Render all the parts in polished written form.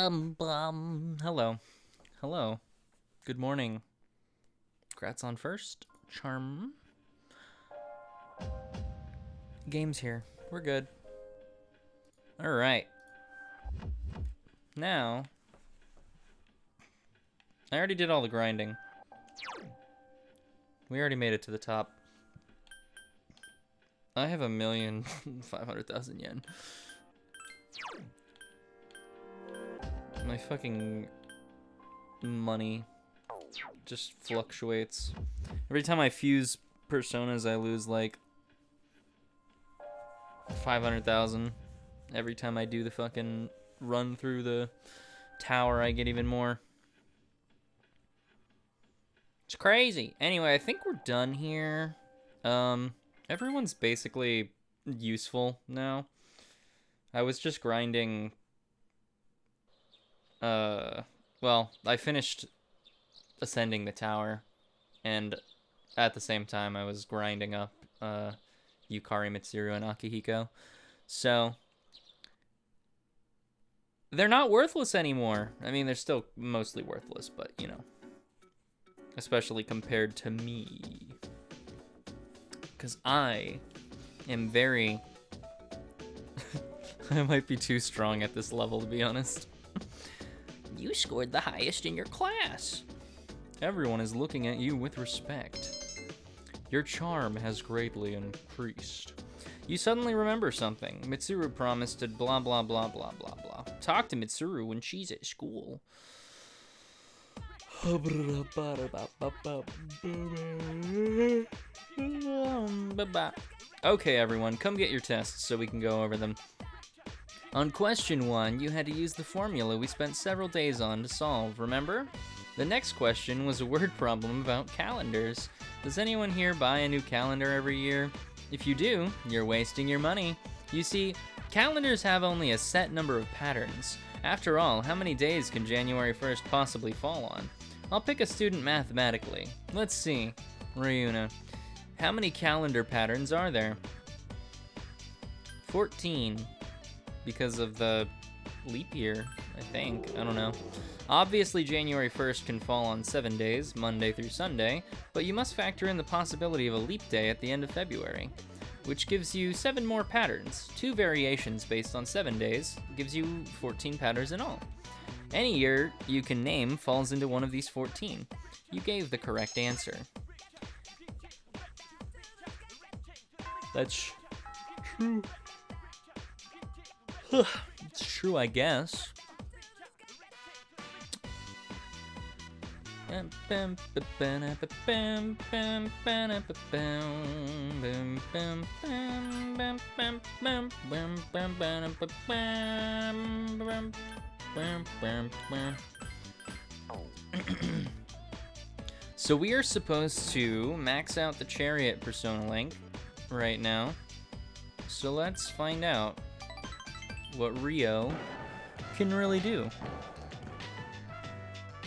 Hello. Hello. Good morning. Congrats on first. Charm. Game's here. We're good. Alright. Now, I already did all the grinding. We already made it to the top. I have 1,500,000 yen. My fucking money just fluctuates. Every time I fuse personas, I lose like 500,000. Every time I do the fucking run through the tower, I get even more. It's crazy. Anyway, I think we're done here. Everyone's basically useful now. I was just grinding. Well, I finished ascending the tower, and at the same time I was grinding up Yukari, Mitsuru, and Akihiko. So they're not worthless anymore. I mean, they're still mostly worthless, but you know, especially compared to me, because I am very I might be too strong at this level, to be honest. You scored the highest in your class. Everyone is looking at you with respect. Your charm has greatly increased. You suddenly remember something. Mitsuru promised to blah blah blah blah blah blah. Talk to Mitsuru when she's at school. Okay, everyone, come get your tests so we can go over them. On question 1, you had to use the formula we spent several days on to solve, remember? The next question was a word problem about calendars. Does anyone here buy a new calendar every year? If you do, you're wasting your money. You see, calendars have only a set number of patterns. After all, how many days can January 1st possibly fall on? I'll pick a student mathematically. Let's see. Ryuna. How many calendar patterns are there? 14. Because of the leap year, I think. I don't know. Obviously, January 1st can fall on 7 days, Monday through Sunday, but you must factor in the possibility of a leap day at the end of February, which gives you 7 more patterns. 2 variations based on 7 days gives you 14 patterns in all. Any year you can name falls into one of these 14. You gave the correct answer. That's true. It's true, I guess. So we are supposed to max out the Chariot Persona Link right now. So let's find out what Ryo can really do.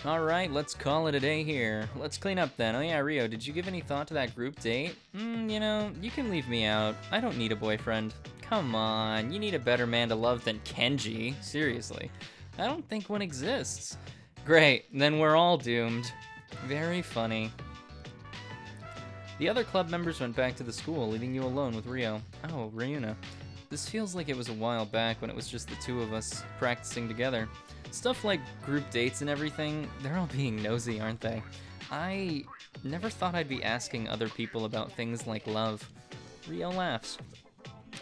Alright, let's call it a day here. Let's clean up then. Oh yeah, Ryo, did you give any thought to that group date? You know, you can leave me out. I don't need a boyfriend. Come on, you need a better man to love than Kenji. Seriously. I don't think one exists. Great, then we're all doomed. Very funny. The other club members went back to the school, leaving you alone with Ryo. Oh, Ryuna. This feels like it was a while back when it was just the two of us practicing together. Stuff like group dates and everything, they're all being nosy, aren't they? I never thought I'd be asking other people about things like love. Ryo laughs.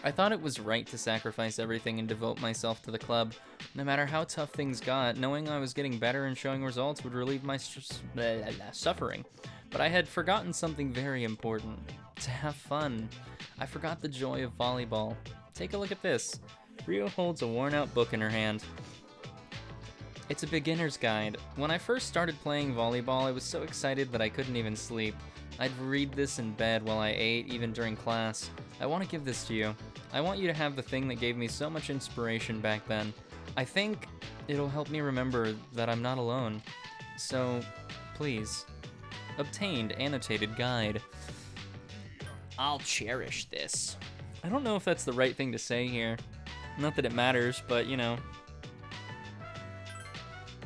I thought it was right to sacrifice everything and devote myself to the club. No matter how tough things got, knowing I was getting better and showing results would relieve my suffering. But I had forgotten something very important. To have fun. I forgot the joy of volleyball. Take a look at this. Ryo holds a worn-out book in her hand. It's a beginner's guide. When I first started playing volleyball, I was so excited that I couldn't even sleep. I'd read this in bed while I ate, even during class. I want to give this to you. I want you to have the thing that gave me so much inspiration back then. I think it'll help me remember that I'm not alone. So, please. Obtained annotated guide. I'll cherish this. I don't know if that's the right thing to say here. Not that it matters, but you know.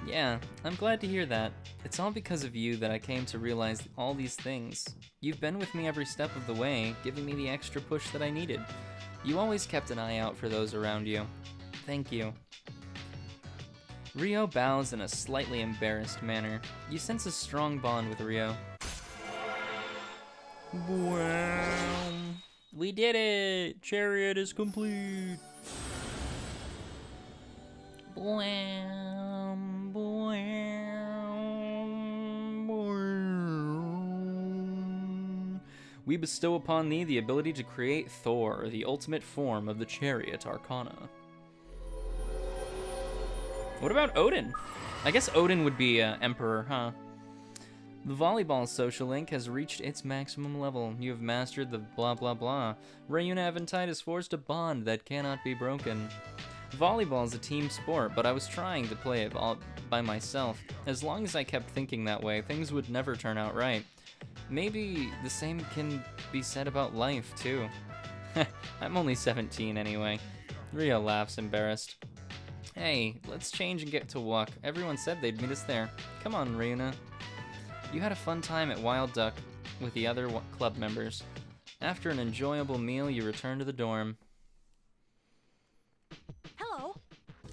Yeah, I'm glad to hear that. It's all because of you that I came to realize all these things. You've been with me every step of the way, giving me the extra push that I needed. You always kept an eye out for those around you. Thank you. Rio bows in a slightly embarrassed manner. You sense a strong bond with Rio. Wow. We did it! Chariot is complete! Bwam, bwam, bwam. We bestow upon thee the ability to create Thor, the ultimate form of the Chariot Arcana. What about Odin? I guess Odin would be Emperor, huh? The volleyball social link has reached its maximum level. You have mastered the blah blah blah. Rayuna Eventide has forged a bond that cannot be broken. Volleyball is a team sport, but I was trying to play it all by myself. As long as I kept thinking that way, things would never turn out right. Maybe the same can be said about life, too. I'm only 17 anyway. Rio laughs, embarrassed. Hey, let's change and get to walk. Everyone said they'd meet us there. Come on, Rayuna. You had a fun time at Wild Duck with the other club members. After an enjoyable meal, you return to the dorm. Hello.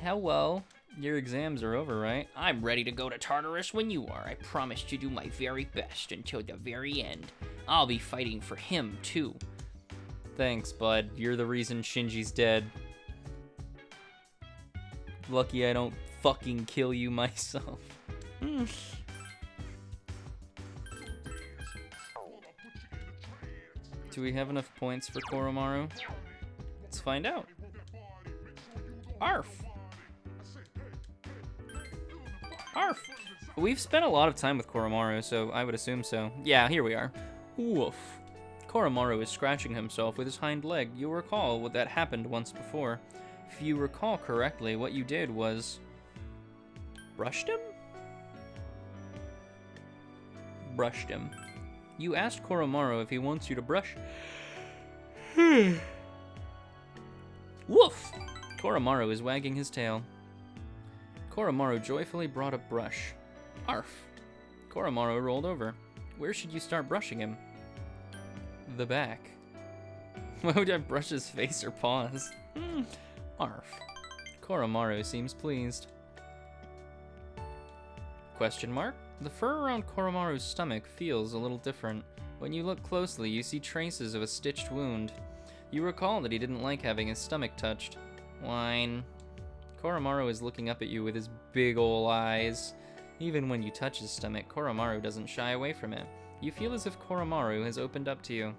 Hello. Your exams are over, right? I'm ready to go to Tartarus when you are. I promise to do my very best until the very end. I'll be fighting for him, too. Thanks, bud. You're the reason Shinji's dead. Lucky I don't fucking kill you myself. Do we have enough points for Koromaru? Let's find out. Arf! Arf! We've spent a lot of time with Koromaru, so I would assume so. Yeah, here we are. Woof. Koromaru is scratching himself with his hind leg. You'll recall what that happened once before. If you recall correctly, what you did was... brushed him? Brushed him. You asked Koromaru if he wants you to brush... Woof! Koromaru is wagging his tail. Koromaru joyfully brought a brush. Arf! Koromaru rolled over. Where should you start brushing him? The back. Why would I brush his face or paws? Arf. Koromaru seems pleased. Question mark? The fur around Koromaru's stomach feels a little different. When you look closely, you see traces of a stitched wound. You recall that he didn't like having his stomach touched. Whine. Koromaru is looking up at you with his big ol' eyes. Even when you touch his stomach, Koromaru doesn't shy away from it. You feel as if Koromaru has opened up to you.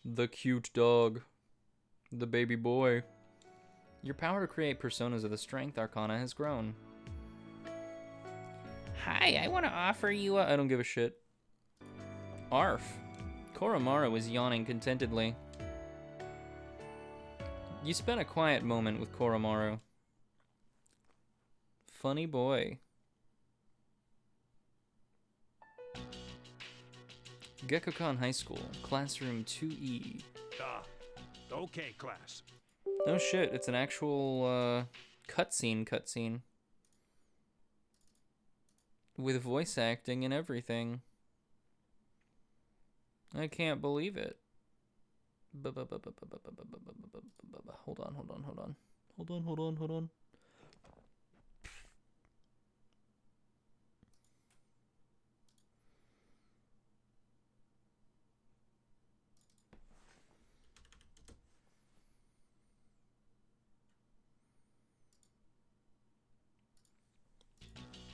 The cute dog. The baby boy. Your power to create personas of the Strength Arcana has grown. Hi, I want to offer you a... I don't give a shit. Arf. Koromaru is yawning contentedly. You spent a quiet moment with Koromaru. Funny boy. Gekkoukan High School, Classroom 2E. Okay, class. Oh shit, it's an actual cutscene. With voice acting and everything. I can't believe it. Hold on.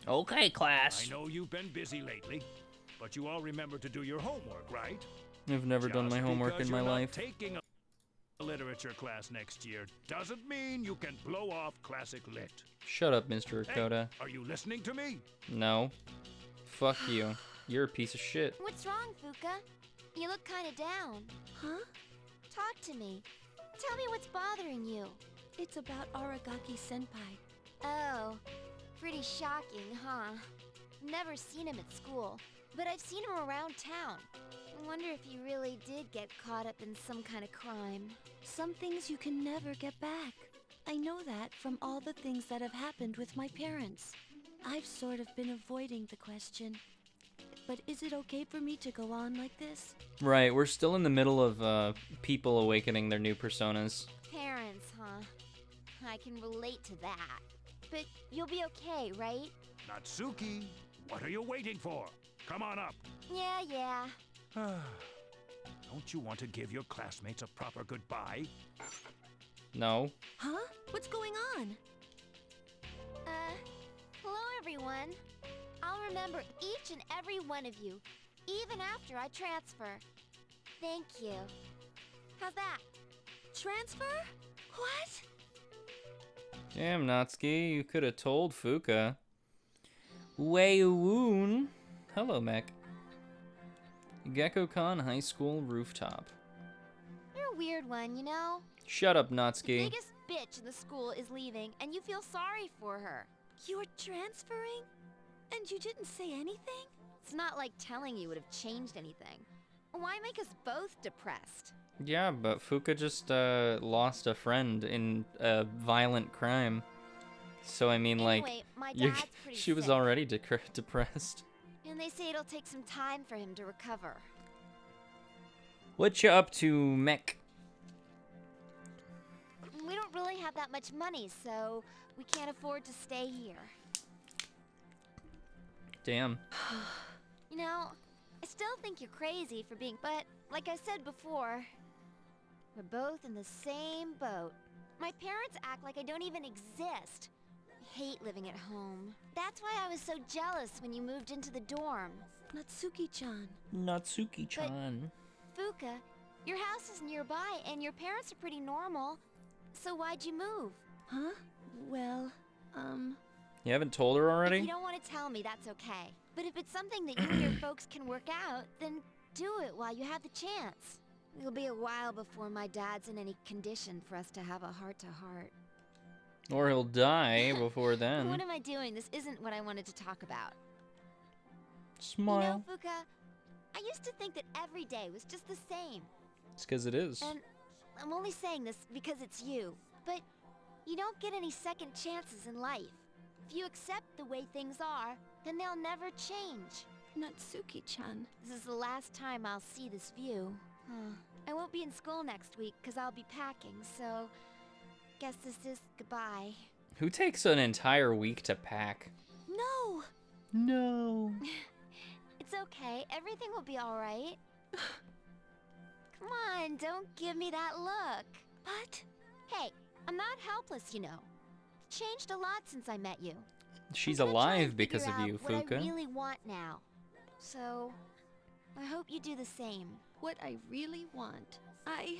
Okay, class. I know you've been busy lately, but you all remember to do your homework, right? I've never done my homework in my life. Taking a literature class next year doesn't mean you can blow off classic lit. Shut up, Mr. Okota. Hey, are you listening to me? No. Fuck you. You're a piece of shit. What's wrong, Fuka? You look kind of down. Huh? Talk to me. Tell me what's bothering you. It's about Aragaki Senpai. Oh, pretty shocking, huh? Never seen him at school, but I've seen him around town. I wonder if he really did get caught up in some kind of crime. Some things you can never get back. I know that from all the things that have happened with my parents. I've sort of been avoiding the question. But is it okay for me to go on like this? Right, we're still in the middle of people awakening their new personas. Parents, huh? I can relate to that. But you'll be okay, right? Natsuki, what are you waiting for? Come on up. Yeah. Don't you want to give your classmates a proper goodbye? No. Huh? What's going on? Hello everyone. I'll remember each and every one of you, even after I transfer. Thank you. How's that? Transfer? What? Damn, Natsuki, you could have told Fuka. Wei Woon. Hello, Mech. Gekko-Con High School rooftop. You're a weird one, you know? Shut up, The Natsuki. biggest bitch in the school is leaving, and you feel sorry for her. You're transferring? And you didn't say anything? It's not like telling you would have changed anything. Why make us both depressed? Yeah, but Fuka just lost a friend in a violent crime. So I mean, like, Anyway, my you- dad's pretty she was sick, already depressed. and they say it'll take some time for him to recover. What you up to, Mech? We don't really have that much money, so we can't afford to stay here. Damn. You know, I still think you're crazy for being, but like I said before, we're both in the same boat. My parents act like I don't even exist. I hate living at home. That's why I was so jealous when you moved into the dorm. Natsuki-chan. Natsuki-chan. Fuka, your house is nearby and your parents are pretty normal. So why'd you move? Huh? Well, You haven't told her If already? you don't want to tell me, that's okay. But if it's something that you and your folks can work out, then do it while you have the chance. It'll be a while before my dad's in any condition for us to have a heart-to-heart. Or he'll die before then. What am I doing? This isn't what I wanted to talk about. Smile. You know, Fuka, I used to think that every day was just the same. It's because it is. And I'm only saying this because it's you. But you don't get any second chances in life. If you accept the way things are, then they'll never change. Natsuki-chan. This is the last time I'll see this view. I won't be in school next week because I'll be packing, so guess this is goodbye. Who takes an entire week to pack? No! No. It's okay. Everything will be all right. Come on, don't give me that look. But Hey, I'm not helpless, you know. I've changed a lot since I met you. She's I'm gonna try and alive because figure of out you, what I Fuka. really want now. So, I hope you do the same. what I really want, I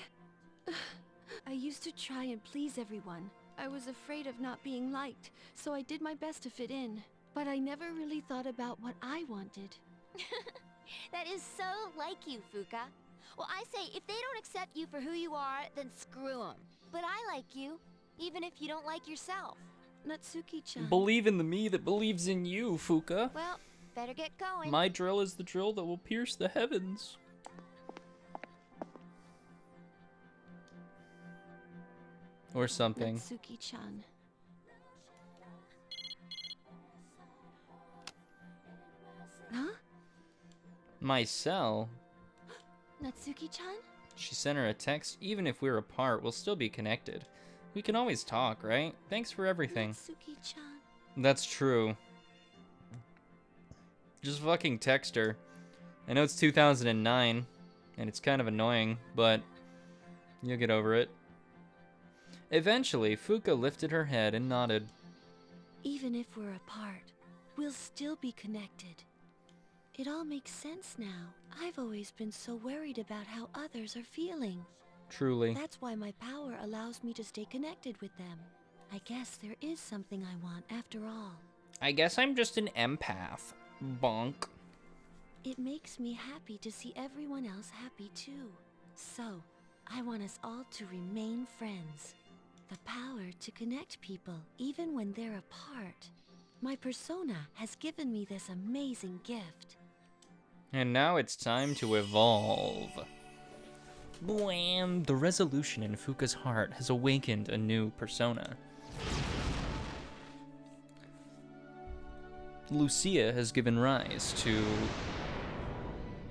used to try and please everyone. I was afraid of not being liked, so I did my best to fit in. But I never really thought about what I wanted. That is so like you, Fuka. Well, I say, if they don't accept you for who you are, then screw them. But I like you, even if you don't like yourself. Natsuki-chan. Believe in the me that believes in you, Fuka. Well, better get going. My drill is the drill that will pierce the heavens. Or something. Natsuki-chan. Huh? My cell. Natsuki-chan? She sent her a text. Even if we're apart, we'll still be connected. We can always talk, right? Thanks for everything. Natsuki-chan. That's true. Just fucking text her. I know it's 2009, and it's kind of annoying, but you'll get over it. Eventually, Fuka lifted her head and nodded. Even if we're apart, we'll still be connected. It all makes sense now. I've always been so worried about how others are feeling. Truly. That's why my power allows me to stay connected with them. I guess there is something I want after all. I guess I'm just an empath. Bonk. It makes me happy to see everyone else happy too. So, I want us all to remain friends. The power to connect people even when they're apart. My persona has given me this amazing gift. And now it's time to evolve. Blam! The resolution in Fuka's heart has awakened a new persona. Lucia has given rise to...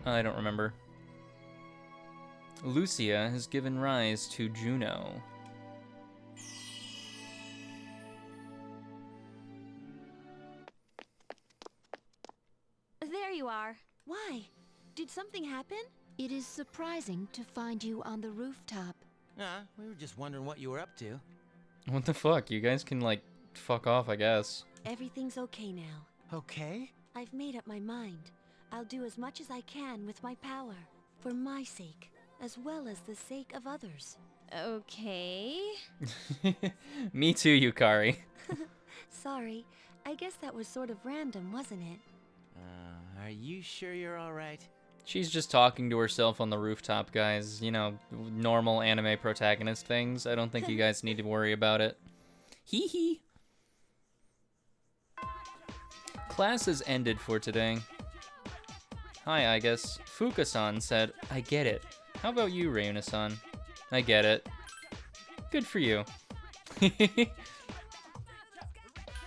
I don't remember. Lucia has given rise to Juno. There you are. Why? Did something happen? It is surprising to find you on the rooftop. We were just wondering what you were up to. What the fuck? You guys can, like, fuck off, I guess. Everything's okay now. Okay. I've made up my mind. I'll do as much as I can with my power. For my sake, as well as the sake of others. Okay. Me too, Yukari. Sorry, I guess that was sort of random, wasn't it? Are you sure you're alright? She's just talking to herself on the rooftop, guys. You know, normal anime protagonist things. I don't think you guys need to worry about it. Hee hee. Class has ended for today. Hi, I guess. Fuka-san said, I get it. How about you, Reuna-san? I get it. Good for you.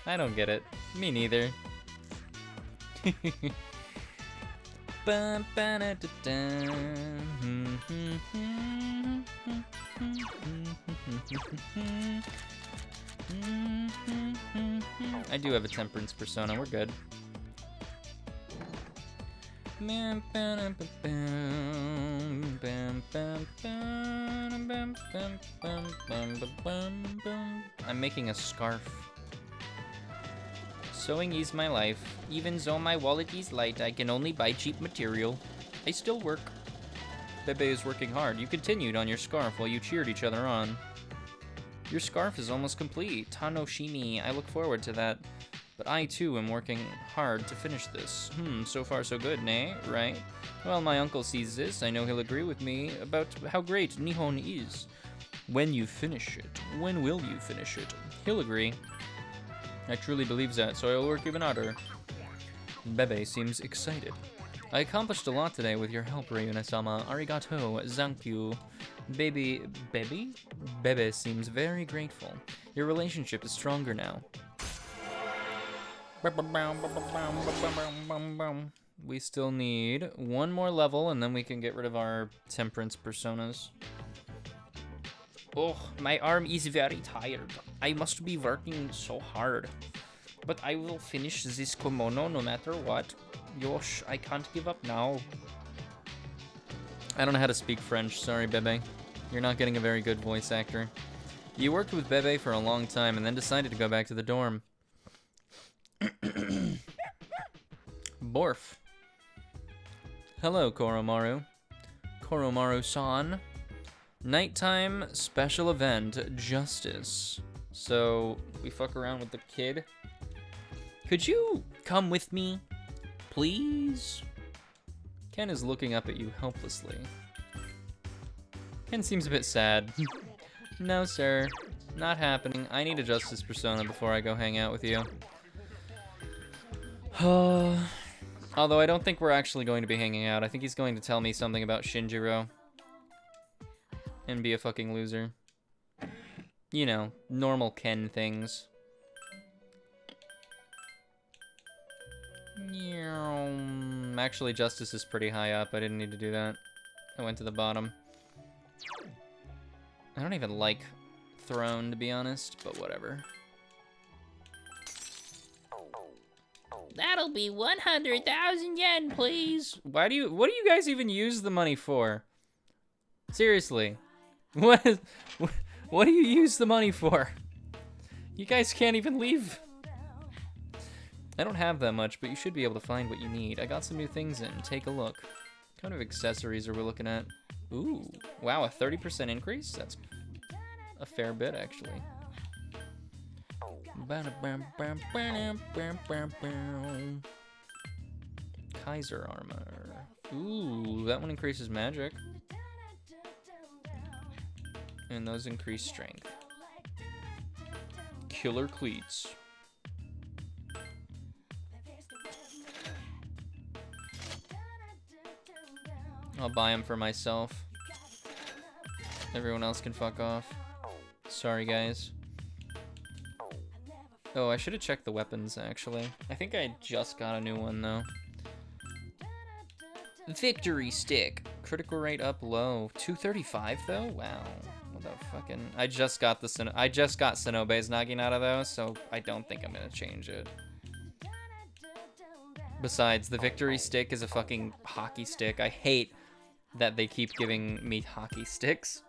I don't get it. Me neither. I do have a temperance persona, we're good. I'm making a scarf. Sewing is my life. Even though my wallet is light, I can only buy cheap material. I still work. Bebe is working hard. You continued on your scarf while you cheered each other on. Your scarf is almost complete. Tanoshimi, I look forward to that. But I too am working hard to finish this. So far so good, nay, right? Well, my uncle sees this. I know he'll agree with me about how great Nihon is. When you finish it. When will you finish it? He'll agree. I truly believe that, so I'll work even harder. Bebe seems excited. I accomplished a lot today with your help, Reuna-sama. Arigato, thank you. Bebe seems very grateful. Your relationship is stronger now. We still need one more level, and then we can get rid of our temperance personas. Oh, my arm is very tired. I must be working so hard. But I will finish this kimono no matter what. Yosh, I can't give up now. I don't know how to speak French, sorry, Bebe. You're not getting a very good voice actor. You worked with Bebe for a long time and then decided to go back to the dorm. Borf. Hello, Koromaru. Koromaru-san. Nighttime special event, Justice. So, we fuck around with the kid. Could you come with me? Please? Ken is looking up at you helplessly. Ken seems a bit sad. No, sir. Not happening. I need a Justice persona before I go hang out with you. Although I don't think we're actually going to be hanging out. I think he's going to tell me something about Shinjiro. And be a fucking loser. You know, normal Ken things. Actually, Justice is pretty high up. I didn't need to do that. I went to the bottom. I don't even like Throne, to be honest, but whatever. That'll be 100,000 yen, please. What do you guys even use the money for? Seriously. What do you use the money for? You guys can't even leave. I don't have that much, but you should be able to find what you need. I got some new things in. Take a look. What kind of accessories are we looking at? Ooh, wow, a 30% increase? That's a fair bit, actually. Kaiser armor. Ooh, that one increases magic. And those increase strength. Killer cleats. I'll buy them for myself. Everyone else can fuck off. Sorry, guys. Oh, I should have checked the weapons, actually. I think I just got a new one, though. Victory stick. Critical rate up low. 235, though? Wow. What the fucking... I just got Sonobe's Naginata, though, so I don't think I'm gonna change it. Besides, the victory stick is a fucking hockey stick. I hate that they keep giving me hockey sticks.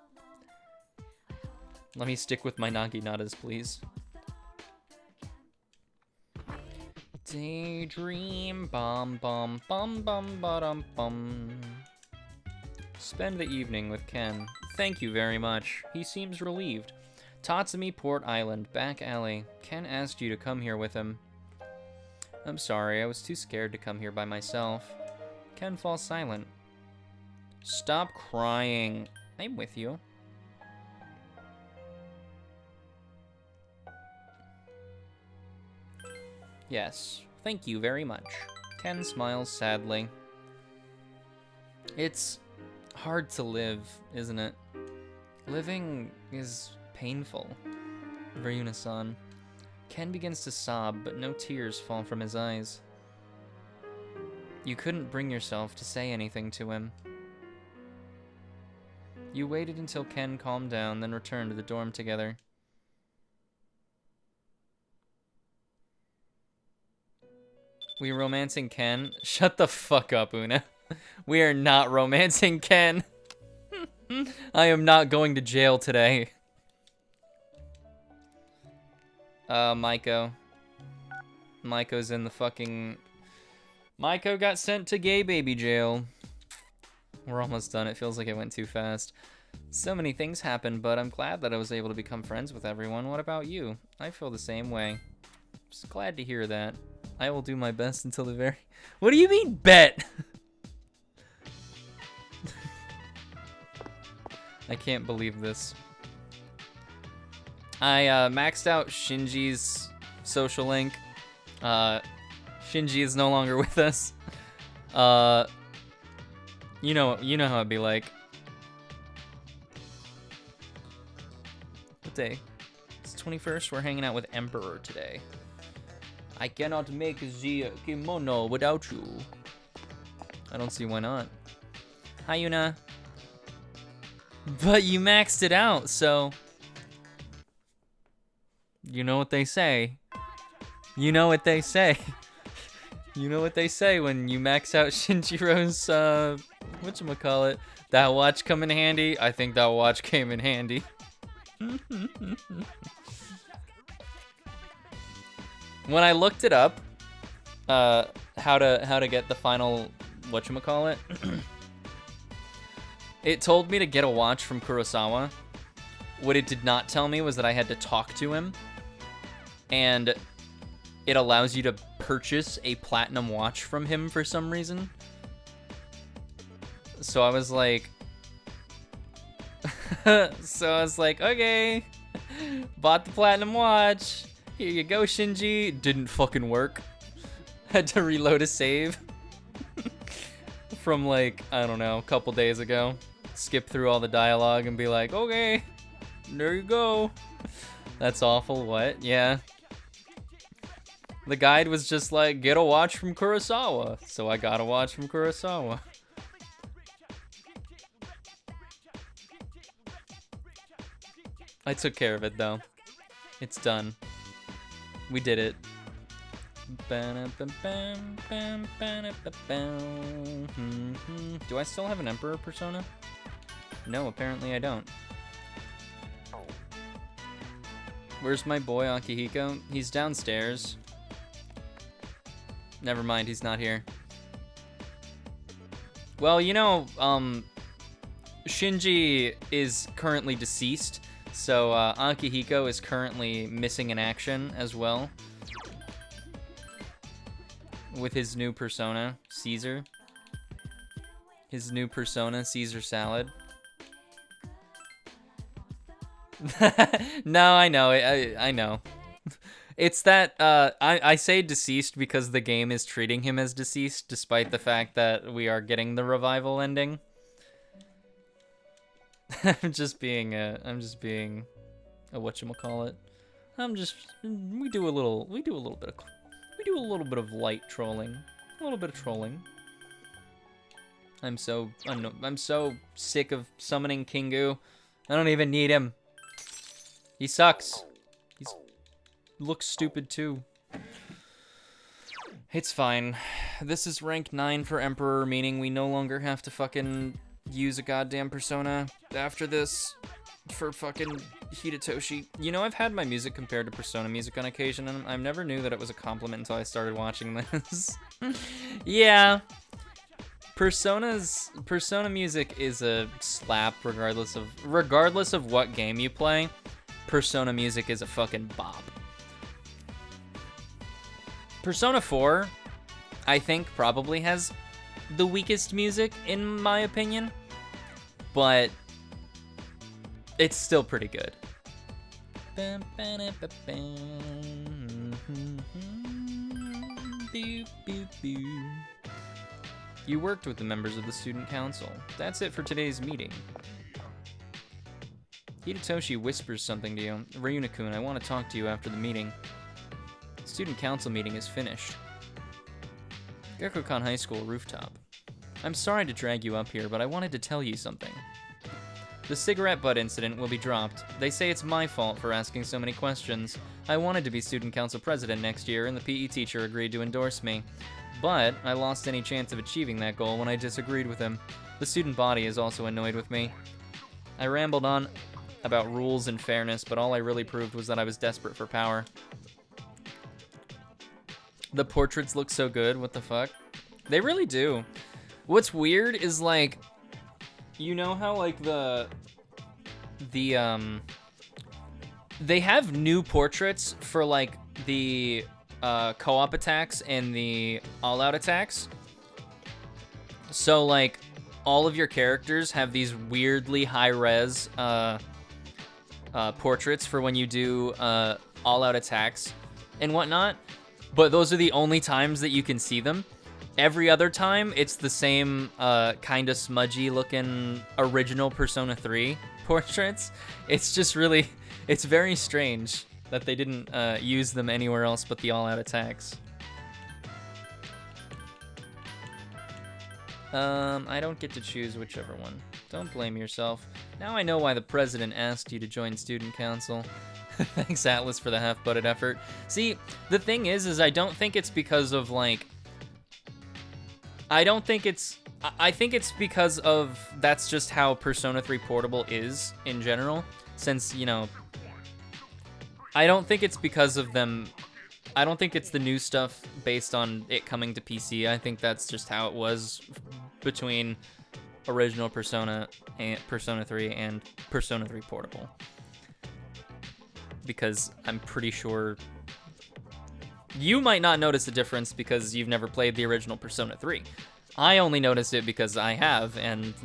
Let me stick with my Naginatas, please. Daydream, bum bum bum bum ba-dum bum. Spend the evening with Ken. Thank you very much. He seems relieved. Tatsumi Port Island, back alley. Ken asked you to come here with him. I'm sorry, I was too scared to come here by myself. Ken falls silent. Stop crying. I'm with you. Yes, thank you very much. Ken smiles sadly. It's hard to live, isn't it? Living is painful. Ryuna-san. Ken begins to sob, but no tears fall from his eyes. You couldn't bring yourself to say anything to him. You waited until Ken calmed down, then returned to the dorm together. We romancing Ken? Shut the fuck up, Una. We are not romancing Ken. I am not going to jail today. Maiko. Maiko's in the fucking... Maiko got sent to gay baby jail. We're almost done. It feels like it went too fast. So many things happened, but I'm glad that I was able to become friends with everyone. What about you? I feel the same way. Just glad to hear that. I will do my best until the very... What do you mean, bet? I can't believe this. I maxed out Shinji's social link. Shinji is no longer with us. You know how it'd be like. What day? It's 21st. We're hanging out with Emperor today. I cannot make the kimono without you. I don't see why not. Hi, Yuna. But you maxed it out, so... You know what they say. You know what they say. You know what they say when you max out Shinjiro's, whatchamacallit. That watch come in handy? I think that watch came in handy. When I looked it up, how to get the final whatchamacallit, it told me to get a watch from Kurosawa. What it did not tell me was that I had to talk to him, and it allows you to purchase a platinum watch from him for some reason. So I was like, okay, bought the platinum watch. Here you go, Shinji. Didn't fucking work. Had to reload a save from like, I don't know, a couple days ago. Skip through all the dialogue and be like, okay, there you go. That's awful. What? Yeah. The guide was just like, get a watch from Kurosawa. So I got a watch from Kurosawa. I took care of it though. It's done. We did it. Do I still have an Emperor persona? No, apparently I don't. Where's my boy Akihiko? He's downstairs. Never mind, he's not here. Well, you know, Shinji is currently deceased, so Akihiko is currently missing in action as well. With his new persona, Caesar. His new persona, Caesar Salad. No, I know. I know. It's that I say deceased because the game is treating him as deceased, despite the fact that we are getting the revival ending. I'm just being a whatchamacallit. We do a little bit of light trolling. A little bit of trolling. I'm so sick of summoning Kingu. I don't even need him. He sucks. He's looks stupid too. It's fine. This is rank 9 for Emperor, meaning we no longer have to fucking use a goddamn persona after this for fucking Hidetoshi. You know, I've had my music compared to Persona music on occasion, and I never knew that it was a compliment until I started watching this. Yeah. Persona music is a slap regardless of what game you play. Persona music is a fucking bop. Persona 4, I think, probably has the weakest music, in my opinion, but it's still pretty good. You worked with the members of the student council. That's it for today's meeting. Hidetoshi whispers something to you. Ryuna-kun, I want to talk to you after the meeting. Student council meeting is finished. Gekkoukan High School rooftop. I'm sorry to drag you up here, but I wanted to tell you something. The cigarette butt incident will be dropped. They say it's my fault for asking so many questions. I wanted to be student council president next year, and the PE teacher agreed to endorse me. But I lost any chance of achieving that goal when I disagreed with him. The student body is also annoyed with me. I rambled on about rules and fairness, but all I really proved was that I was desperate for power. The portraits look so good, what the fuck? They really do. What's weird is, like, you know how, like, they have new portraits for, like, the co-op attacks and the all-out attacks. So, like, all of your characters have these weirdly high-res portraits for when you do all-out attacks and whatnot. But those are the only times that you can see them. Every other time, it's the same kind of smudgy-looking original Persona 3 portraits. It's just really... It's very strange that they didn't use them anywhere else but the all-out attacks. I don't get to choose whichever one. Don't blame yourself. Now I know why the president asked you to join student council. Thanks, Atlas, for the half-butted effort. See, the thing is I don't think it's because of, like... I think it's because of... That's just how Persona 3 Portable is, in general. Since, you know... I don't think it's because of them... I don't think it's the new stuff based on it coming to PC. I think that's just how it was between original Persona and Persona 3 and Persona 3 Portable. Because I'm pretty sure you might not notice the difference because you've never played the original Persona 3. I only noticed it because I have, and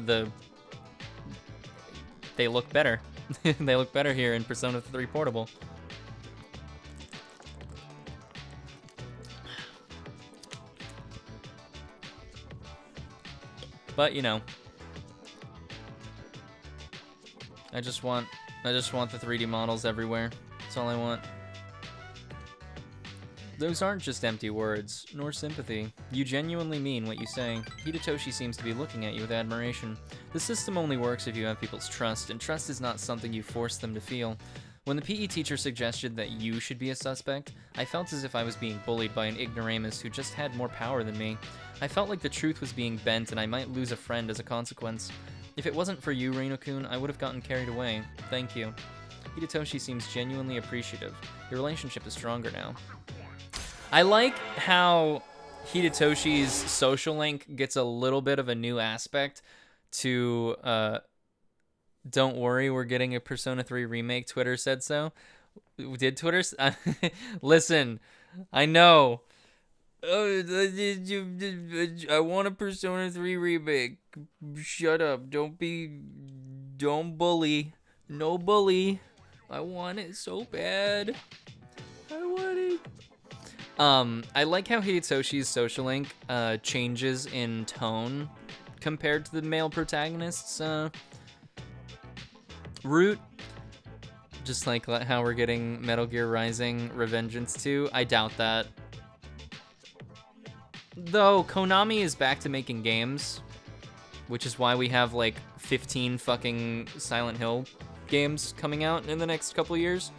they look better. They look better here in Persona 3 Portable. But, you know, I just want the 3D models everywhere. That's all I want. Those aren't just empty words, nor sympathy. You genuinely mean what you say. Hidetoshi seems to be looking at you with admiration. The system only works if you have people's trust, and trust is not something you force them to feel. When the PE teacher suggested that you should be a suspect, I felt as if I was being bullied by an ignoramus who just had more power than me. I felt like the truth was being bent and I might lose a friend as a consequence. If it wasn't for you, Ryuna-kun, I would have gotten carried away. Thank you. Hidetoshi seems genuinely appreciative. Your relationship is stronger now. I like how Hidetoshi's social link gets a little bit of a new aspect to, don't worry, we're getting a Persona 3 remake, Twitter said so. Did Twitter... Listen, I know. I want a Persona 3 remake. Shut up. Don't bully. No bully. I want it so bad. I want it. I like how Hidetoshi's social link changes in tone compared to the male protagonists. Root, just like how we're getting Metal Gear Rising Revengeance 2, I doubt that. Though Konami is back to making games, which is why we have like 15 fucking Silent Hill games coming out in the next couple years.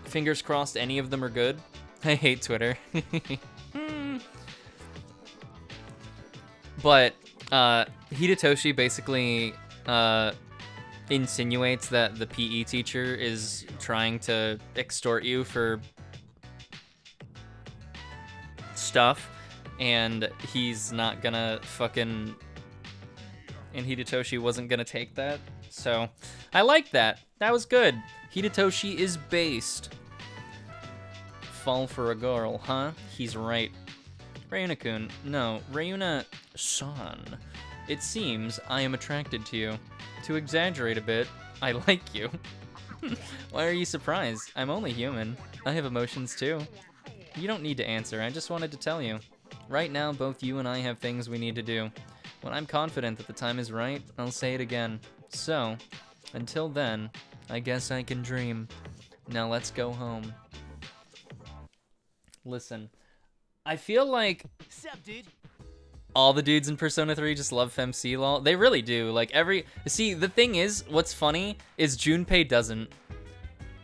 Fingers crossed any of them are good. I hate Twitter. But Hidetoshi basically insinuates that the PE teacher is trying to extort you for stuff, and he's not gonna fucking... And Hidetoshi wasn't gonna take that. So, I like that. That was good. Hidetoshi is based. Fall for a girl, huh? He's right. Reina-kun. No, Reina-san. It seems I am attracted to you. To exaggerate a bit, I like you. Why are you surprised? I'm only human. I have emotions too. You don't need to answer, I just wanted to tell you. Right now, both you and I have things we need to do. When I'm confident that the time is right, I'll say it again. So, until then, I guess I can dream. Now let's go home. Listen, I feel like Sup, dude? all the dudes in Persona 3 just love FemC lol. They really do. Like see, the thing is, what's funny is Junpei doesn't.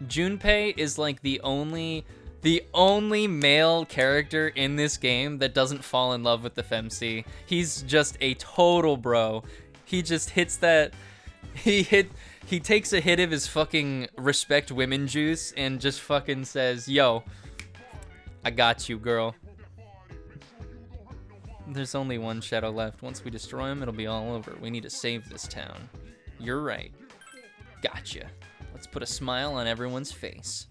Junpei is like the only male character in this game that doesn't fall in love with the FemC. He's just a total bro. He just hits that, he takes a hit of his fucking respect women juice and just fucking says, yo, I got you, girl. There's only one shadow left. Once we destroy him, it'll be all over. We need to save this town. You're right. Gotcha. Let's put a smile on everyone's face.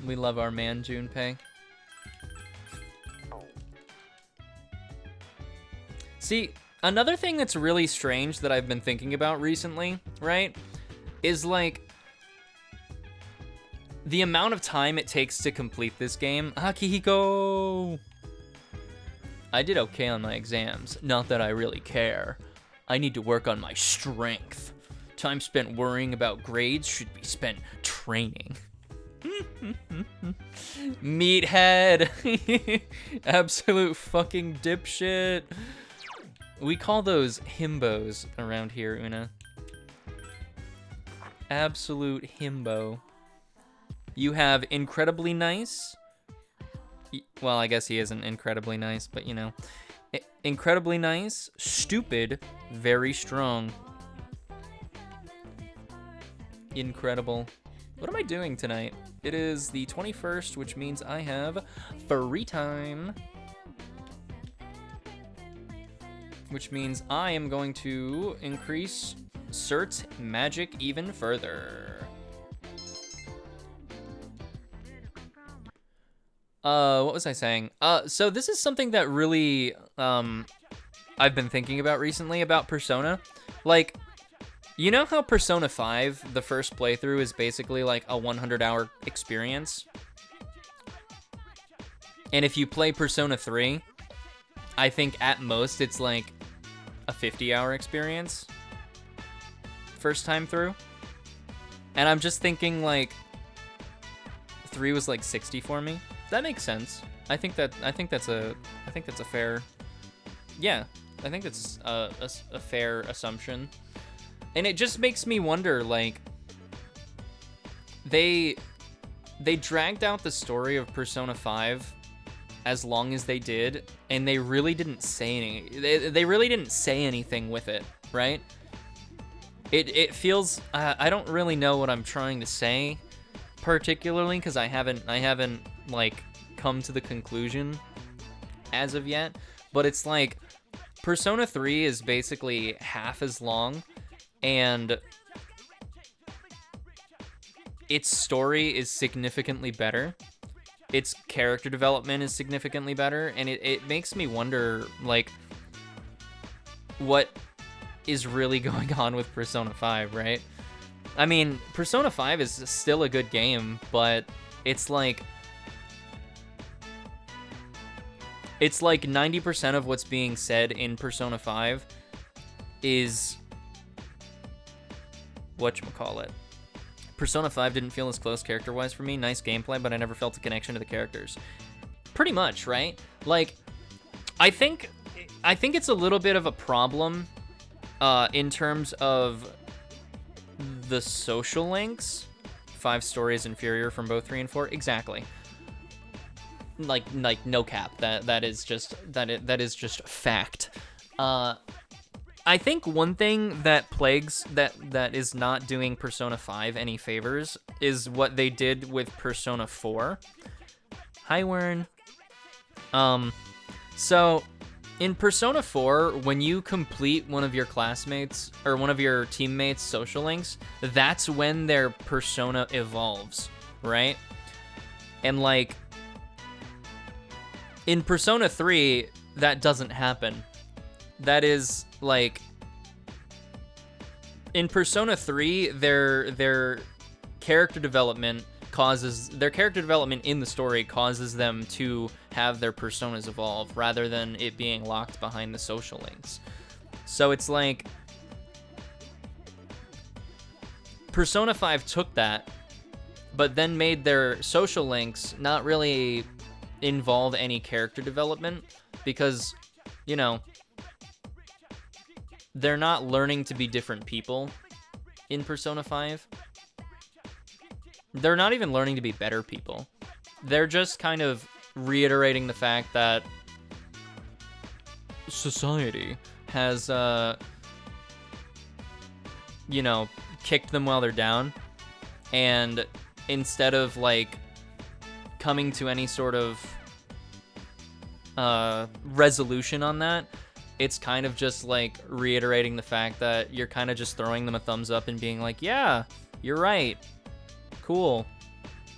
We love our man, Junpei. See, another thing that's really strange that I've been thinking about recently, right, is like the amount of time it takes to complete this game. Akihiko! I did okay on my exams. Not that I really care. I need to work on my strength. Time spent worrying about grades should be spent training. Meathead! Absolute fucking dipshit. We call those himbos around here, Una. Absolute himbo. You have incredibly nice. Well, I guess he isn't incredibly nice, but you know. Incredibly nice, stupid, very strong. Incredible. What am I doing tonight? It is the 21st, which means I have free time. Which means I am going to increase Cert's magic even further. What was I saying? So this is something that really, I've been thinking about recently about Persona. Like, you know how Persona 5, the first playthrough, is basically like a 100-hour experience? And if you play Persona 3, I think at most it's like a 50-hour experience. First time through. And I'm just thinking like 3 was like 60 for me. That makes sense. I think that's a fair, yeah, I think that's a fair assumption. And it just makes me wonder, like, they dragged out the story of Persona 5 as long as they did, and they really didn't say they really didn't say anything with it, right? It feels, I don't really know what I'm trying to say particularly, because I haven't like come to the conclusion as of yet, but it's like Persona 3 is basically half as long, and its story is significantly better. Its character development is significantly better, and it makes me wonder, like, what is really going on with Persona 5, right? I mean, Persona 5 is still a good game, but it's like 90% of what's being said in Persona 5 is whatchamacallit. Persona 5 didn't feel as close character-wise for me. Nice gameplay, but I never felt a connection to the characters. Pretty much, right? Like, I think it's a little bit of a problem in terms of the social links. 5 stories inferior from both 3 and 4. Exactly. Like no cap. That is just fact. I think one thing that plagues that is not doing Persona 5 any favors is what they did with Persona 4. Hi, Wern. So in Persona 4, when you complete one of your classmates or one of your teammates' social links, that's when their persona evolves, right? And like in Persona 3, that doesn't happen. That is like in Persona 3, their character development in the story causes them to have their personas evolve rather than it being locked behind the social links. So it's like Persona 5 took that, but then made their social links not really involve any character development because, you know, they're not learning to be different people in Persona 5. They're not even learning to be better people. They're just kind of reiterating the fact that society has, you know, kicked them while they're down. And instead of, like, coming to any sort of resolution on that, it's kind of just, like, reiterating the fact that you're kind of just throwing them a thumbs up and being like, yeah, you're right. Cool.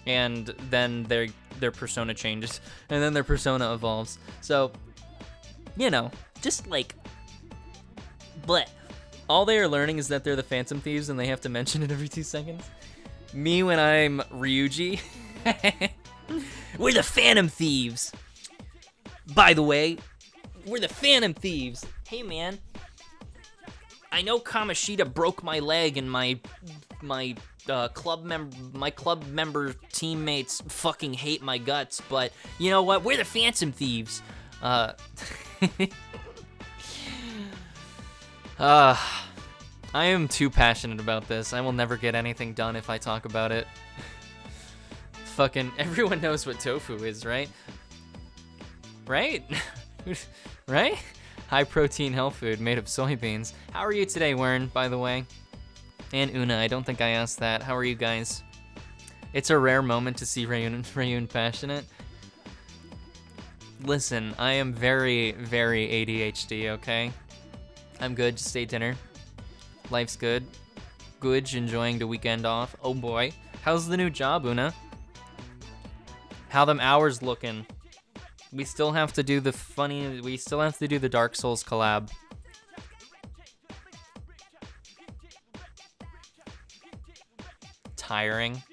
And then their persona changes, and then their persona evolves. So, you know, just like, but all they are learning is that they're the Phantom Thieves, and they have to mention it every 2 seconds. Me when I'm Ryuji, we're the Phantom Thieves. By the way, we're the Phantom Thieves. Hey man, I know Kamoshida broke my leg and my club member teammates fucking hate my guts, but you know what? We're the Phantom Thieves. I am too passionate about this. I will never get anything done if I talk about it. Fucking everyone knows what tofu is, right? Right? Right? High protein health food made of soybeans. How are you today, Wern, by the way? And Una, I don't think I asked that. How are you guys? It's a rare moment to see Rayun passionate. Listen, I am very, very ADHD, okay? I'm good, just ate dinner. Life's good. Good, enjoying the weekend off. Oh boy. How's the new job, Una? How them hours looking? We still have to do the Dark Souls collab. Tiring.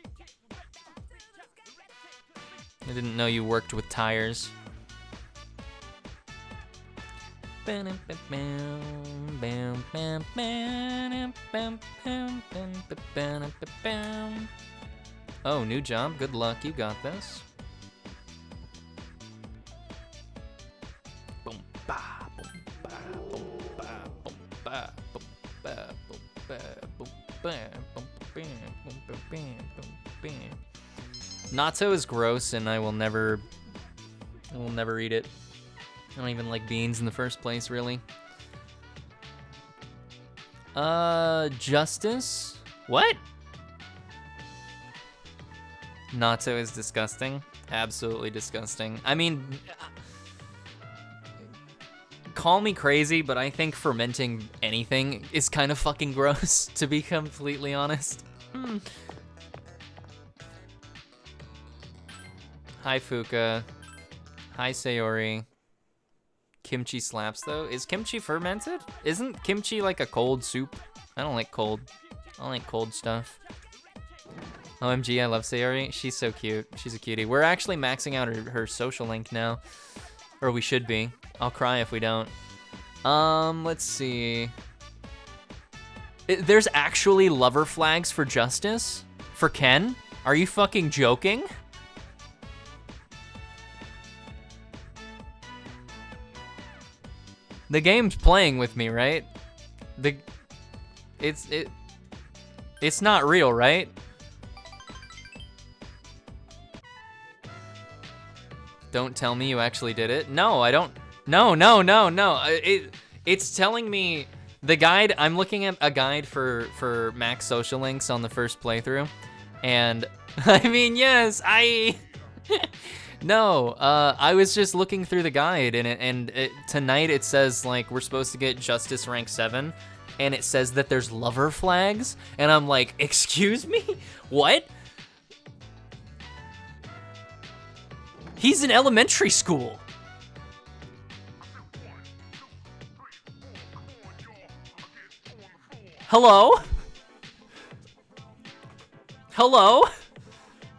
I didn't know you worked with tires. Oh, new job. Good luck. You got this. Natto is gross, and I will never eat it. I don't even like beans in the first place, really. Justice? What? Natto is disgusting. Absolutely disgusting. I mean, call me crazy, but I think fermenting anything is kind of fucking gross, to be completely honest. Hi, Fuka. Hi, Sayori. Kimchi slaps, though. Is kimchi fermented? Isn't kimchi like a cold soup? I don't like cold. I don't like cold stuff. OMG, I love Sayori. She's so cute. She's a cutie. We're actually maxing out her social link now. Or we should be. I'll cry if we don't. Let's see. There's actually lover flags for Justice? For Ken? Are you fucking joking? The game's playing with me, right? It's not real, right? Don't tell me you actually did it. No, I don't. No. It's telling me the guide. I'm looking at a guide for max social links on the first playthrough, and I mean, yes, no, I was just looking through the guide, and tonight it says like we're supposed to get Justice rank 7, and it says that there's lover flags, and I'm like, excuse me, what? He's in elementary school. Hello? Hello?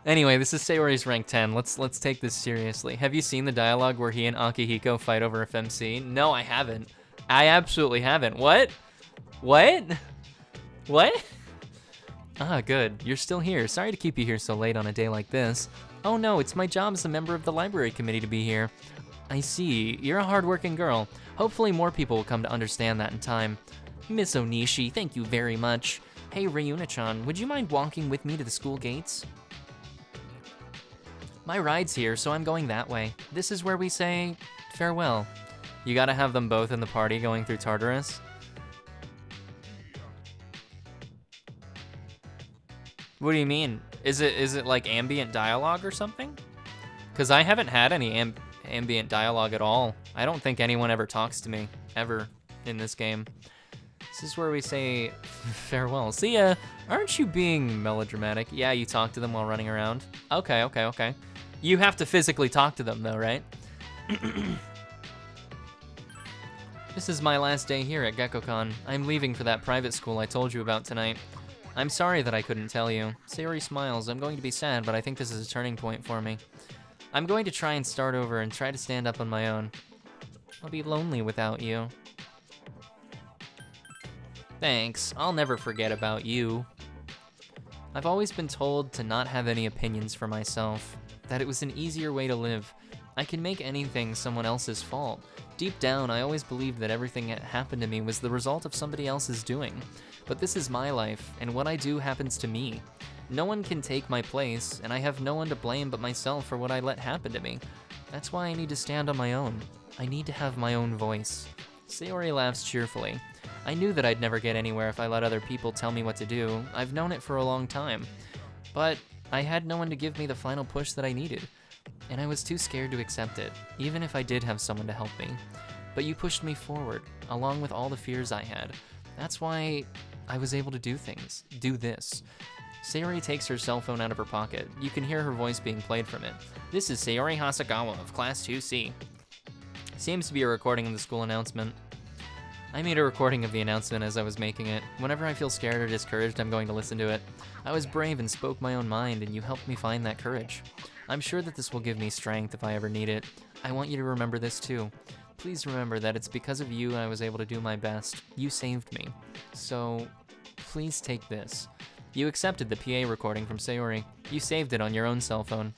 Anyway, this is Sayori's rank 10. Let's take this seriously. Have you seen the dialogue where he and Akihiko fight over FMC? No, I haven't. I absolutely haven't. What? What? What? Ah, good. You're still here. Sorry to keep you here so late on a day like this. Oh no, it's my job as a member of the library committee to be here. I see. You're a hardworking girl. Hopefully more people will come to understand that in time. Miss Onishi, thank you very much. Hey, Ryuna-chan, would you mind walking with me to the school gates? My ride's here, so I'm going that way. This is where we say farewell. You gotta have them both in the party going through Tartarus. What do you mean? Is it like ambient dialogue or something? Because I haven't had any ambient dialogue at all. I don't think anyone ever talks to me, ever, in this game. This is where we say farewell. See ya. Aren't you being melodramatic? Yeah, you talk to them while running around. Okay. You have to physically talk to them though, right? This is my last day here at GeckoCon. I'm leaving for that private school I told you about tonight. I'm sorry that I couldn't tell you. Sayori smiles. I'm going to be sad, but I think this is a turning point for me. I'm going to try and start over and try to stand up on my own. I'll be lonely without you. Thanks. I'll never forget about you. I've always been told to not have any opinions for myself, that it was an easier way to live. I can make anything someone else's fault. Deep down, I always believed that everything that happened to me was the result of somebody else's doing. But this is my life, and what I do happens to me. No one can take my place, and I have no one to blame but myself for what I let happen to me. That's why I need to stand on my own. I need to have my own voice. Sayori laughs cheerfully. I knew that I'd never get anywhere if I let other people tell me what to do. I've known it for a long time. But I had no one to give me the final push that I needed. And I was too scared to accept it, even if I did have someone to help me. But you pushed me forward, along with all the fears I had. That's why I was able to do things. Do this. Sayori takes her cell phone out of her pocket. You can hear her voice being played from it. This is Sayori Hasagawa of Class 2C. Seems to be a recording of the school announcement. I made a recording of the announcement as I was making it. Whenever I feel scared or discouraged, I'm going to listen to it. I was brave and spoke my own mind, and you helped me find that courage. I'm sure that this will give me strength if I ever need it. I want you to remember this too. Please remember that it's because of you I was able to do my best. You saved me. So, please take this. You accepted the PA recording from Sayori. You saved it on your own cell phone.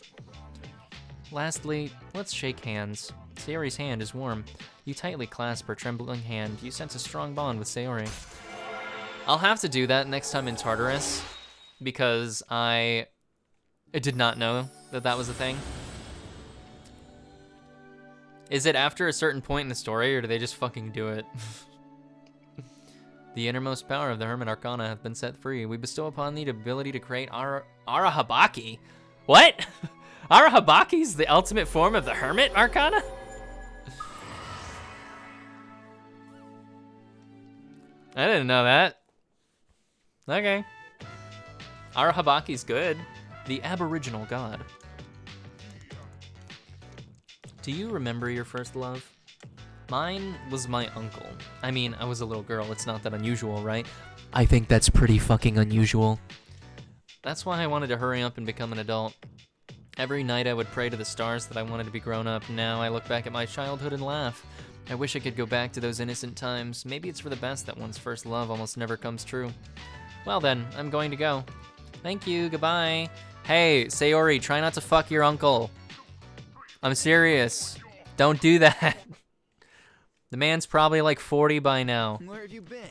Lastly, let's shake hands. Sayori's hand is warm. You tightly clasp her trembling hand. You sense a strong bond with Sayori. I'll have to do that next time in Tartarus, because I did not know that that was a thing. Is it after a certain point in the story, or do they just fucking do it? The innermost power of the Hermit Arcana have been set free. We bestow upon thee the ability to create Arahabaki. What? Arahabaki is the ultimate form of the Hermit Arcana? I didn't know that. Okay. Arahabaki's good. The Aboriginal God. Do you remember your first love? Mine was my uncle. I mean, I was a little girl. It's not that unusual, right? I think that's pretty fucking unusual. That's why I wanted to hurry up and become an adult. Every night I would pray to the stars that I wanted to be grown up. Now I look back at my childhood and laugh. I wish I could go back to those innocent times. Maybe it's for the best that one's first love almost never comes true. Well then, I'm going to go. Thank you, goodbye. Hey, Sayori, try not to fuck your uncle. I'm serious. Don't do that. The man's probably like 40 by now. Where have you been?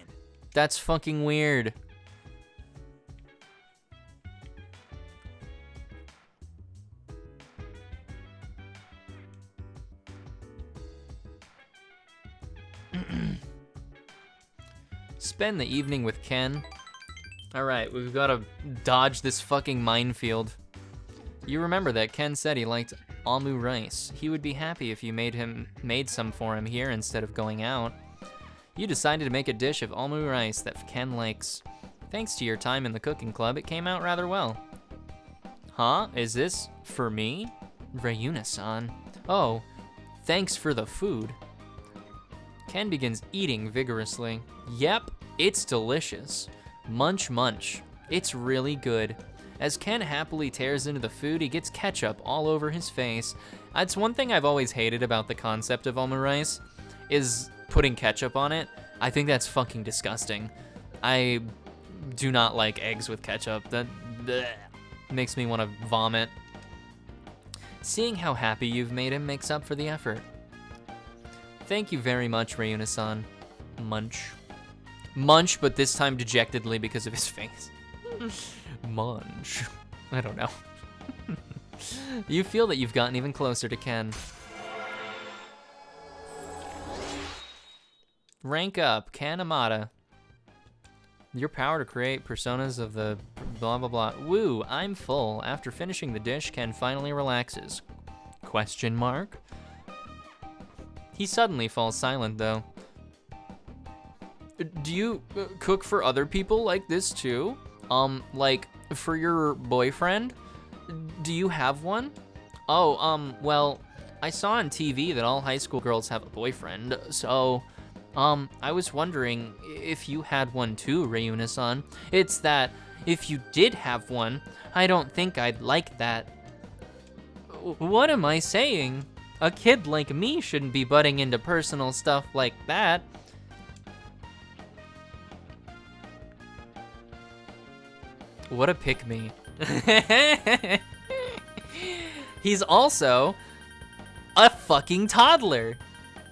That's fucking weird. Spend the evening with Ken. Alright, we've got to dodge this fucking minefield. You remember that Ken said he liked almu rice. He would be happy if you made some for him here instead of going out. You decided to make a dish of almu rice that Ken likes. Thanks to your time in the cooking club, it came out rather well. Huh? Is this for me? Reuna-san. Oh, thanks for the food. Ken begins eating vigorously. Yep, it's delicious. Munch munch. It's really good. As Ken happily tears into the food, he gets ketchup all over his face. It's one thing I've always hated about the concept of almu rice, is putting ketchup on it. I think that's fucking disgusting. I do not like eggs with ketchup. That bleh, makes me want to vomit. Seeing how happy you've made him makes up for the effort. Thank you very much, Reuna-san. Munch. Munch, but this time dejectedly because of his face. Munch. I don't know. You feel that you've gotten even closer to Ken. Rank up, Ken Amata. Your power to create personas of the blah blah blah. Woo, I'm full. After finishing the dish, Ken finally relaxes. Question mark? He suddenly falls silent though. Do you cook for other people like this too? Like for your boyfriend? Do you have one? Oh, well, I saw on TV that all high school girls have a boyfriend, so, I was wondering if you had one too, Reuna-san. It's that if you did have one, I don't think I'd like that. What am I saying? A kid like me shouldn't be butting into personal stuff like that. What a pick-me. He's also a fucking toddler.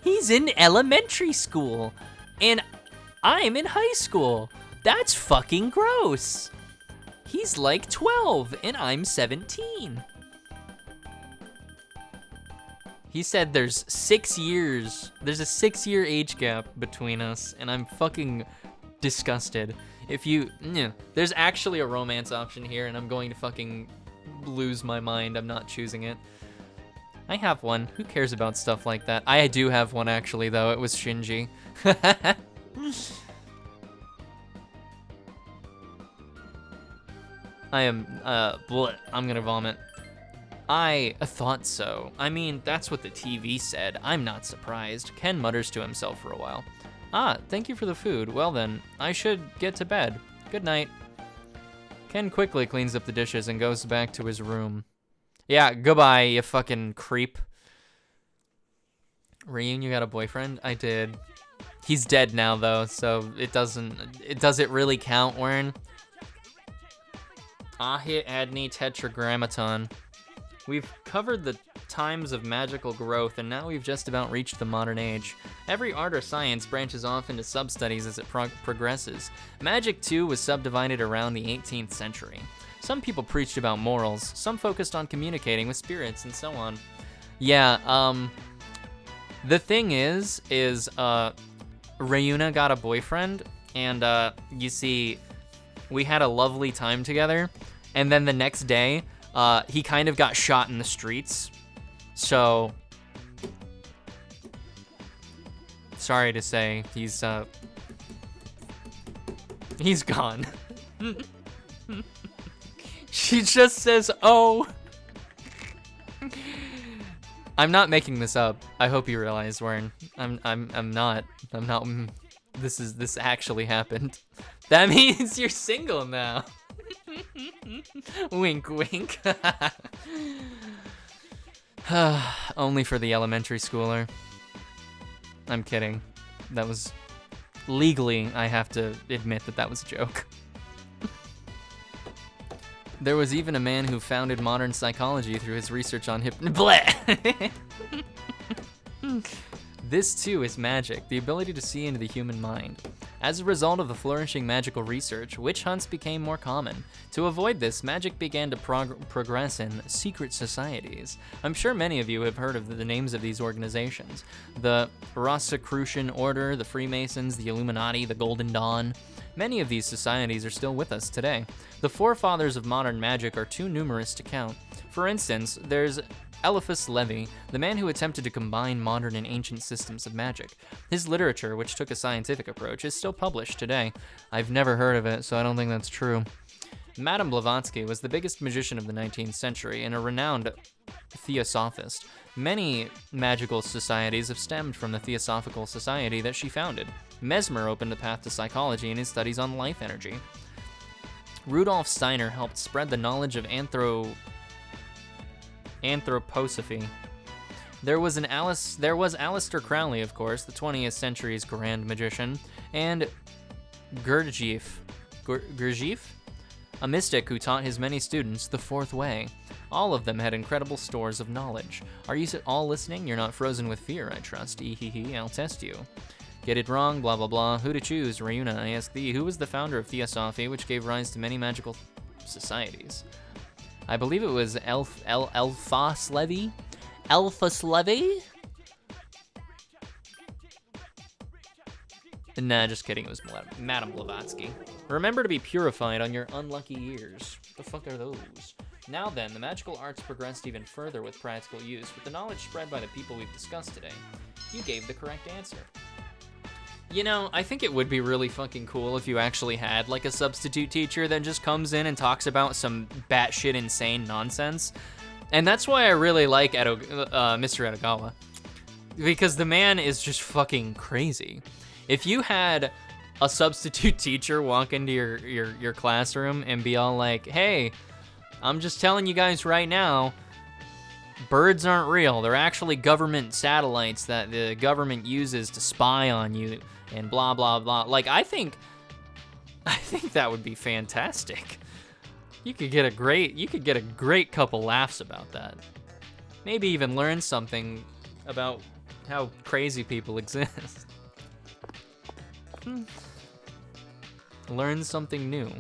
He's in elementary school, and I'm in high school. That's fucking gross. He's like 12, and I'm 17. He said there's 6 years. There's a 6-year age gap between us, and I'm fucking disgusted. If you, there's actually a romance option here, and I'm going to fucking lose my mind. I'm not choosing it. I have one. Who cares about stuff like that? I do have one, actually, though. It was Shinji. I am, bleh, I'm gonna vomit. I thought so. I mean, that's what the TV said. I'm not surprised. Ken mutters to himself for a while. Ah, thank you for the food. Well then, I should get to bed. Good night. Ken quickly cleans up the dishes and goes back to his room. Yeah, goodbye, you fucking creep. Ryun, you got a boyfriend? I did. He's dead now though, so does it really count, Wern? Ahit Adni Tetragrammaton. We've covered the times of magical growth, and now we've just about reached the modern age. Every art or science branches off into sub-studies as it progresses. Magic, too, was subdivided around the 18th century. Some people preached about morals, some focused on communicating with spirits, and so on. Yeah, the thing is, Reuna got a boyfriend, and, you see, we had a lovely time together, and then the next day, he kind of got shot in the streets, so sorry to say, he's gone. She just says, oh. I'm not making this up. I hope you realize, Wern. I'm not. This actually happened. That means you're single now. Wink, wink. Only for the elementary schooler. I'm kidding. That was... Legally, I have to admit that that was a joke. There was even a man who founded modern psychology through his research on Bleh! This too is magic, the ability to see into the human mind. As a result of the flourishing magical research, witch hunts became more common. To avoid this, magic began to progress in secret societies. I'm sure many of you have heard of the names of these organizations. The Rosicrucian Order, the Freemasons, the Illuminati, the Golden Dawn. Many of these societies are still with us today. The forefathers of modern magic are too numerous to count. For instance, there's Eliphas Levi, the man who attempted to combine modern and ancient systems of magic. His literature, which took a scientific approach, is still published today. I've never heard of it, so I don't think that's true. Madame Blavatsky was the biggest magician of the 19th century and a renowned theosophist. Many magical societies have stemmed from the Theosophical Society that she founded. Mesmer opened the path to psychology in his studies on life energy. Rudolf Steiner helped spread the knowledge of anthroposophy. There was Aleister Crowley, of course, the 20th century's grand magician, and Gurdjieff, a mystic who taught his many students the fourth way. All of them had incredible stores of knowledge. Are you all listening? You're not frozen with fear, I trust. Ehehe, I'll test you. Get it wrong, blah blah blah. Who to choose? Rayuna, I ask thee, who was the founder of Theosophy, which gave rise to many magical societies? I believe it was Eliphas Levi? Eliphas Levi? Nah, just kidding, it was Madame Blavatsky. Remember to be purified on your unlucky years. The fuck are those? Now then, the magical arts progressed even further with practical use, with the knowledge spread by the people we've discussed today. You gave the correct answer. You know, I think it would be really fucking cool if you actually had, like, a substitute teacher that just comes in and talks about some batshit insane nonsense. And that's why I really like Mr. Edogawa. Because the man is just fucking crazy. If you had a substitute teacher walk into your classroom and be all like, hey, I'm just telling you guys right now, birds aren't real. They're actually government satellites that the government uses to spy on you and blah, blah, blah. Like, I think that would be fantastic. You could get a great couple laughs about that. Maybe even learn something about how crazy people exist. Learn something new.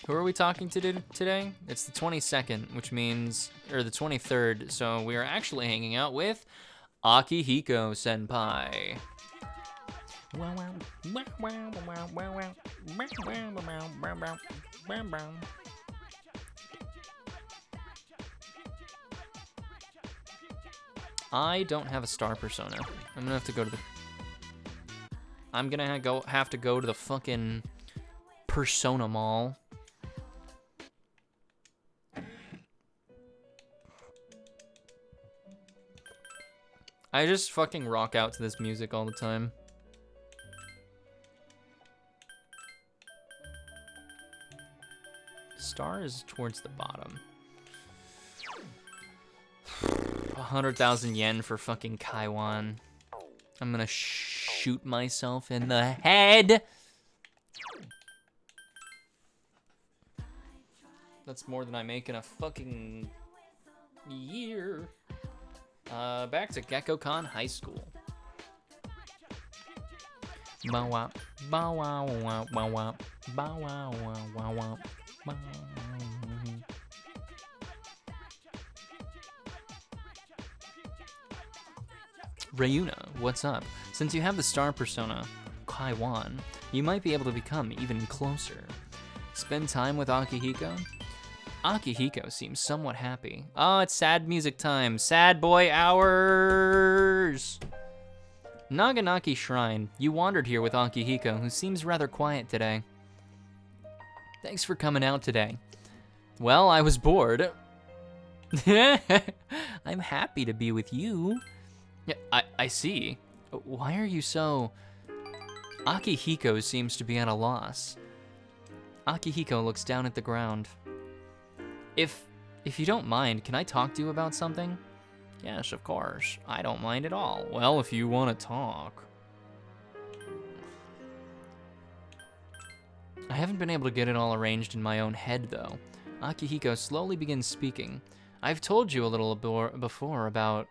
Who are we talking to today? It's the 22nd, which means, or the 23rd, so we are actually hanging out with Akihiko Senpai. I don't have a star persona. I'm gonna have to go to the... I'm gonna have to go to the fucking Persona Mall. I just fucking rock out to this music all the time. Star is towards the bottom. 100,000 yen for fucking Kaiwan. I'm gonna shoot myself in the head. That's more than I make in a fucking year. Back to Gekkoukan High School. Bow wow, bow wow, wow, wow, wow, bow wow, wow, wow, wow, bow. Rayuna, what's up? Since you have the star persona, Kaiwan, you might be able to become even closer. Spend time with Akihiko? Akihiko seems somewhat happy. Oh, it's sad music time. Sad boy hours! Naganaki Shrine. You wandered here with Akihiko, who seems rather quiet today. Thanks for coming out today. Well, I was bored. I'm happy to be with you. Yeah, I see. Why are you so... Akihiko seems to be at a loss. Akihiko looks down at the ground. If you don't mind, can I talk to you about something? Yes, of course. I don't mind at all. Well, if you want to talk. I haven't been able to get it all arranged in my own head, though. Akihiko slowly begins speaking. I've told you a little before about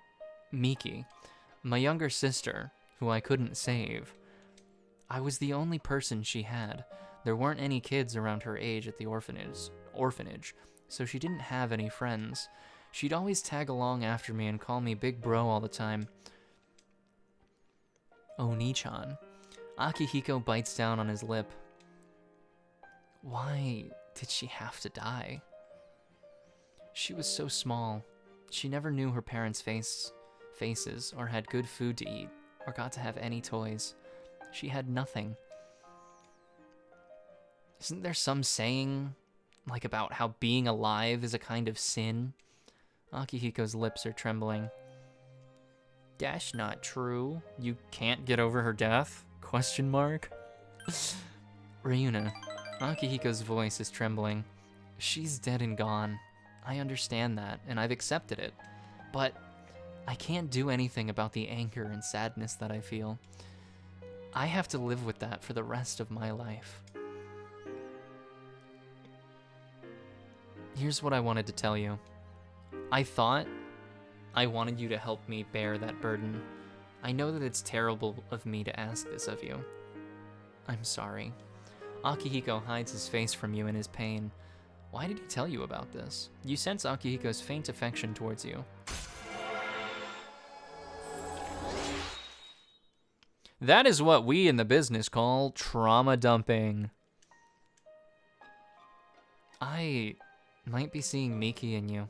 Miki, my younger sister, who I couldn't save. I was the only person she had. There weren't any kids around her age at the orphanage, so she didn't have any friends. She'd always tag along after me and call me Big Bro all the time. Oni-chan. Akihiko bites down on his lip. Why did she have to die? She was so small. She never knew her parents' faces, or had good food to eat, or got to have any toys. She had nothing. Isn't there some saying, like about how being alive is a kind of sin? Akihiko's lips are trembling. That's not true. You can't get over her death? Question mark? Ryuna. Akihiko's voice is trembling. She's dead and gone. I understand that, and I've accepted it. But I can't do anything about the anger and sadness that I feel. I have to live with that for the rest of my life. Here's what I wanted to tell you. I thought I wanted you to help me bear that burden. I know that it's terrible of me to ask this of you. I'm sorry. Akihiko hides his face from you in his pain. Why did he tell you about this? You sense Akihiko's faint affection towards you. That is what we in the business call trauma dumping. I might be seeing Miki in you,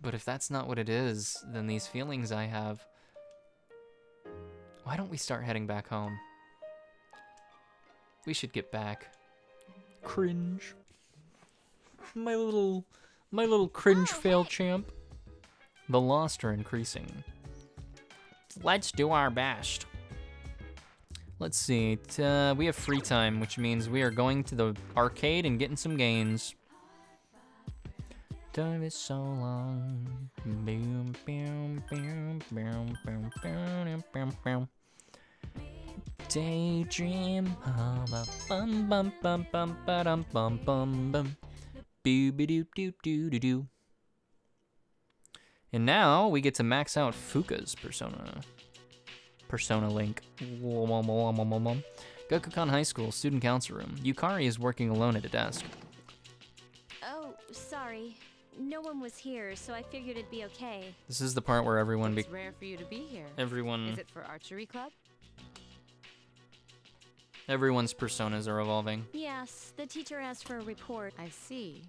but if that's not what it is, then these feelings I have... Why don't we start heading back home? We should get back. Cringe. My little cringe fail champ. The lost are increasing. Let's do our best. Let's see. We have free time, which means we are going to the arcade and getting some gains. Time is so long. Boom, boom, boom, boom, boom, boom, boom, boom. Daydream. Bum bum bum bum bum bum bum bum. Boo-ba-doo-doo-doo-doo-doo. And now we get to max out Fuka's Persona Link. Gakukan High School, student council room. Yukari is working alone at a desk. Oh, sorry. No one was here, so I figured it'd be okay. This is the part where everyone... It's rare for you to be here. Is it for archery club? Everyone's personas are evolving. Yes, the teacher asked for a report. I see.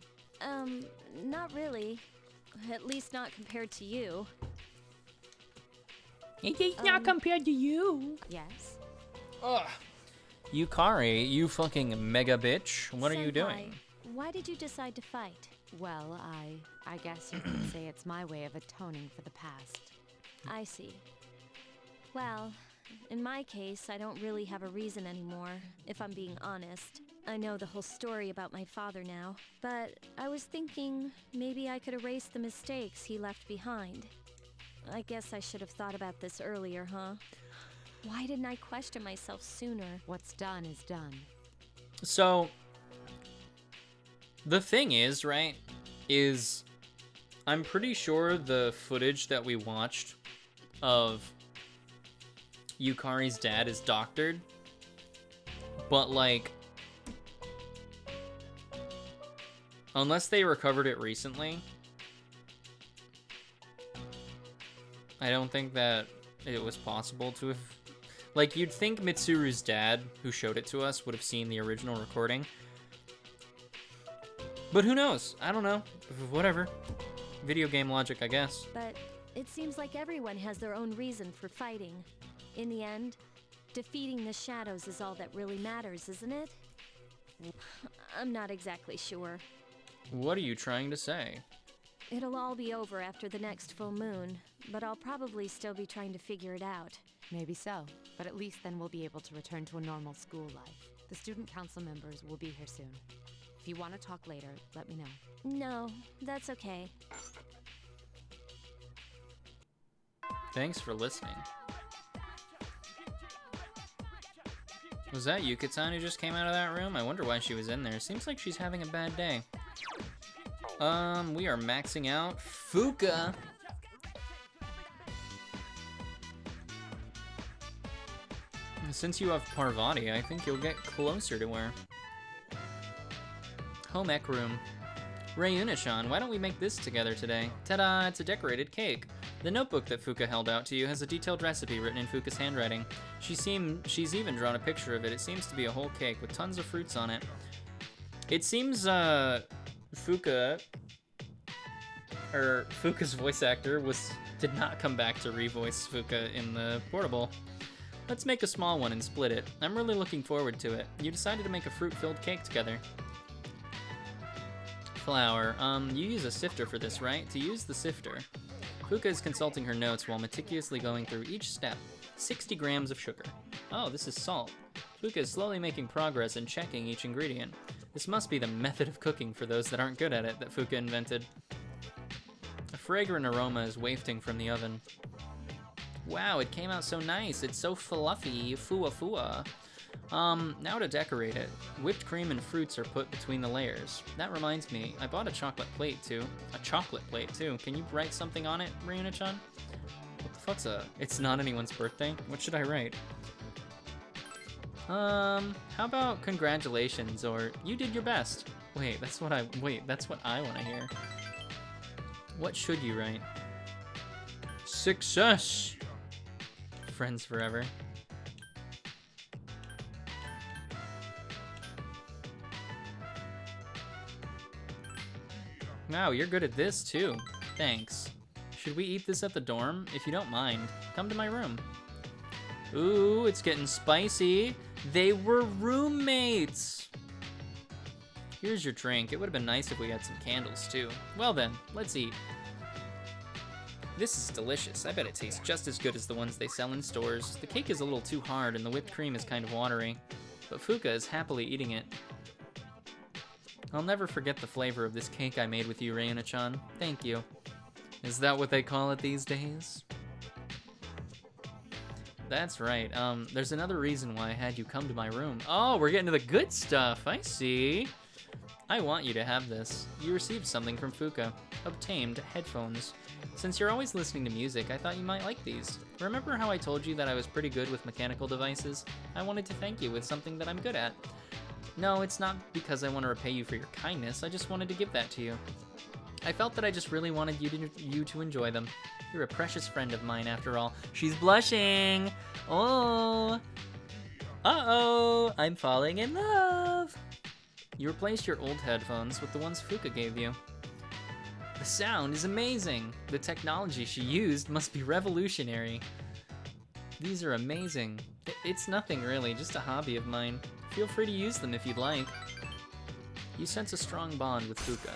Not really. At least not compared to you. It's not compared to you. Yes. Ugh. Yukari, you fucking mega bitch. What are you doing? Why did you decide to fight? Well, I guess you could say it's my way of atoning for the past. I see. Well, in my case, I don't really have a reason anymore, if I'm being honest. I know the whole story about my father now, but I was thinking maybe I could erase the mistakes he left behind. I guess I should have thought about this earlier, huh? Why didn't I question myself sooner? What's done is done. So, the thing is, right, is I'm pretty sure the footage that we watched of Yukari's dad is doctored, but like, unless they recovered it recently, I don't think that it was possible to have, like, you'd think Mitsuru's dad, who showed it to us, would have seen the original recording. But who knows? I don't know. Whatever. Video game logic, I guess. But it seems like everyone has their own reason for fighting. In the end, defeating the shadows is all that really matters, isn't it? I'm not exactly sure. What are you trying to say? It'll all be over after the next full moon, but I'll probably still be trying to figure it out. Maybe so, but at least then we'll be able to return to a normal school life. The student council members will be here soon. If you want to talk later, let me know. No, that's okay. Thanks for listening. Was that Yuka-tan who just came out of that room? I wonder why she was in there. Seems like she's having a bad day. We are maxing out Fuka. Since you have Parvati, I think you'll get closer to her. Home ec room. Rayuna-chan, why don't we make this together today? Ta-da, it's a decorated cake. The notebook that Fuka held out to you has a detailed recipe written in Fuka's handwriting. She's even drawn a picture of it. It seems to be a whole cake with tons of fruits on it. It seems, Fuka's voice actor did not come back to revoice Fuka in the portable. Let's make a small one and split it. I'm really looking forward to it. You decided to make a fruit-filled cake together. Flour. You use a sifter for this, right? To use the sifter, Fuka is consulting her notes while meticulously going through each step. 60 grams of sugar. Oh, this is salt. Fuka is slowly making progress and checking each ingredient. This must be the method of cooking for those that aren't good at it that Fuka invented. A fragrant aroma is wafting from the oven. Wow, it came out so nice. It's so fluffy. Fua. Now to decorate it. Whipped cream and fruits are put between the layers. That reminds me, I bought a chocolate plate too. Can you write something on it, Rayuna-chan? What the fuck's it's not anyone's birthday? What should I write? How about congratulations or you did your best? Wait, that's what I want to hear. What should you write? Success! Friends forever. Wow, you're good at this too. Thanks. Should we eat this at the dorm? If you don't mind, come to my room. Ooh, it's getting spicy. They were roommates. Here's your drink. It would have been nice if we had some candles too. Well then, let's eat. This is delicious. I bet it tastes just as good as the ones they sell in stores. The cake is a little too hard and the whipped cream is kind of watery, but Fuka is happily eating it. I'll never forget the flavor of this cake I made with you, Rayuna-chan. Thank you. Is that what they call it these days? That's right. There's another reason why I had you come to my room. Oh, we're getting to the good stuff. I see. I want you to have this. You received something from Fuka. Obtained headphones. Since you're always listening to music, I thought you might like these. Remember how I told you that I was pretty good with mechanical devices? I wanted to thank you with something that I'm good at. No, it's not because I want to repay you for your kindness. I just wanted to give that to you. I felt that I just really wanted you to enjoy them. You're a precious friend of mine, after all. She's blushing. Oh. Uh-oh. I'm falling in love. You replaced your old headphones with the ones Fuka gave you. The sound is amazing. The technology she used must be revolutionary. These are amazing. It's nothing really, just a hobby of mine. Feel free to use them if you'd like. You sense a strong bond with Fuka.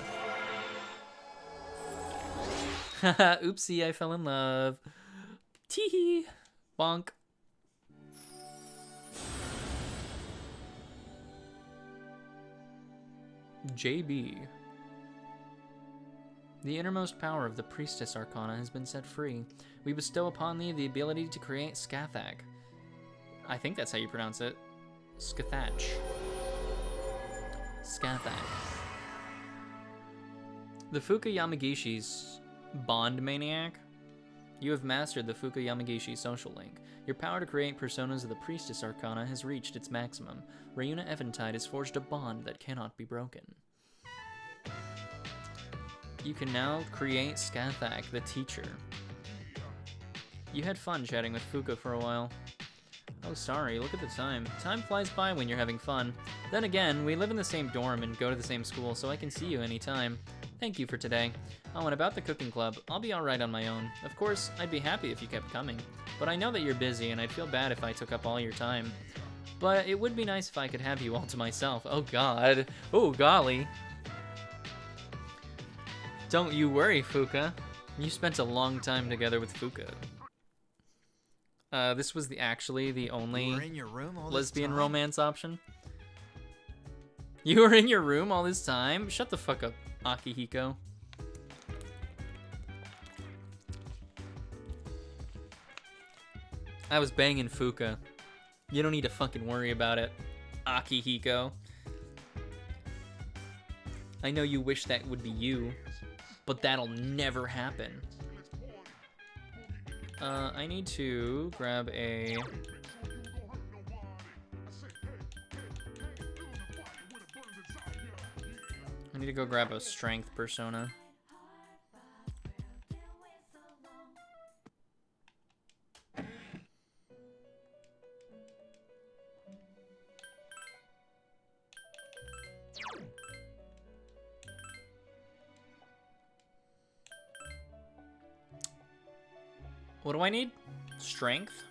Haha, oopsie, I fell in love. Teehee. Bonk. JB. The innermost power of the Priestess Arcana has been set free. We bestow upon thee the ability to create Skathach. I think that's how you pronounce it. Skathach. The Fuka Yamagishi's Bond Maniac. You have mastered the Fuka Yamagishi social link. Your power to create personas of the Priestess Arcana has reached its maximum. Rayuna Eventide has forged a bond that cannot be broken. You can now create Skathach, the teacher. You had fun chatting with Fuka for a while. Oh, sorry, look at the time. Time flies by when you're having fun. Then again, we live in the same dorm and go to the same school, so I can see you anytime. Thank you for today. Oh, and about the cooking club, I'll be alright on my own. Of course, I'd be happy if you kept coming. But I know that you're busy, and I'd feel bad if I took up all your time. But it would be nice if I could have you all to myself. Oh god. Oh golly. Don't you worry, Fuka. You spent a long time together with Fuka. This was actually the only lesbian romance option. You were in your room all this time? Shut the fuck up, Akihiko. I was banging Fuka. You don't need to fucking worry about it, Akihiko. I know you wish that would be you, but that'll never happen. I need to grab a... I need to go grab a strength persona. What do I need? Strength?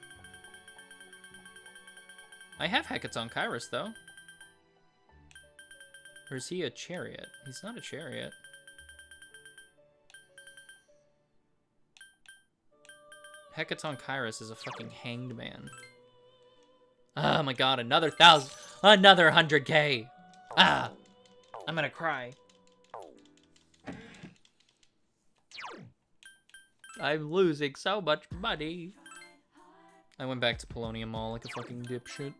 I have Hecaton Kairos, though. Or is he a chariot? He's not a chariot. Hecaton Kairos is a fucking hanged man. Oh my god, another 100k! Ah! I'm gonna cry. I'm losing so much money. I went back to Polonium Mall like a fucking dipshit.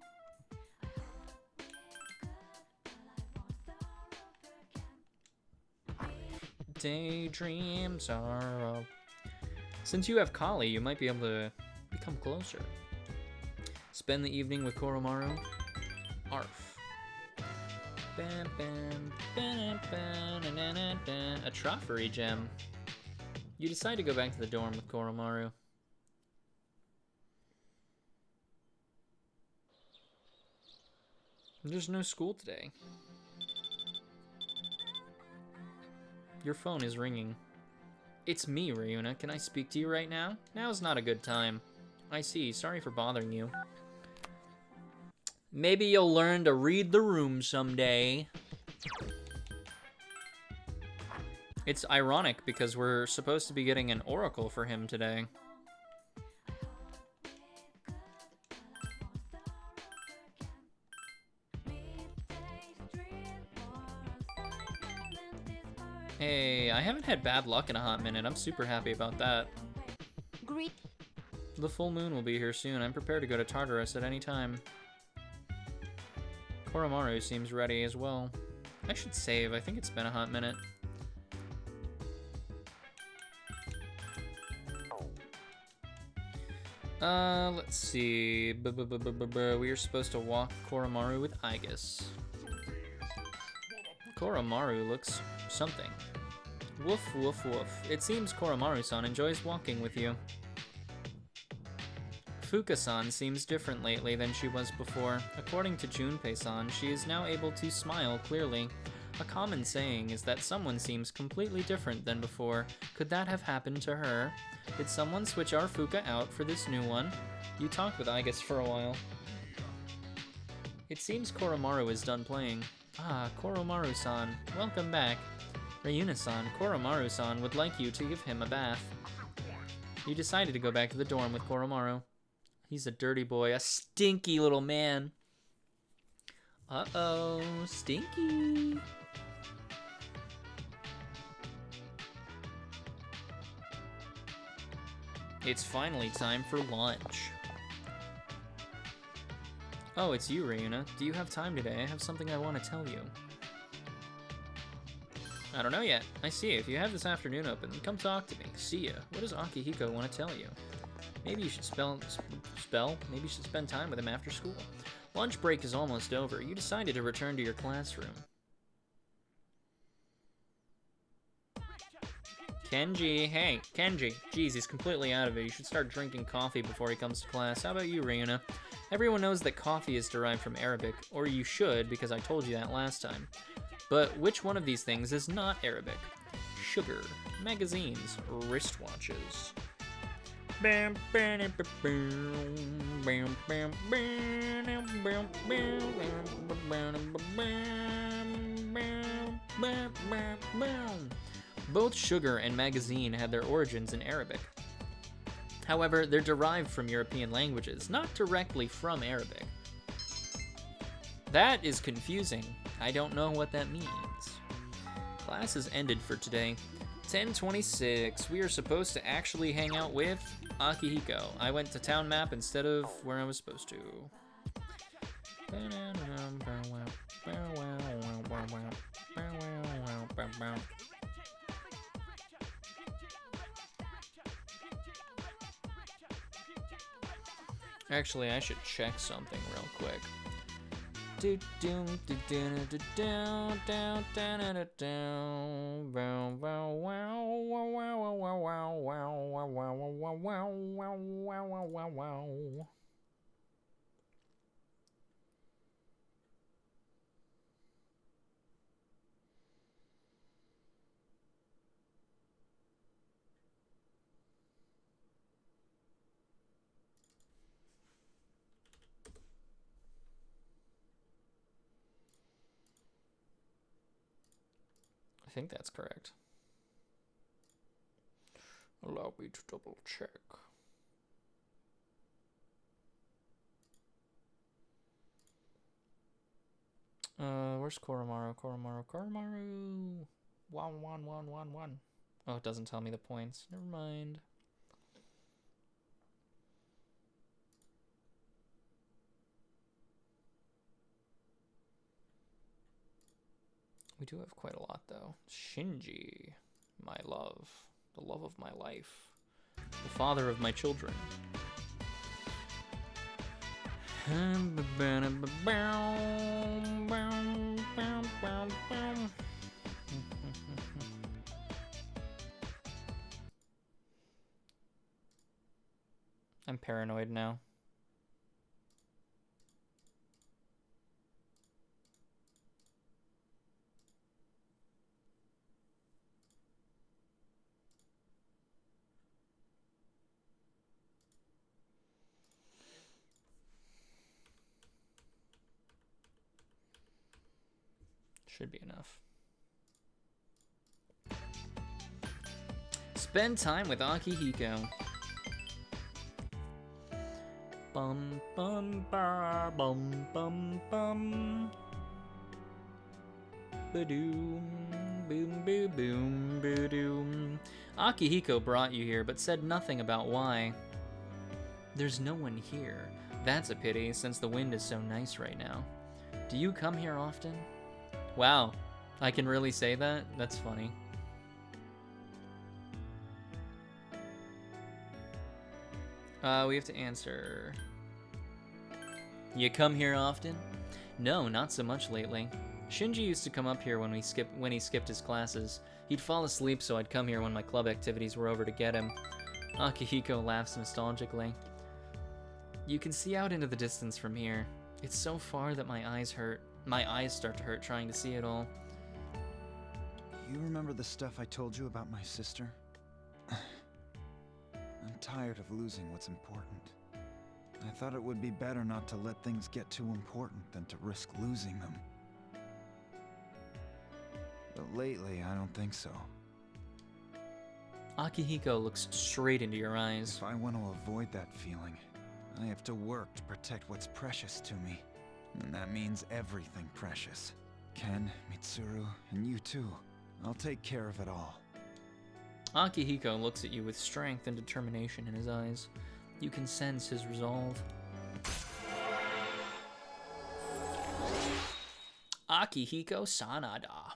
Daydreams are up. Since you have Kali, you might be able to become closer. Spend the evening with Koromaru. Arf. Bam, bam, bam, bam, na, na, na. A Troffery gem. You decide to go back to the dorm with Koromaru. There's no school today. Your phone is ringing. It's me, Ryuna. Can I speak to you right now? Now's not a good time. I see. Sorry for bothering you. Maybe you'll learn to read the room someday. It's ironic because we're supposed to be getting an oracle for him today. Hey, I haven't had bad luck in a hot minute. I'm super happy about that. Great. The full moon will be here soon. I'm prepared to go to Tartarus at any time. Koromaru seems ready as well. I should save. I think it's been a hot minute. Let's see. We are supposed to walk Koromaru with Aigis. Koromaru looks something. Woof, woof, woof. It seems Koromaru-san enjoys walking with you. Fuka-san seems different lately than she was before. According to Junpei-san, she is now able to smile clearly. A common saying is that someone seems completely different than before. Could that have happened to her? Did someone switch our Fuka out for this new one? You talked with Aigis for a while. It seems Koromaru is done playing. Ah, Koromaru-san, welcome back. Ryuna-san, Koromaru-san would like you to give him a bath. You decided to go back to the dorm with Koromaru. He's a dirty boy, a stinky little man. Uh-oh, stinky. It's finally time for lunch. Oh, it's you, Ryuna. Do you have time today? I have something I want to tell you. I don't know yet. I see. If you have this afternoon open, then come talk to me. See ya. What does Akihiko want to tell you? Maybe you should Maybe you should spend time with him after school. Lunch break is almost over. You decided to return to your classroom. Kenji, hey, Kenji. Geez, he's completely out of it. You should start drinking coffee before he comes to class. How about you, Ryuna? Everyone knows that coffee is derived from Arabic, or you should, because I told you that last time. But which one of these things is not Arabic? Sugar, magazines, wristwatches. Both sugar and magazine had their origins in Arabic. However, they're derived from European languages, not directly from Arabic. That is confusing. I don't know what that means. Class is ended for today. 10:26. We are supposed to actually hang out with Akihiko. I went to town map instead of where I was supposed to. Actually, I should check something real quick. I think that's correct. Allow me to double check. Where's Koromaru? Koromaru. 11111. Oh, it doesn't tell me the points. Never mind. We do have quite a lot, though. Shinji, my love, the love of my life, the father of my children. I'm paranoid now. Should be enough. Spend time with Akihiko. Bum bum ba bum bum bum. Ba-doom, boom boom boom ba-doom. Akihiko brought you here, but said nothing about why. There's no one here. That's a pity, since the wind is so nice right now. Do you come here often? Wow, I can really say that? That's funny. We have to answer. You come here often? No, not so much lately. Shinji used to come up here when he skipped his classes. He'd fall asleep, so I'd come here when my club activities were over to get him. Akihiko laughs nostalgically. You can see out into the distance from here. It's so far that my eyes hurt. My eyes start to hurt trying to see it all. You remember the stuff I told you about my sister? I'm tired of losing what's important. I thought it would be better not to let things get too important than to risk losing them. But lately, I don't think so. Akihiko looks straight into your eyes. If I want to avoid that feeling, I have to work to protect what's precious to me. And that means everything precious. Ken, Mitsuru, and you too. I'll take care of it all. Akihiko looks at you with strength and determination in his eyes. You can sense his resolve. Akihiko Sanada.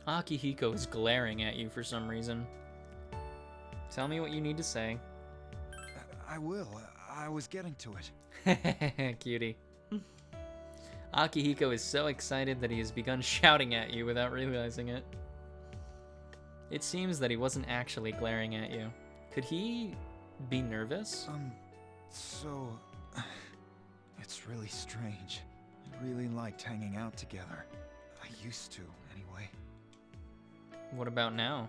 Akihiko is glaring at you for some reason. Tell me what you need to say. I will. I was getting to it. Cutie. Akihiko is so excited that he has begun shouting at you without realizing it. It seems that he wasn't actually glaring at you. Could he be nervous? So... It's really strange. I really liked hanging out together. I used to, anyway. What about now?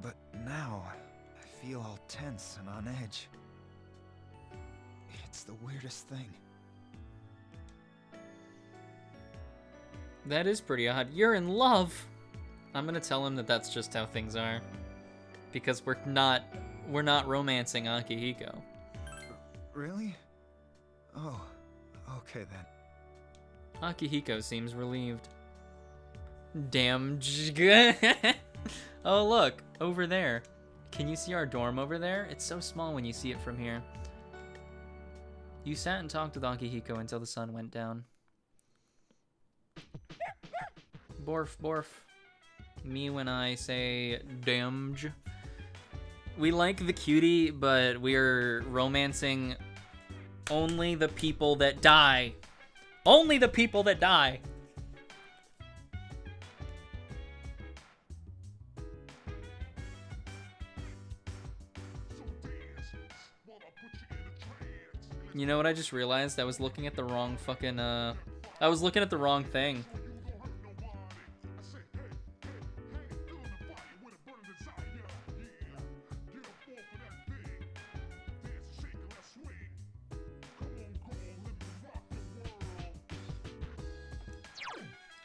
But now, I feel all tense and on edge. It's the weirdest thing. That is pretty odd. You're in love! I'm gonna tell him that that's just how things are. Because we're not romancing Akihiko. Really? Oh, okay then. Akihiko seems relieved. Damn. Oh, look, over there. Can you see our dorm over there? It's so small when you see it from here. You sat and talked with Akihiko until the sun went down. Borf, borf. Me when I say damj. We like the cutie, but we're romancing only the people that die. Only the people that die. You know what I just realized? I was looking at the wrong fucking, I was looking at the wrong thing.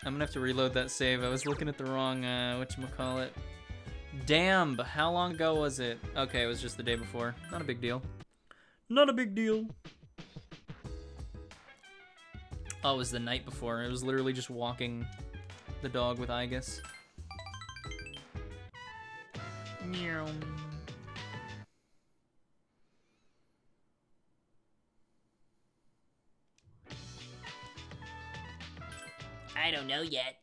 I'm gonna have to reload that save. I was looking at the wrong, whatchamacallit. Damn, how long ago was it? Okay, it was just the day before. Not a big deal. Not a big deal. Oh, it was the night before. It was literally just walking the dog with Aigis. Meow. I don't know yet.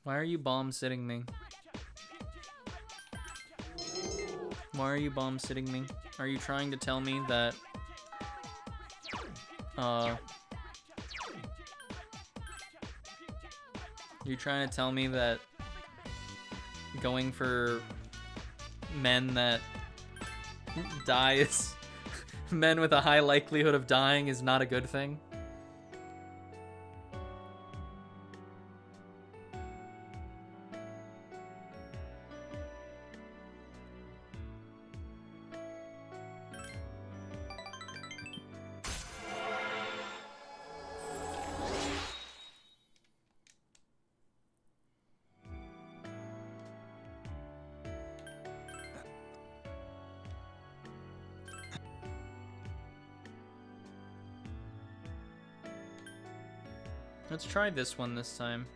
Why are you bomb sitting me? Why are you bomb sitting me? Are you trying to tell me that you're trying to tell me that going for men that die is men with a high likelihood of dying is not a good thing? Let's try this one this time.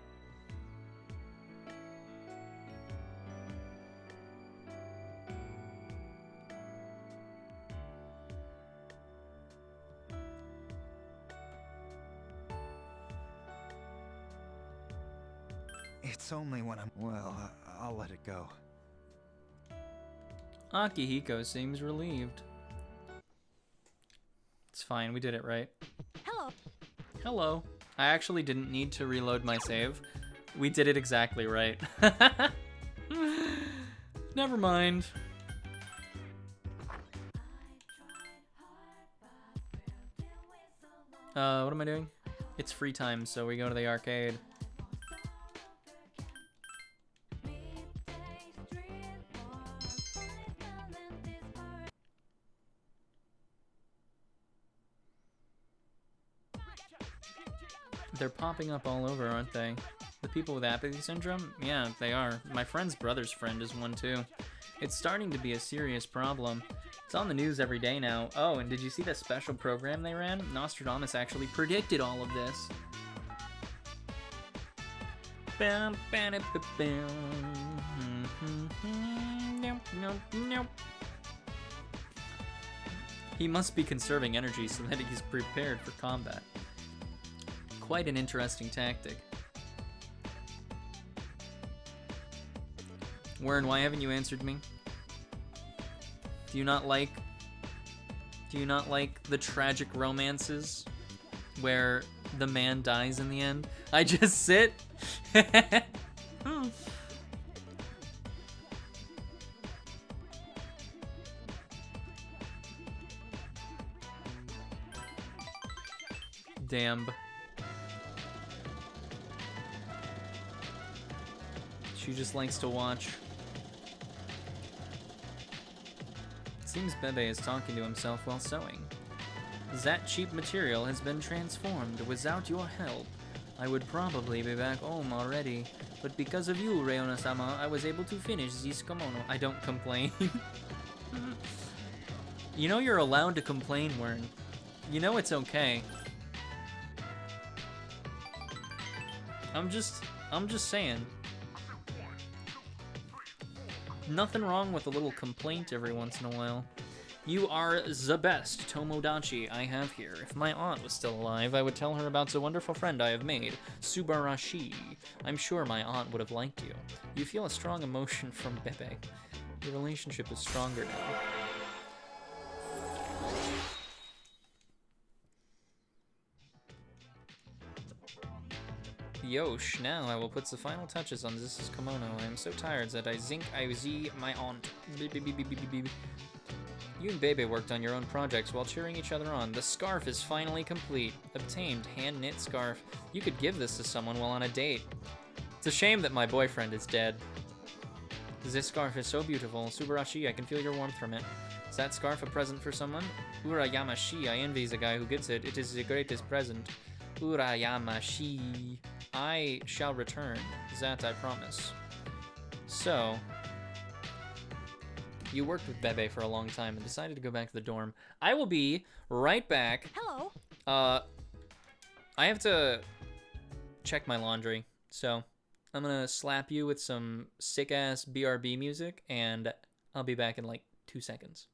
It's only when I'm... Well, I'll let it go. Akihiko seems relieved. It's fine, we did it right. Hello. Hello. I actually didn't need to reload my save. We did it exactly right. Never mind. What am I doing? It's free time, so we go to the arcade. They're popping up all over, aren't they? The people with apathy syndrome? Yeah, they are. My friend's brother's friend is one too. It's starting to be a serious problem. It's on the news every day now. Oh, and did you see that special program they ran? Nostradamus actually predicted all of this. He must be conserving energy so that he's prepared for combat. Quite an interesting tactic. Warren, why haven't you answered me? Do you not like the tragic romances where the man dies in the end? I just sit. Damn. She just likes to watch. Seems Bebe is talking to himself while sewing. That cheap material has been transformed. Without your help, I would probably be back home already. But because of you, Reona-sama, I was able to finish this kimono. I don't complain. You know you're allowed to complain, Wern. You know it's okay. I'm just saying. Nothing wrong with a little complaint every once in a while. You are the best Tomodachi I have here. If my aunt was still alive, I would tell her about the wonderful friend I have made, Subarashi. I'm sure my aunt would have liked you. You feel a strong emotion from Bebe. Your relationship is stronger now. Yosh, now I will put the final touches on this kimono. I am so tired that I think I see my aunt. You and Bebe worked on your own projects while cheering each other on. The scarf is finally complete. Obtained hand-knit scarf. You could give this to someone while on a date. It's a shame that my boyfriend is dead. This scarf is so beautiful. Subarashi, I can feel your warmth from it. Is that scarf a present for someone? Urayamashi, I envy the guy who gets it. It is the greatest present. Urayamashi. I shall return. That I promise. So, you worked with Bebe for a long time and decided to go back to the dorm. I will be right back. Hello. I have to check my laundry, so I'm gonna slap you with some sick-ass BRB music, and I'll be back in like 2 seconds.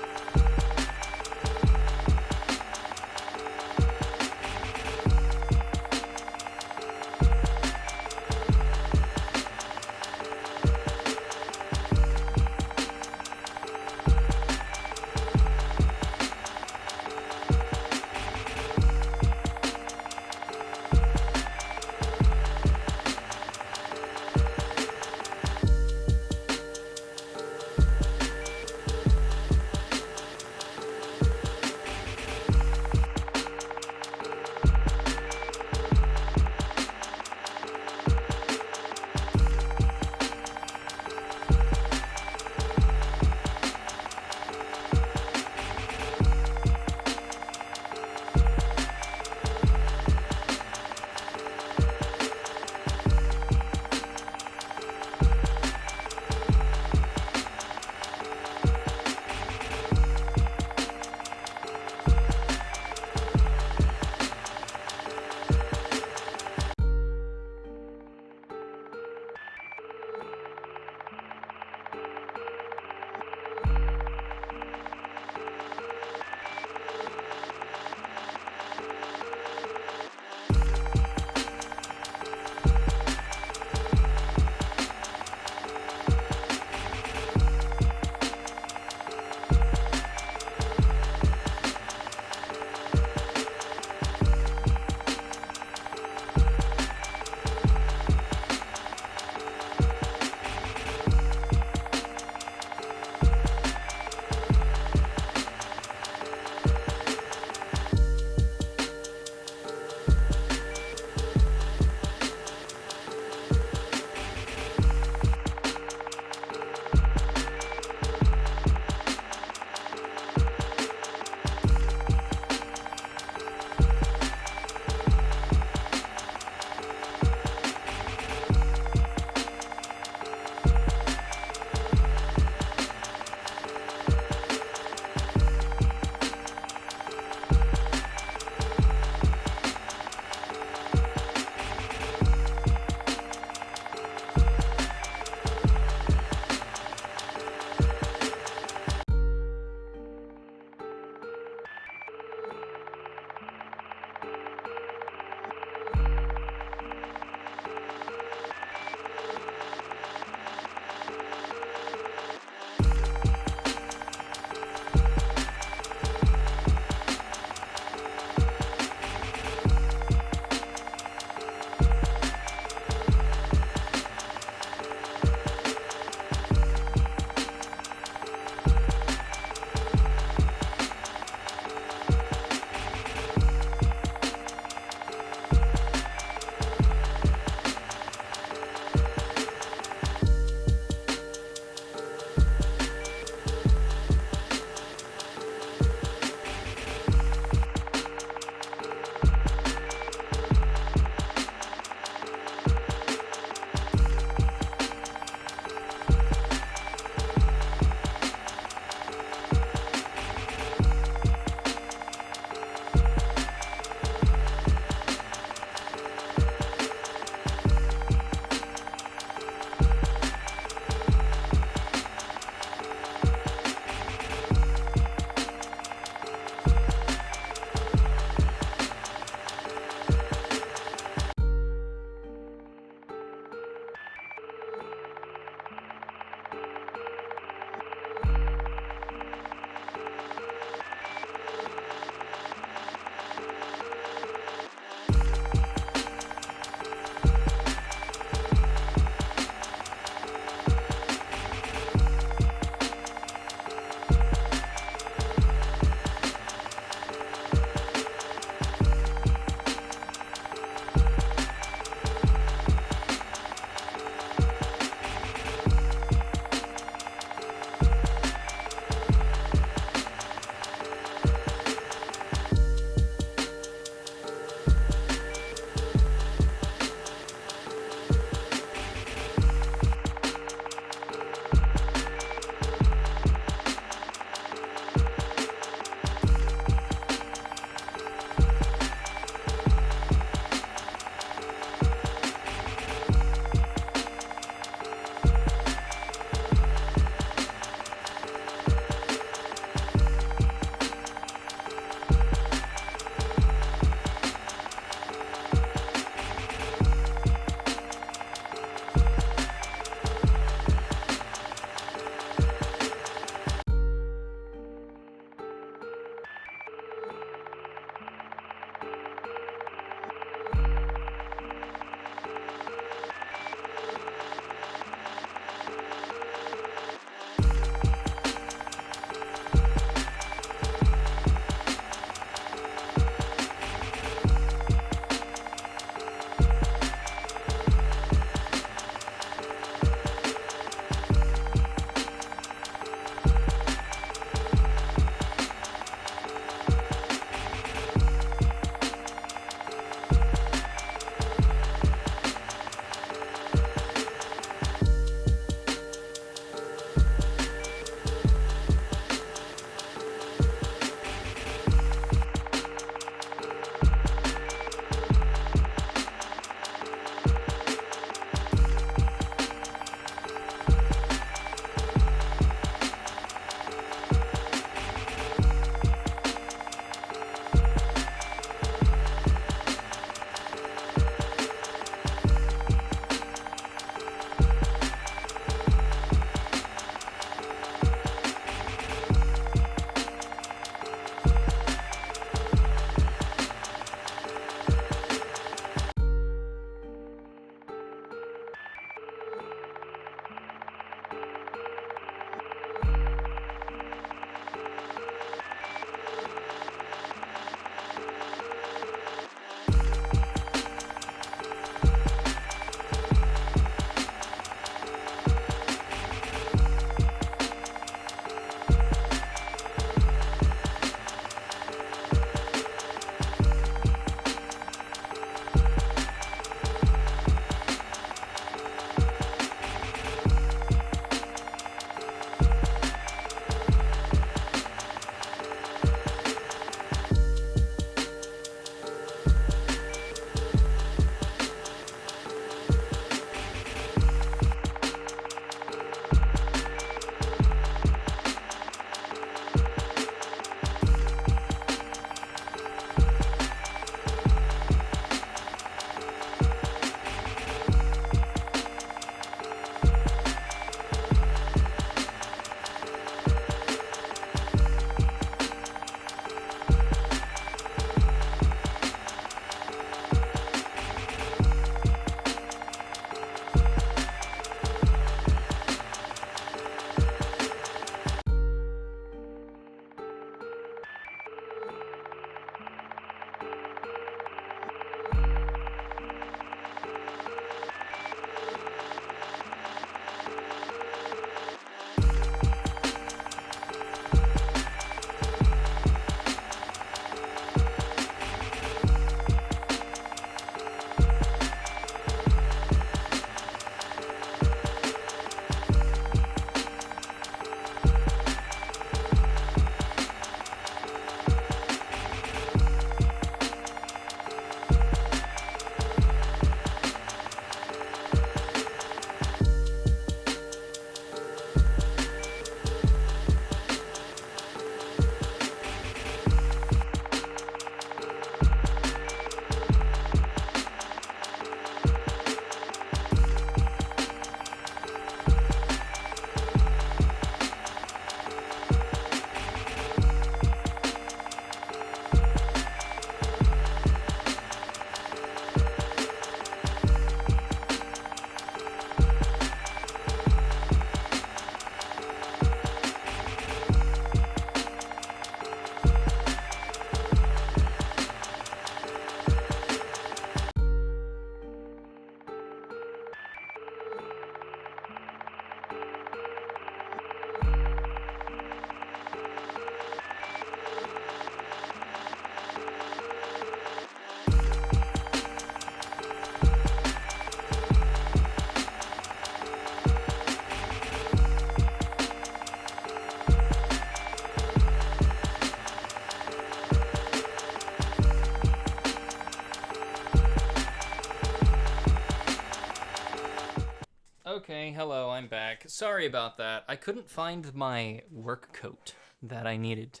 Okay, hello, I'm back. Sorry about that. I couldn't find my work coat that I needed.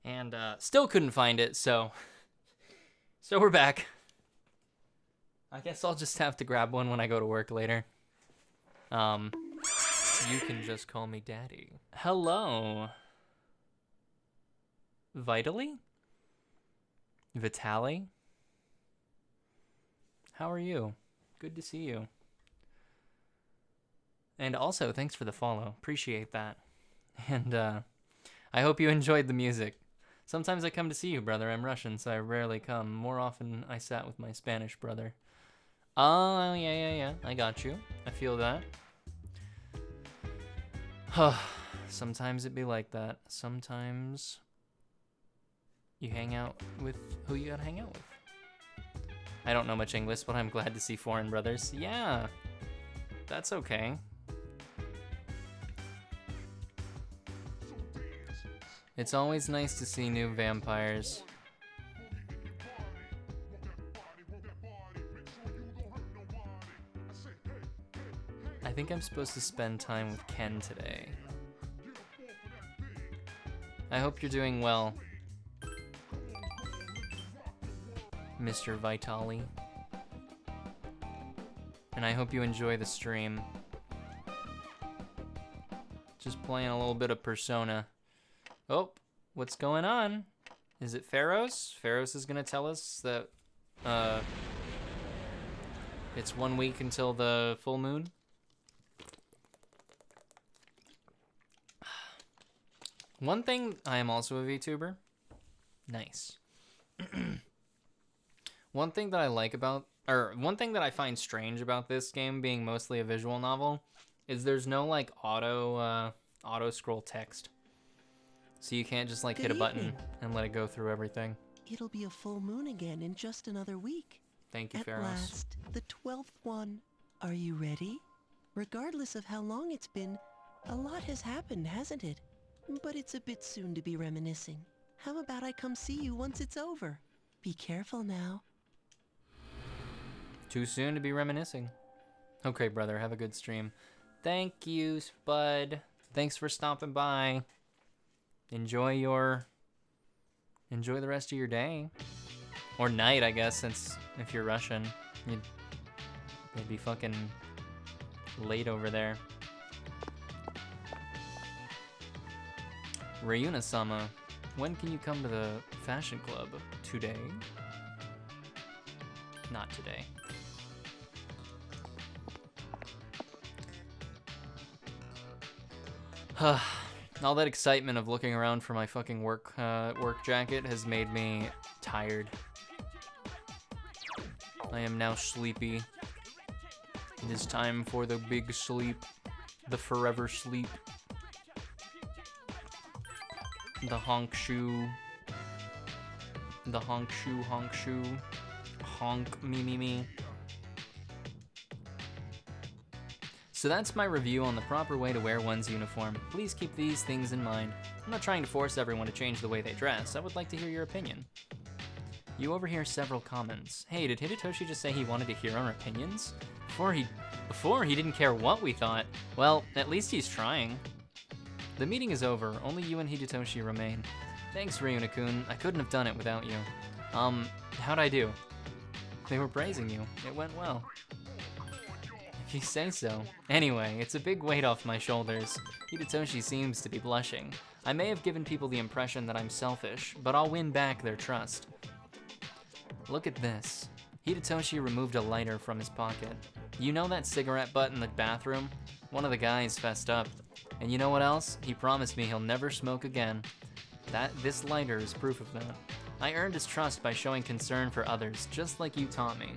And still couldn't find it, so we're back. I guess I'll just have to grab one when I go to work later. You can just call me Daddy. Hello. Vitally? Vitali? How are you? Good to see you. And also, thanks for the follow. Appreciate that. And I hope you enjoyed the music. Sometimes I come to see you, brother. I'm Russian, so I rarely come. More often, I sat with my Spanish brother. Oh, yeah. I got you. I feel that. Sometimes it be like that. Sometimes you hang out with who you gotta hang out with. I don't know much English, but I'm glad to see foreign brothers. Yeah, that's okay. It's always nice to see new vampires. I think I'm supposed to spend time with Ken today. I hope you're doing well, Mr. Vitali. And I hope you enjoy the stream. Just playing a little bit of Persona. Oh, what's going on? Is it Pharos? Pharos is gonna tell us that it's 1 week until the full moon? One thing, I am also a VTuber. Nice. One thing that I like about, or one thing that I find strange about this game being mostly a visual novel is there's no like auto scroll text. So you can't just like hit a button and let it go through everything. It'll be a full moon again in just another week. Thank you, At Pharos. last, the 12th one. Are you ready? Regardless of how long it's been, a lot has happened, hasn't it? But it's a bit soon to be reminiscing. How about I come see you once it's over? Be careful now. Too soon to be reminiscing. Okay, brother, have a good stream. Thank you, Spud. Thanks for stopping by. Enjoy the rest of your day. Or night, I guess, since if you're Russian, it'd be fucking late over there. Ryuna-sama, when can you come to the fashion club? Today? Not today. All that excitement of looking around for my fucking work jacket has made me tired. I am now sleepy. It is time for the big sleep. The forever sleep. The honk shoe. The honk shoe, honk shoe. Honk me me me. So that's my review on the proper way to wear one's uniform. Please keep these things in mind. I'm not trying to force everyone to change the way they dress. I would like to hear your opinion. You overhear several comments. Hey, did Hidetoshi just say he wanted to hear our opinions? Before he didn't care what we thought. Well, at least he's trying. The meeting is over. Only you and Hidetoshi remain. Thanks, Ryuna-kun. I couldn't have done it without you. How'd I do? They were praising you. It went well. If you say so. Anyway, it's a big weight off my shoulders. Hidetoshi seems to be blushing. I may have given people the impression that I'm selfish, but I'll win back their trust. Look at this. Hidetoshi removed a lighter from his pocket. You know that cigarette butt in the bathroom? One of the guys fessed up. And you know what else? He promised me he'll never smoke again. This lighter is proof of that. I earned his trust by showing concern for others, just like you taught me.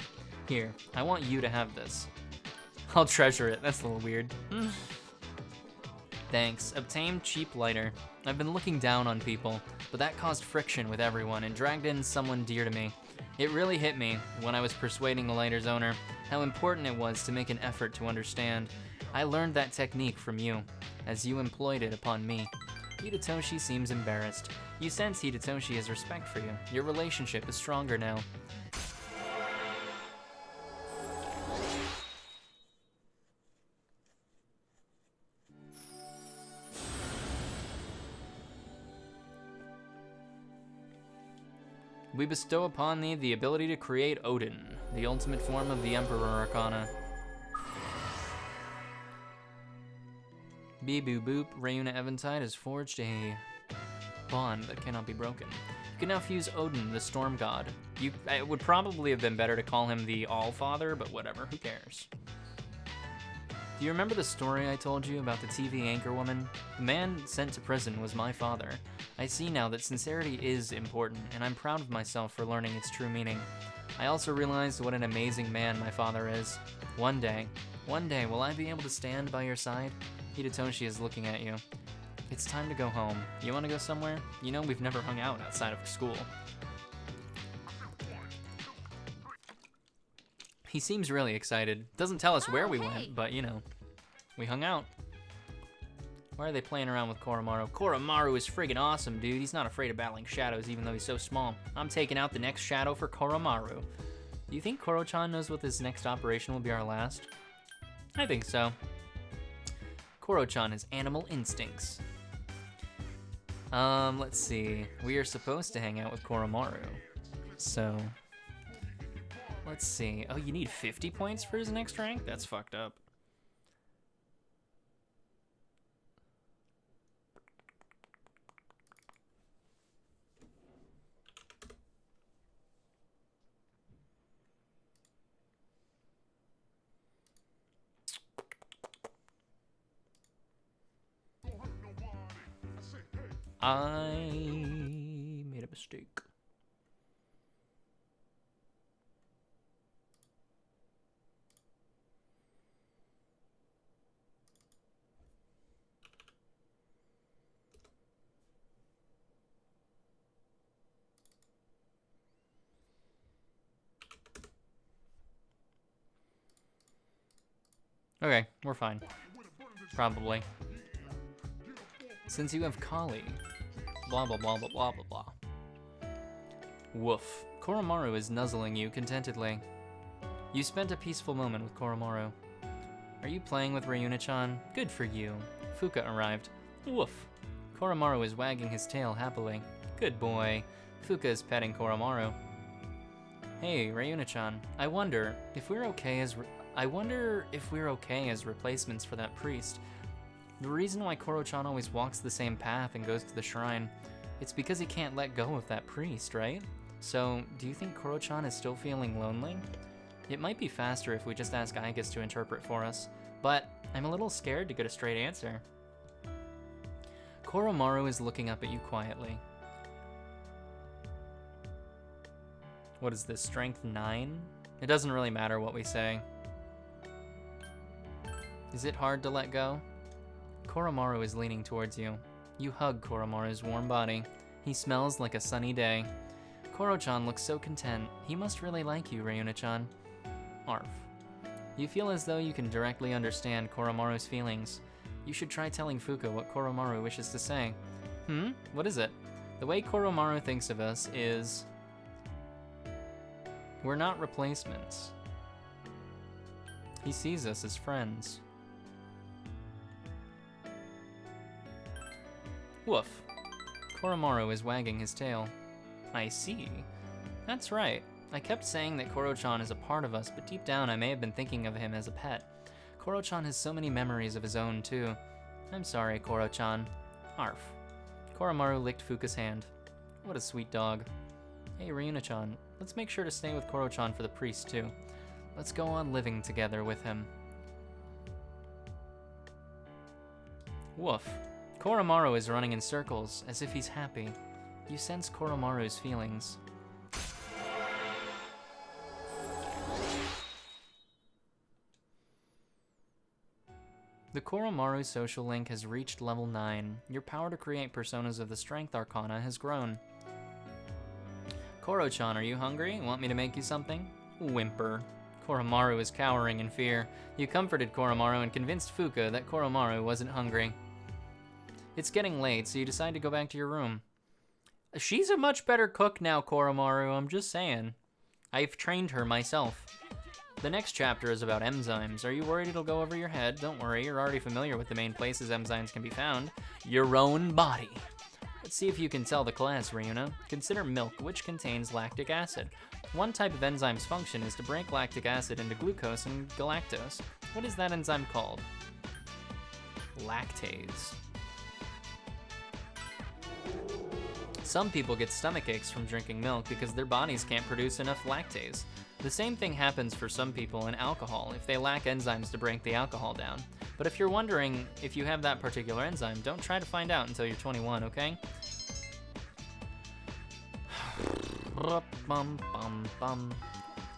Here, I want you to have this. I'll treasure it. That's a little weird. Thanks. Obtained cheap lighter. I've been looking down on people, but that caused friction with everyone and dragged in someone dear to me. It really hit me, when I was persuading the lighter's owner, how important it was to make an effort to understand. I learned that technique from you, as you employed it upon me. Hidetoshi seems embarrassed. You sense Hidetoshi has respect for you. Your relationship is stronger now. We bestow upon thee the ability to create Odin, the ultimate form of the Emperor Arcana. Beep boop boop, Rayuna Eventide has forged a bond that cannot be broken. You can now fuse Odin, the storm god. It would probably have been better to call him the Allfather, but whatever, who cares? Do you remember the story I told you about the TV anchor woman? The man sent to prison was my father. I see now that sincerity is important, and I'm proud of myself for learning its true meaning. I also realized what an amazing man my father is. One day, will I be able to stand by your side? Hidetoshi is looking at you. It's time to go home. You want to go somewhere? You know we've never hung out outside of school. He seems really excited. Doesn't tell us where we went, but you know, we hung out. Why are they playing around with Koromaru? Koromaru is friggin' awesome, dude. He's not afraid of battling shadows, even though he's so small. I'm taking out the next shadow for Koromaru. Do you think Koro-chan knows what this next operation will be our last? I think so. Koro-chan has animal instincts. Let's see. We are supposed to hang out with Koromaru. So, let's see. Oh, you need 50 points for his next rank? That's fucked up. I made a mistake. Okay, we're fine. Probably. Since you have Kali. Blah blah blah blah blah blah blah. Woof. Koromaru is nuzzling you contentedly. You spent a peaceful moment with Koromaru. Are you playing with Rayuna-chan? Good for you. Fuka arrived. Woof. Koromaru is wagging his tail happily. Good boy. Fuka is petting Koromaru. Hey, Rayuna-chan. I wonder if we're okay as replacements for that priest. The reason why Koro-chan always walks the same path and goes to the shrine, it's because he can't let go of that priest, right? So, do you think Koro-chan is still feeling lonely? It might be faster if we just ask Aigis to interpret for us, but I'm a little scared to get a straight answer. Koromaru is looking up at you quietly. What is this, strength 9? It doesn't really matter what we say. Is it hard to let go? Koromaru is leaning towards you. You hug Koromaru's warm body. He smells like a sunny day. Koro-chan looks so content. He must really like you, Rayuna-chan. Arf. You feel as though you can directly understand Koromaru's feelings. You should try telling Fuka what Koromaru wishes to say. What is it? The way Koromaru thinks of us is... we're not replacements. He sees us as friends. Woof. Koromaru is wagging his tail. I see. That's right. I kept saying that Koro-chan is a part of us, but deep down I may have been thinking of him as a pet. Koro-chan has so many memories of his own, too. I'm sorry, Koro-chan. Arf. Koromaru licked Fuka's hand. What a sweet dog. Hey, Rayuna-chan, let's make sure to stay with Koro-chan for the priest, too. Let's go on living together with him. Woof. Koromaru is running in circles, as if he's happy. You sense Koromaru's feelings. The Koromaru social link has reached level 9. Your power to create personas of the Strength Arcana has grown. Koro-chan, are you hungry? Want me to make you something? Whimper. Koromaru is cowering in fear. You comforted Koromaru and convinced Fuka that Koromaru wasn't hungry. It's getting late, so you decide to go back to your room. She's a much better cook now, Koromaru, I'm just saying. I've trained her myself. The next chapter is about enzymes. Are you worried it'll go over your head? Don't worry, you're already familiar with the main places enzymes can be found. Your own body. Let's see if you can tell the class, Ryuna. Consider milk, which contains lactic acid. One type of enzyme's function is to break lactic acid into glucose and galactose. What is that enzyme called? Lactase. Some people get stomach aches from drinking milk because their bodies can't produce enough lactase. The same thing happens for some people in alcohol if they lack enzymes to break the alcohol down. But if you're wondering if you have that particular enzyme, don't try to find out until you're 21, okay?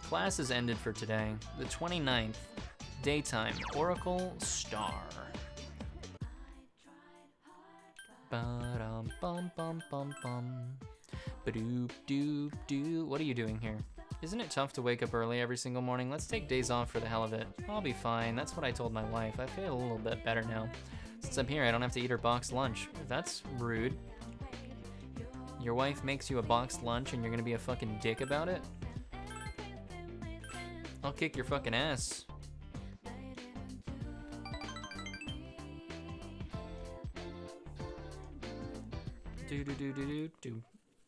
Class is ended for today. The 29th, daytime, Oracle Star. Ba-dum-bum-bum-bum-bum. Ba-doop-doop-doo. What are you doing here? Isn't it tough to wake up early every single morning? Let's take days off for the hell of it. I'll be fine. That's what I told my wife. I feel a little bit better now. Since I'm here, I don't have to eat her boxed lunch. That's rude. Your wife makes you a boxed lunch and you're gonna be a fucking dick about it? I'll kick your fucking ass. Do.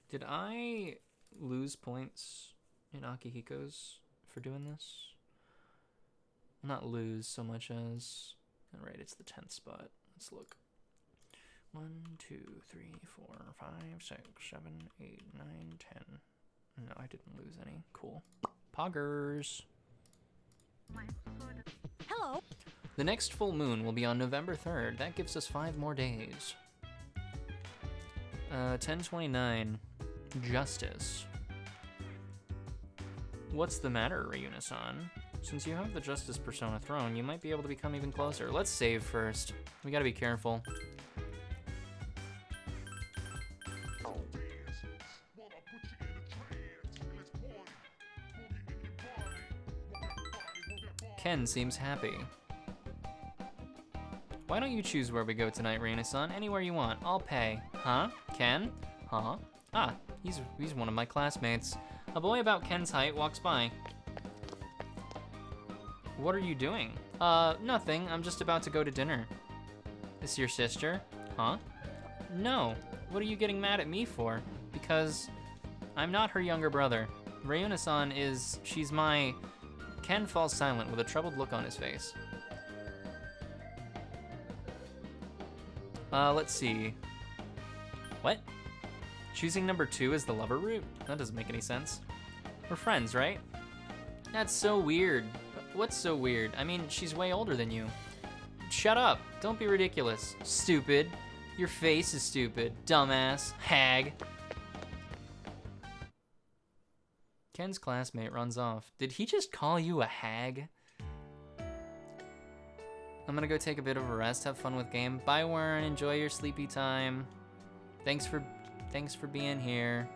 Did I lose points in Akihiko's for doing this? Not lose so much as... Alright, it's the 10th spot. Let's look. 1, 2, 3, 4, 5, 6, 7, 8, 9, 10. No, I didn't lose any. Cool. Poggers. Hello. The next full moon will be on November 3rd. That gives us 5 more days. 1029. Justice. What's the matter, Ryuna-san? Since you have the Justice Persona throne, you might be able to become even closer. Let's save first. We gotta be careful. Ken seems happy. Why don't you choose where we go tonight, Ryuna-san? Anywhere you want. I'll pay. Huh? Ken? Huh? Ah, he's one of my classmates. A boy about Ken's height walks by. What are you doing? Nothing. I'm just about to go to dinner. Is your sister? Huh? No. What are you getting mad at me for? Because I'm not her younger brother. Ryuna-san is... she's my... Ken falls silent with a troubled look on his face. Let's see. What? Choosing number 2 as the lover route? That doesn't make any sense. We're friends, right? That's so weird. What's so weird? I mean, she's way older than you. Shut up. Don't be ridiculous. Stupid. Your face is stupid. Dumbass. Hag. Ken's classmate runs off. Did he just call you a hag? I'm gonna go take a bit of a rest, have fun with game. Bye, Warren. Enjoy your sleepy time. Thanks for being here.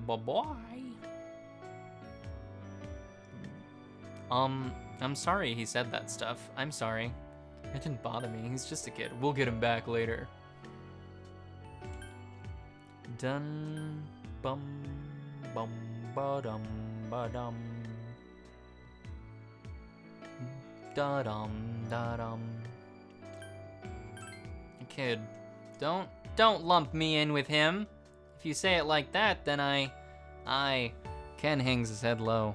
Bye-bye. I'm sorry he said that stuff. I'm sorry. It didn't bother me. He's just a kid. We'll get him back later. Dun bum bum ba dum ba dum. Da dum da dum. Kid, don't lump me in with him. If you say it like that, then Ken hangs his head low.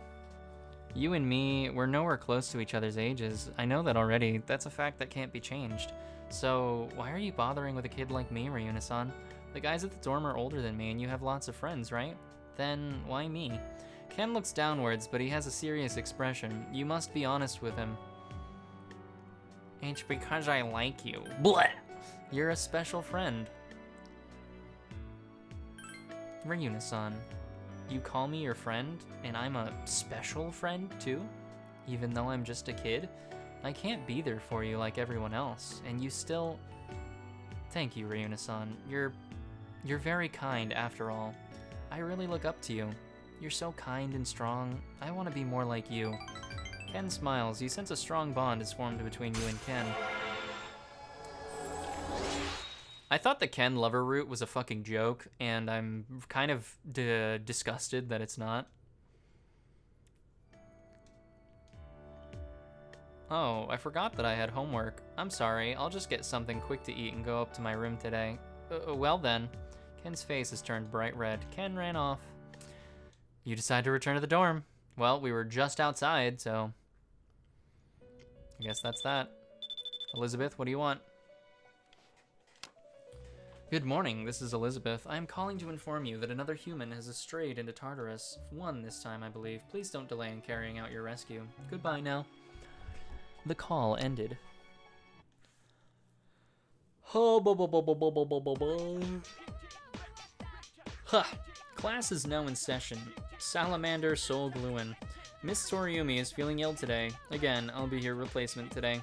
You and me, we're nowhere close to each other's ages. I know that already. That's a fact that can't be changed. So why are you bothering with a kid like me, Ryuna-san? The guys at the dorm are older than me and you have lots of friends, right? Then why me? Ken looks downwards, but he has a serious expression. You must be honest with him. It's because I like you. Bleh! You're a special friend. Ryuna-san, you call me your friend, and I'm a special friend too? Even though I'm just a kid? I can't be there for you like everyone else, and you still... Thank you, Ryuna-san. You're very kind after all. I really look up to you. You're so kind and strong. I want to be more like you. Ken smiles. You sense a strong bond is formed between you and Ken. I thought the Ken lover route was a fucking joke, and I'm kind of disgusted that it's not. Oh, I forgot that I had homework. I'm sorry, I'll just get something quick to eat and go up to my room today. Well then. Ken's face has turned bright red. Ken ran off. You decide to return to the dorm. Well, we were just outside, so I guess that's that. Elizabeth, what do you want? Good morning, this is Elizabeth. I am calling to inform you that another human has strayed into Tartarus. One this time, I believe. Please don't delay in carrying out your rescue. Goodbye now. The call ended. Huh. Class is now in session. Salamander Soul Gluin. Miss Toriumi is feeling ill today. Again, I'll be your replacement today.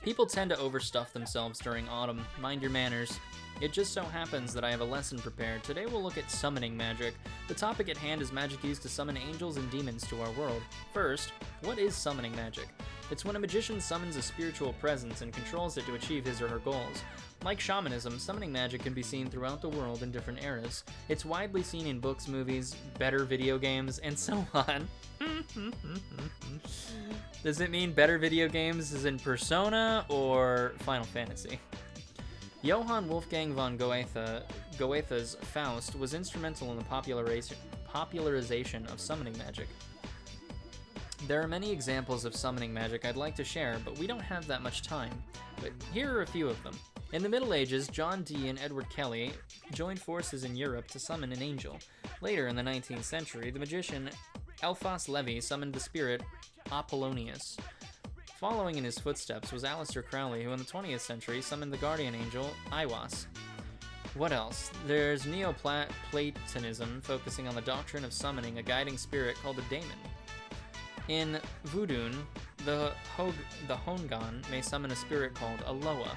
People tend to overstuff themselves during autumn. Mind your manners. It just so happens that I have a lesson prepared. Today we'll look at summoning magic. The topic at hand is magic used to summon angels and demons to our world. First, what is summoning magic? It's when a magician summons a spiritual presence and controls it to achieve his or her goals. Like shamanism, summoning magic can be seen throughout the world in different eras. It's widely seen in books, movies, better video games, and so on. Does it mean better video games as in Persona or Final Fantasy? Johann Wolfgang von Goethe's Faust was instrumental in the popularization of summoning magic. There are many examples of summoning magic I'd like to share, but we don't have that much time. But here are a few of them. In the Middle Ages, John Dee and Edward Kelly joined forces in Europe to summon an angel. Later in the 19th century, the magician Eliphas Levi summoned the spirit Apollonius. Following in his footsteps was Aleister Crowley, who in the 20th century summoned the guardian angel Aiwass. What else? There's Neoplatonism, focusing on the doctrine of summoning a guiding spirit called a daemon. In Voodoo, the Hongan may summon a spirit called Aloha.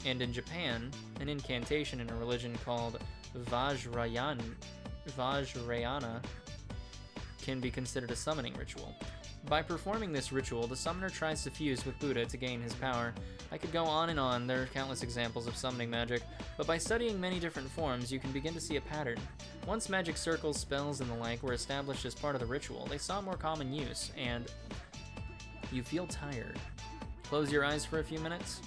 And in Japan, an incantation in a religion called Vajrayana can be considered a summoning ritual. By performing this ritual, the summoner tries to fuse with Buddha to gain his power. I could go on and on, there are countless examples of summoning magic, but by studying many different forms, you can begin to see a pattern. Once magic circles, spells, and the like were established as part of the ritual, they saw more common use, and you feel tired. Close your eyes for a few minutes.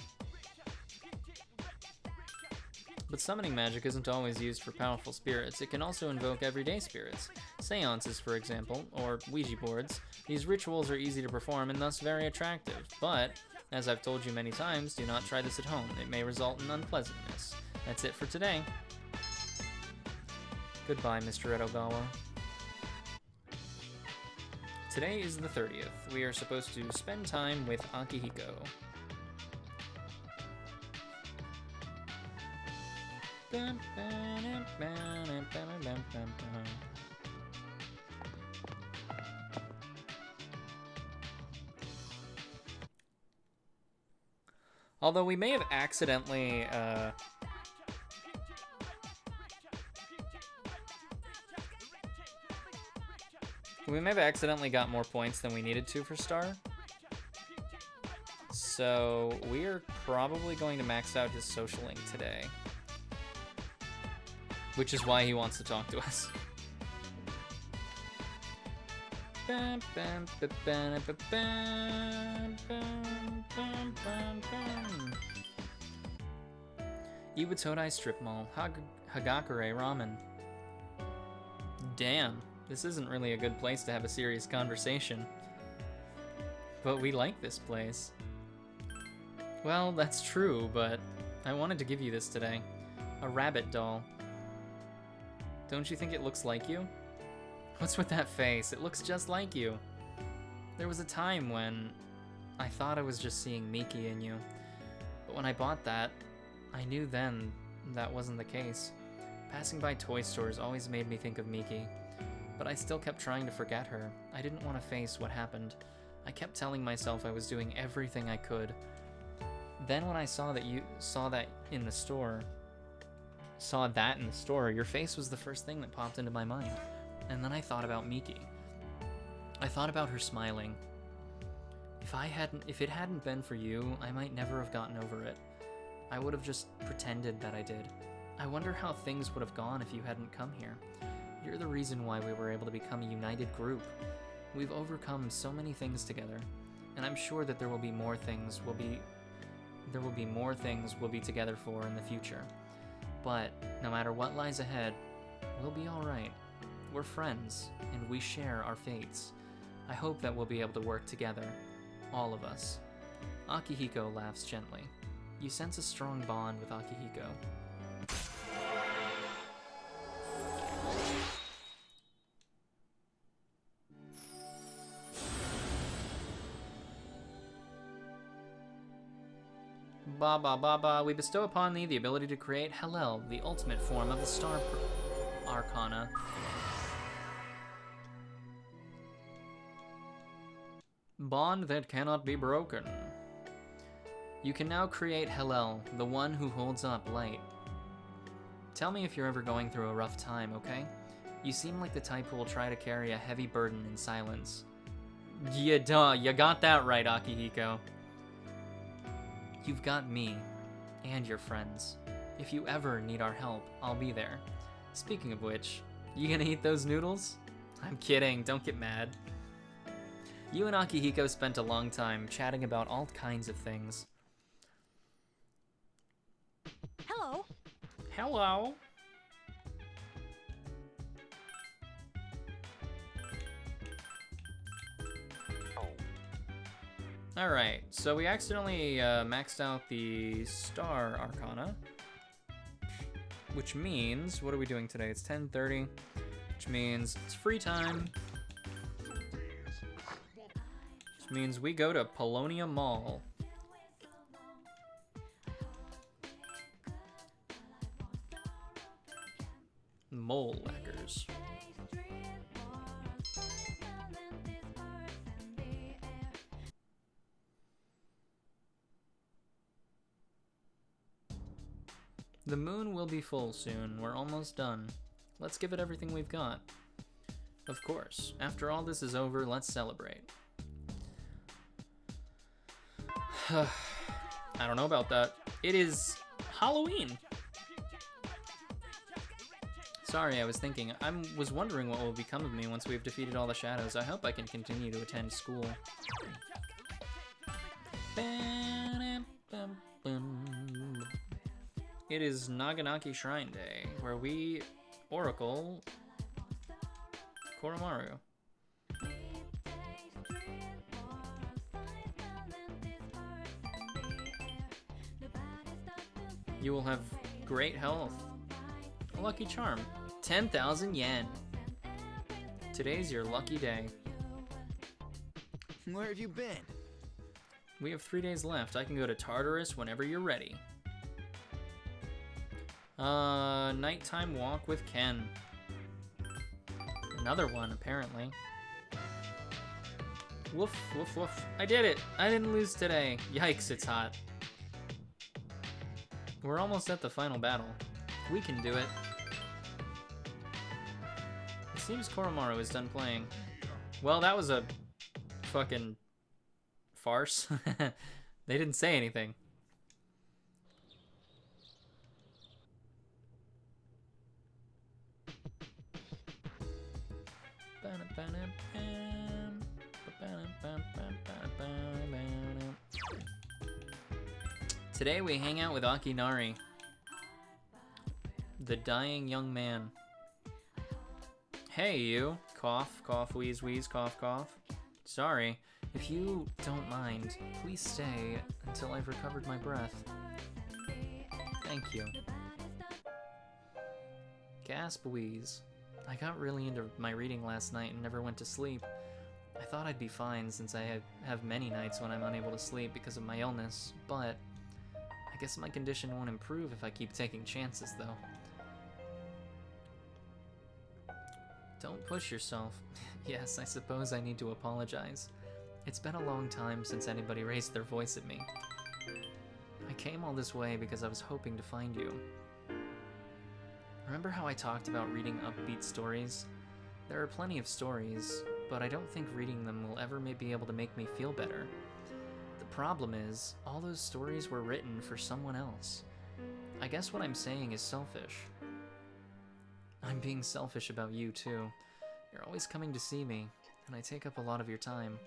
But summoning magic isn't always used for powerful spirits. It can also invoke everyday spirits. Seances, for example, or Ouija boards. These rituals are easy to perform and thus very attractive. But, as I've told you many times, do not try this at home. It may result in unpleasantness. That's it for today. Goodbye, Mr. Edogawa. Today is the 30th. We are supposed to spend time with Akihiko. Although we may have accidentally, got more points than we needed to for Star. So we're probably going to max out his social link today. Which is why he wants to talk to us. Iwatodai Strip Mall, Hagakure Ramen. Damn, this isn't really a good place to have a serious conversation. But we like this place. Well, that's true, but I wanted to give you this today. A rabbit doll. Don't you think it looks like you? What's with that face? It looks just like you. There was a time when I thought I was just seeing Miki in you. But when I bought that, I knew then that wasn't the case. Passing by toy stores always made me think of Miki. But I still kept trying to forget her. I didn't want to face what happened. I kept telling myself I was doing everything I could. Then when I saw that in the store, your face was the first thing that popped into my mind. And then I thought about Miki. I thought about her smiling. If it hadn't been for you, I might never have gotten over it. I would have just pretended that I did. I wonder how things would have gone if you hadn't come here. You're the reason why we were able to become a united group. We've overcome so many things together. and I'm sure that there will be more things we'll be together for in the future. But no matter what lies ahead, we'll be all right. We're friends, and we share our fates. I hope that we'll be able to work together, all of us. Akihiko laughs gently. You sense a strong bond with Akihiko. Baba Baba, we bestow upon thee the ability to create Hallel, the ultimate form of the Star Arcana. Bond that cannot be broken. You can now create Hallel, the one who holds up light. Tell me if you're ever going through a rough time, okay? You seem like the type who will try to carry a heavy burden in silence. Yeah, duh, you got that right, Akihiko. You've got me, and your friends. If you ever need our help, I'll be there. Speaking of which, you gonna eat those noodles? I'm kidding, don't get mad. You and Akihiko spent a long time chatting about all kinds of things. Hello. Hello. Alright, so we accidentally maxed out the Star Arcana. Which means, what are we doing today? It's 10:30, which means it's free time. Which means we go to Polonia Mall. Mole Whackers. The moon will be full soon. We're almost done. Let's give it everything we've got. Of course. After all this is over, let's celebrate. I don't know about that. It is Halloween. Sorry, I was thinking. I was wondering what will become of me once we've defeated all the shadows. I hope I can continue to attend school. It is Naganaki Shrine Day, where we oracle Koromaru. You will have great health. A lucky charm. 10,000 yen. Today's your lucky day. Where have you been? We have 3 days left. I can go to Tartarus whenever you're ready. Nighttime walk with Ken. Another one, apparently. Woof, woof, woof. I did it! I didn't lose today. Yikes, it's hot. We're almost at the final battle. We can do it. It seems Koromaru is done playing. Well, that was a fucking farce. They didn't say anything. Today we hang out with Akinari, the dying young man. Hey you, cough, cough, wheeze, wheeze, cough, cough. Sorry, if you don't mind, please stay until I've recovered my breath. Thank you. Gasp, wheeze. I got really into my reading last night and never went to sleep. I thought I'd be fine since I have many nights when I'm unable to sleep because of my illness, but I guess my condition won't improve if I keep taking chances, though. Don't push yourself. Yes, I suppose I need to apologize. It's been a long time since anybody raised their voice at me. I came all this way because I was hoping to find you. Remember how I talked about reading upbeat stories? There are plenty of stories, but I don't think reading them will ever be able to make me feel better. The problem is, all those stories were written for someone else. I guess what I'm saying is selfish. I'm being selfish about you, too. You're always coming to see me, and I take up a lot of your time.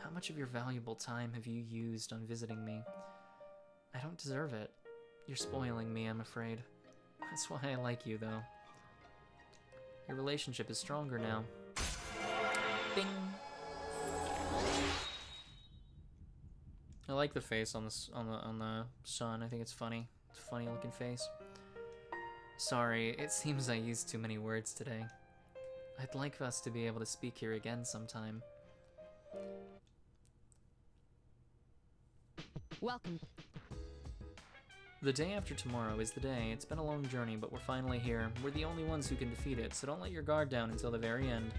How much of your valuable time have you used on visiting me? I don't deserve it. You're spoiling me, I'm afraid. That's why I like you, though. Your relationship is stronger now. Bing! I like the face on the sun. I think it's funny. It's a funny looking face. Sorry, it seems I used too many words today. I'd like us to be able to speak here again sometime. Welcome. The day after tomorrow is the day. It's been a long journey, but we're finally here. We're the only ones who can defeat it, so don't let your guard down until the very end.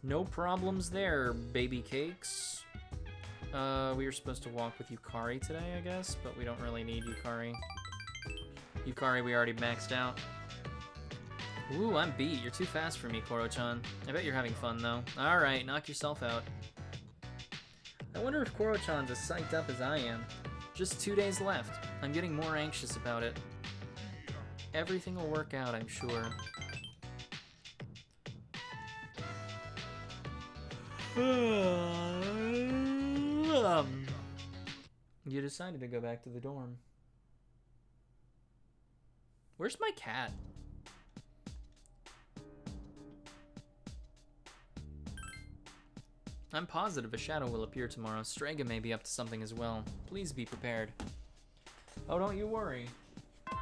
No problems there, baby cakes. We were supposed to walk with Yukari today, I guess, but we don't really need Yukari. Yukari, we already maxed out. Ooh, I'm beat. You're too fast for me, Koro-chan. I bet you're having fun, though. Alright, knock yourself out. I wonder if Koro-chan's as psyched up as I am. Just 2 days left. I'm getting more anxious about it. Everything will work out, I'm sure. You decided to go back to the dorm. Where's my cat? I'm positive a shadow will appear tomorrow. Strega may be up to something as well. Please be prepared. Oh, don't you worry. I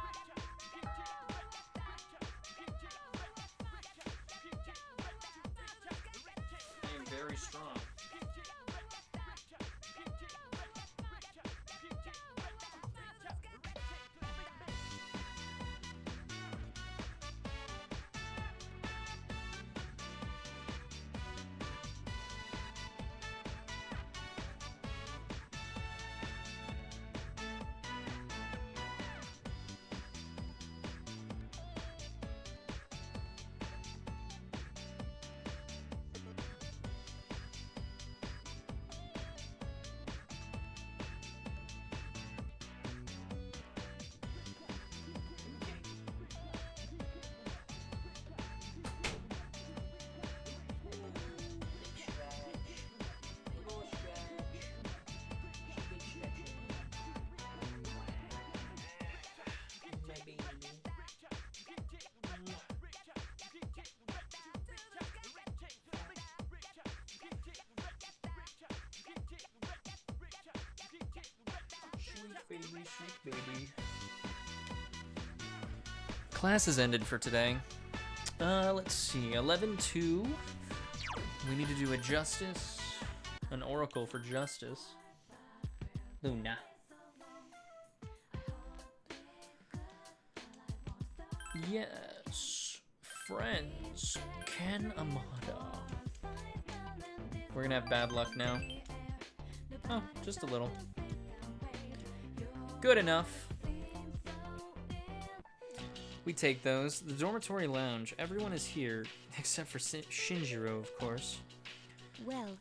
am very strong. Sweet baby. Class has ended for today. Let's see, 11-2. We need to do a justice, an oracle for justice. Luna. Yes, friends, Ken Amada. We're gonna have bad luck now. Oh, just a little. Good enough. We take those. The dormitory lounge. Everyone is here, except for Shinjiro, of course. Well,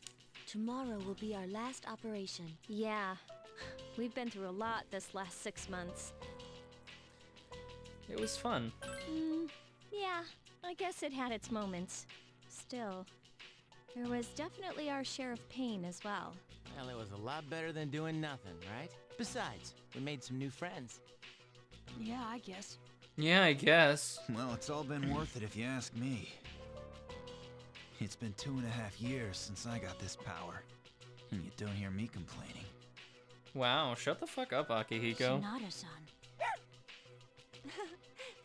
tomorrow will be our last operation. Yeah. We've been through a lot this last 6 months. It was fun. Yeah, I guess it had its moments. Still, there was definitely our share of pain as well. Well, it was a lot better than doing nothing, right? Besides, we made some new friends. Yeah, I guess. Yeah, I guess. Well, it's all been worth it if you ask me. It's been 2.5 years since I got this power, and you don't hear me complaining. Wow, shut the fuck up, Akihiko. Shinada-san.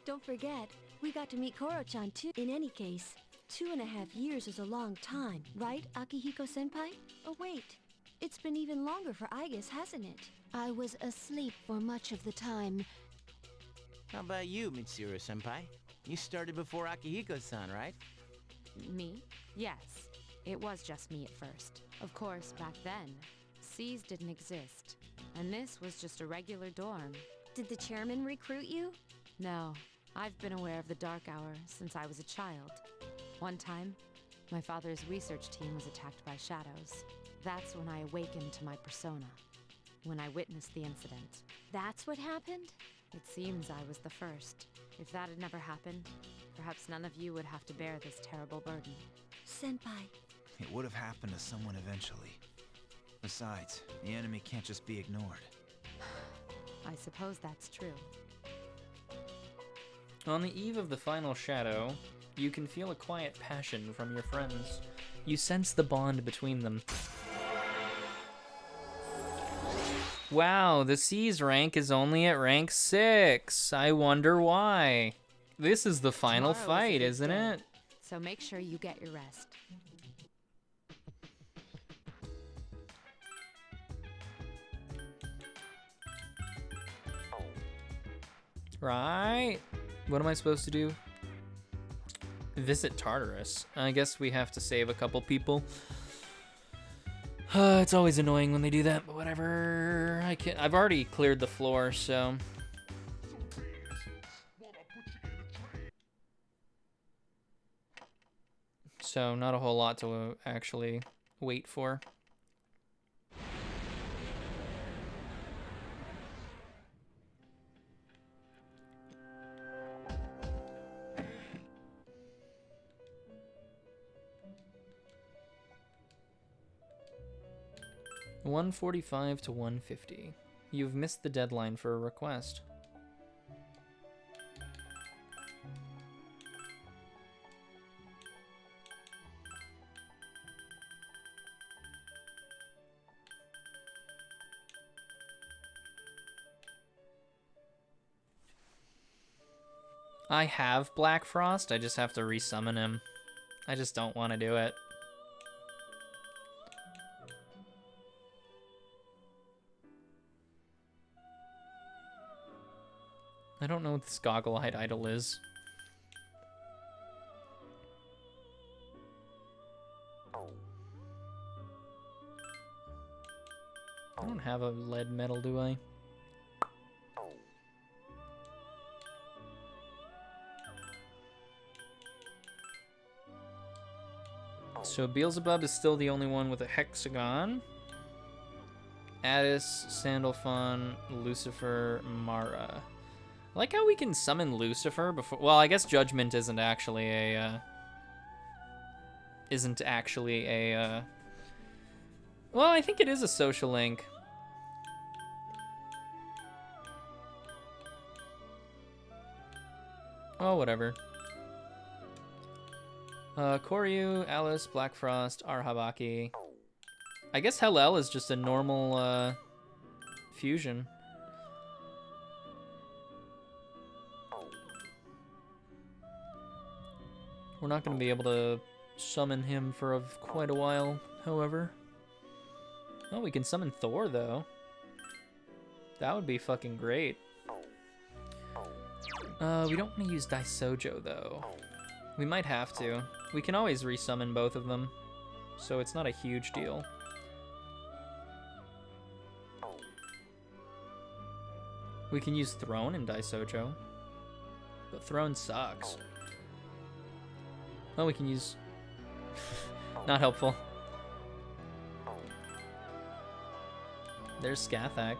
Don't forget, we got to meet Koro-chan too. In any case, 2.5 years is a long time, right, Akihiko-senpai? Oh wait, it's been even longer for Aigis, hasn't it? I was asleep for much of the time. How about you, Mitsuru-senpai? You started before Akihiko-san, right? Me? Yes. It was just me at first. Of course, back then, C's didn't exist. And this was just a regular dorm. Did the chairman recruit you? No, I've been aware of the Dark Hour since I was a child. One time, my father's research team was attacked by shadows. That's when I awakened to my persona, when I witnessed the incident. That's what happened? It seems I was the first. If that had never happened, perhaps none of you would have to bear this terrible burden. Senpai, it would have happened to someone eventually. Besides, the enemy can't just be ignored. I suppose that's true. On the eve of the final shadow, you can feel a quiet passion from your friends. You sense the bond between them. Wow, the C's rank is only at rank 6. I wonder why. This is the final Tomorrow is a fight, big isn't day, it? So make sure you get your rest. Right? What am I supposed to do? Visit Tartarus. I guess we have to save a couple people. It's always annoying when they do that, but whatever. I've already cleared the floor, so. So not a whole lot to actually wait for. $145 to $150. You've missed the deadline for a request. I have Black Frost, I just have to resummon him. I just don't want to do it. I don't know what this Goggle-Eyed Idol is. I don't have a lead medal, do I? So Beelzebub is still the only one with a hexagon. Addis, Sandalphon, Lucifer, Mara. I like how we can summon Lucifer before. Well, I guess Judgment isn't actually a. Well, I think it is a social link. Oh, whatever. Koryu, Alice, Black Frost, Arhabaki. I guess Hellel is just a normal fusion. We're not going to be able to summon him for quite a while, however. Oh, we can summon Thor, though. That would be fucking great. We don't want to use Daisojo, though. We might have to. We can always resummon both of them, so it's not a huge deal. We can use Throne in Daisojo, but Throne sucks. Oh, we can use... Not helpful. There's Skathak.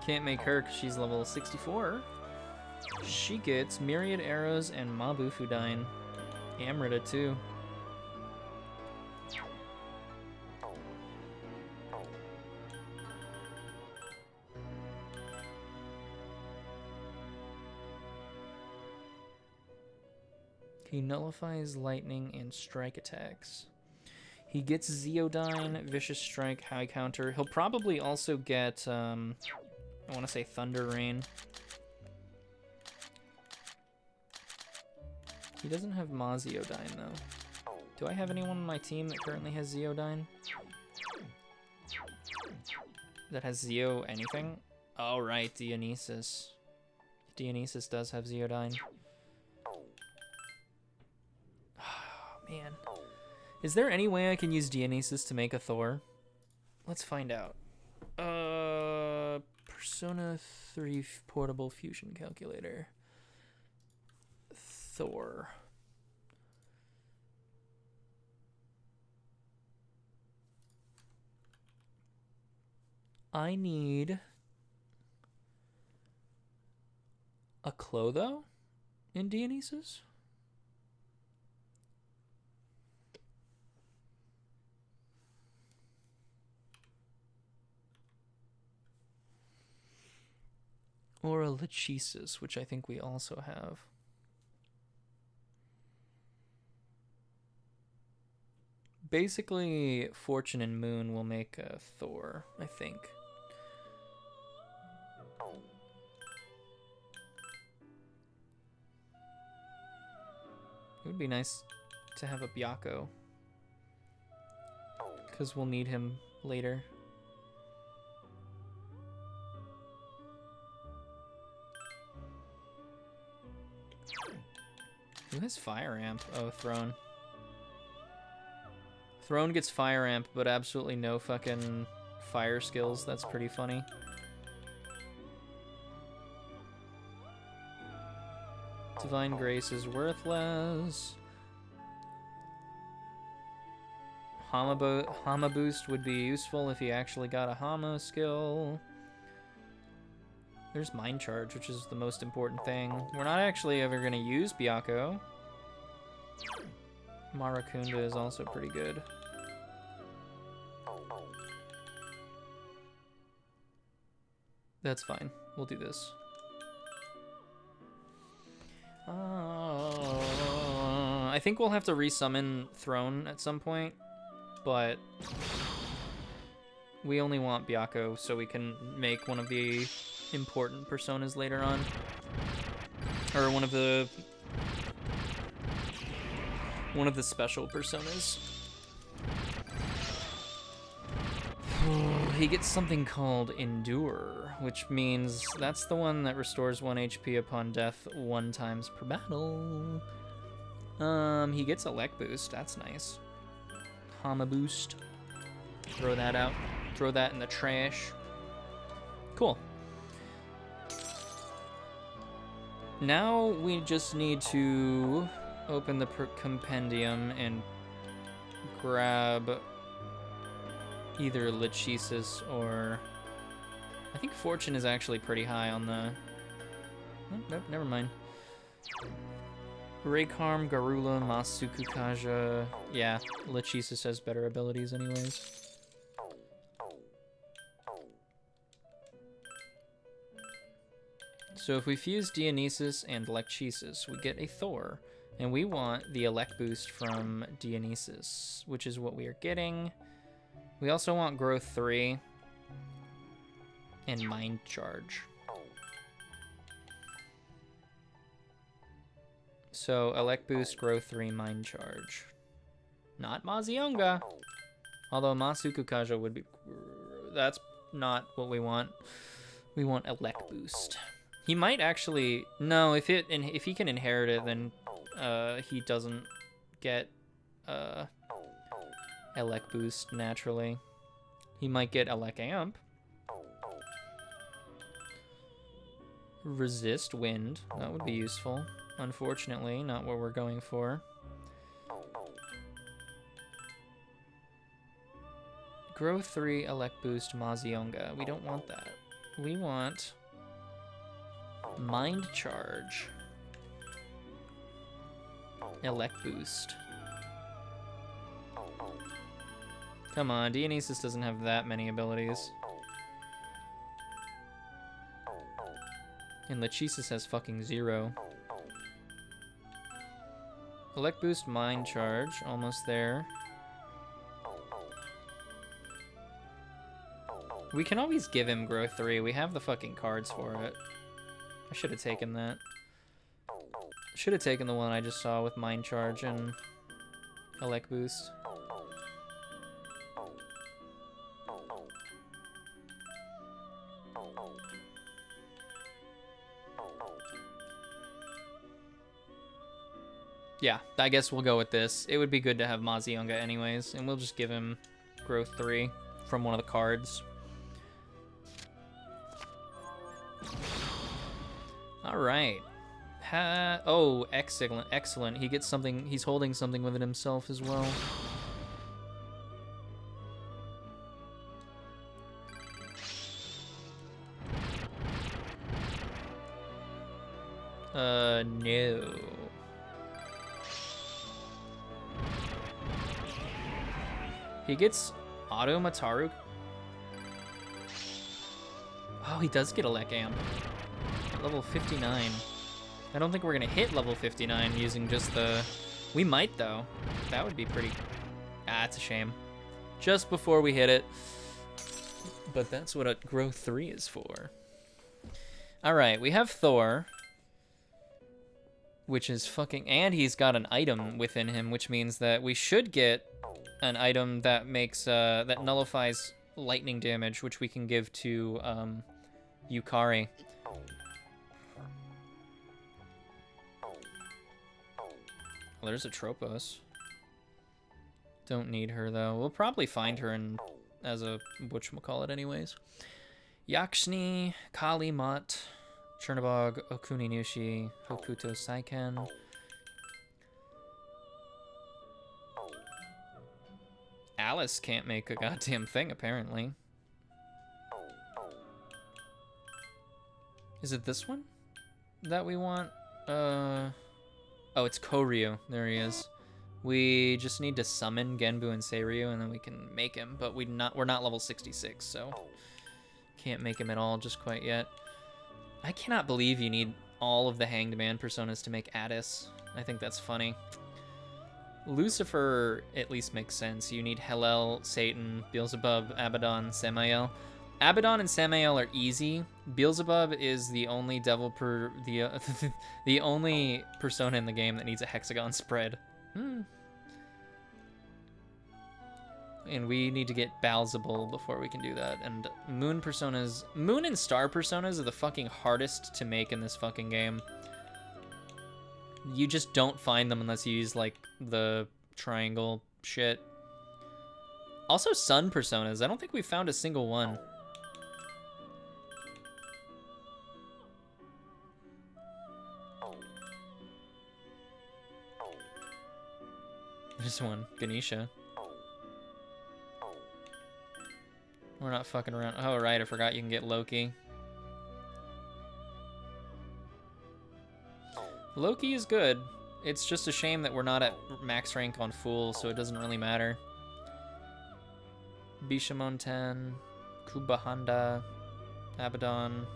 Can't make her because she's level 64. She gets Myriad Arrows and Mabufudine. Amrita too. He nullifies lightning and strike attacks. He gets Zeodyne, Vicious Strike, High Counter. He'll probably also get, I want to say Thunder Rain. He doesn't have Zeodyne though. Do I have anyone on my team that currently has Zeodyne? That has Zeo anything? Oh right, Dionysus. Dionysus does have Zeodyne. Man. Is there any way I can use Dionysus to make a Thor? Let's find out. Persona 3 Portable Fusion Calculator. Thor. I need a Clotho in Dionysus? Or a Lachesis, which I think we also have. Basically, Fortune and Moon will make a Thor, I think. It would be nice to have a Byakko, because we'll need him later. Who has Fire Amp? Oh, Throne. Throne gets Fire Amp, but absolutely no fucking fire skills. That's pretty funny. Divine Grace is worthless. Hama Boost would be useful if he actually got a Hama skill. There's Mind Charge, which is the most important thing. We're not actually ever going to use Byakko. Marakunda is also pretty good. That's fine. We'll do this. I think we'll have to resummon Throne at some point, but we only want Byakko so we can make one of the important personas later on. Or one of the special personas. He gets something called Endure, which means that's the one that restores 1 HP upon death 1 times per battle. He gets a Lek boost. That's nice. Hama boost. Throw that out. Throw that in the trash. Cool. Now we just need to open the compendium and grab either Lachesis or... I think Fortune is actually pretty high on the... Oh, nope, never mind. Raycarm, Garula, Masuku Kaja... Yeah, Lachesis has better abilities anyways. So if we fuse Dionysus and Lachesis, we get a Thor. And we want the Elect boost from Dionysus, which is what we are getting. We also want Growth 3 and Mind Charge. So Elect boost, Growth 3, Mind Charge. Not Mazionga. Although Masuku Kaja would be... That's not what we want. We want Elect boost. He might actually... No, if he can inherit it, then he doesn't get Elec boost naturally. He might get Elec amp. Resist wind. That would be useful. Unfortunately, not what we're going for. Grow 3 Elec boost Mazionga. We don't want that. We want Mind Charge. Elec boost. Come on, Dionysus doesn't have that many abilities. And Lachesis has fucking 0. Elec boost, Mind Charge, almost there. We can always give him Growth 3. We have the fucking cards for it. I should have taken that. Should have taken the one I just saw with Mind Charge and Elec boost. Yeah, I guess we'll go with this. It would be good to have Mazionga anyways, and we'll just give him Growth 3 from one of the cards. Alright. Oh, excellent, excellent. He gets something, he's holding something within himself as well. No. He gets Auto Mataru. Oh, he does get a Elec amp. level 59. I don't think we're gonna hit level 59 using just the... We might, though. That would be pretty... Ah, it's a shame. Just before we hit it. But that's what a growth 3 is for. Alright, we have Thor. Which is fucking... And he's got an item within him, which means that we should get an item that makes... that nullifies lightning damage, which we can give to Yukari. Well, there's a Tropos. Don't need her, though. We'll probably find her in as a whatchamacallit anyways. Yakshni, Kali Mott, Chernobog, Okuni Nushi, Hokuto Saiken. Alice can't make a goddamn thing, apparently. Is it this one that we want? Oh, it's Koryu. There he is. We just need to summon Genbu and Seiryu, and then we can make him. But we're not level 66, so can't make him at all just quite yet. I cannot believe you need all of the Hanged Man personas to make Addis. I think that's funny. Lucifer at least makes sense. You need Hellel, Satan, Beelzebub, Abaddon, Samael. Abaddon and Samael are easy. Beelzebub is the only devil the only persona in the game that needs a hexagon spread. And we need to get Balzabul before we can do that. And Moon personas, Moon and Star personas are the fucking hardest to make in this fucking game. You just don't find them unless you use like the triangle shit. Also Sun personas, I don't think we found a single one. There's one, Ganesha. We're not fucking around. Oh, right, I forgot you can get Loki. Loki is good. It's just a shame that we're not at max rank on Fool, so it doesn't really matter. Bishamon 10, Kubahanda, Abaddon.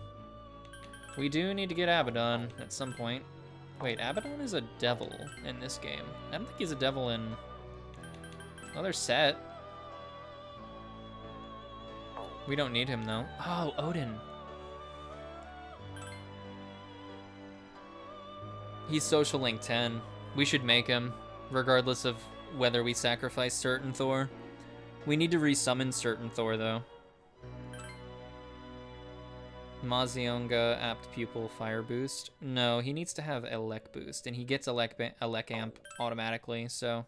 We do need to get Abaddon at some point. Wait, Abaddon is a devil in this game. I don't think he's a devil in another set. We don't need him, though. Oh, Odin. He's Social Link 10. We should make him, regardless of whether we sacrifice certain Thor. We need to resummon certain Thor, though. Mazionga, Apt Pupil, Fire Boost. No, he needs to have Elec Boost, and he gets Elec Amp automatically, so...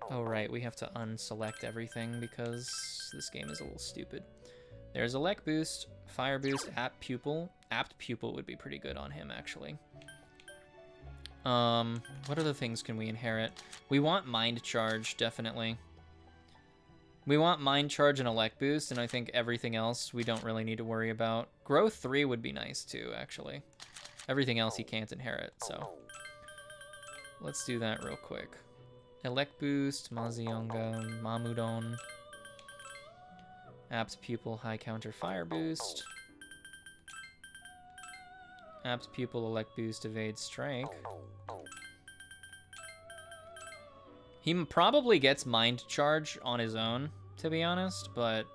Oh, right, we have to unselect everything because this game is a little stupid. There's Elec Boost, Fire Boost, Apt Pupil. Apt Pupil would be pretty good on him, actually. What other things can we inherit? We want Mind Charge, definitely. We want Mind Charge and Elec Boost, and I think everything else we don't really need to worry about. Growth 3 would be nice, too, actually. Everything else he can't inherit, so... Let's do that real quick. Elec Boost, Mazionga, Mamudon. Apt Pupil, High Counter, Fire Boost. Apt Pupil, Elec Boost, Evade, Strike. He probably gets Mind Charge on his own, to be honest, but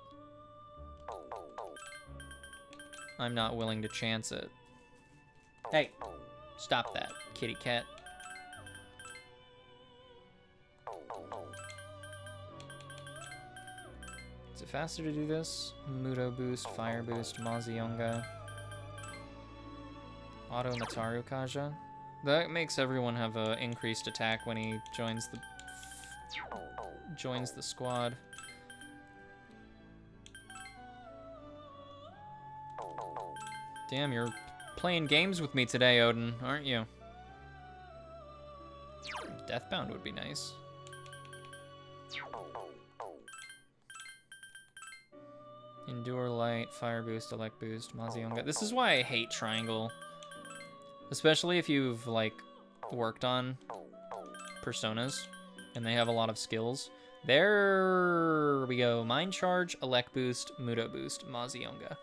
I'm not willing to chance it. Hey, stop that, kitty cat. Is it faster to do this? Mudo Boost, Fire Boost, Mazionga. Auto Mataru Kaja. That makes everyone have a increased attack when he joins the squad. Damn, you're playing games with me today, Odin, aren't you? Deathbound would be nice. Endure Light, Fire Boost, Elec Boost, Mazionga. This is why I hate Triangle. Especially if you've, like, worked on personas and they have a lot of skills. There we go. Mind Charge, Elec Boost, Mudo Boost, Mazionga.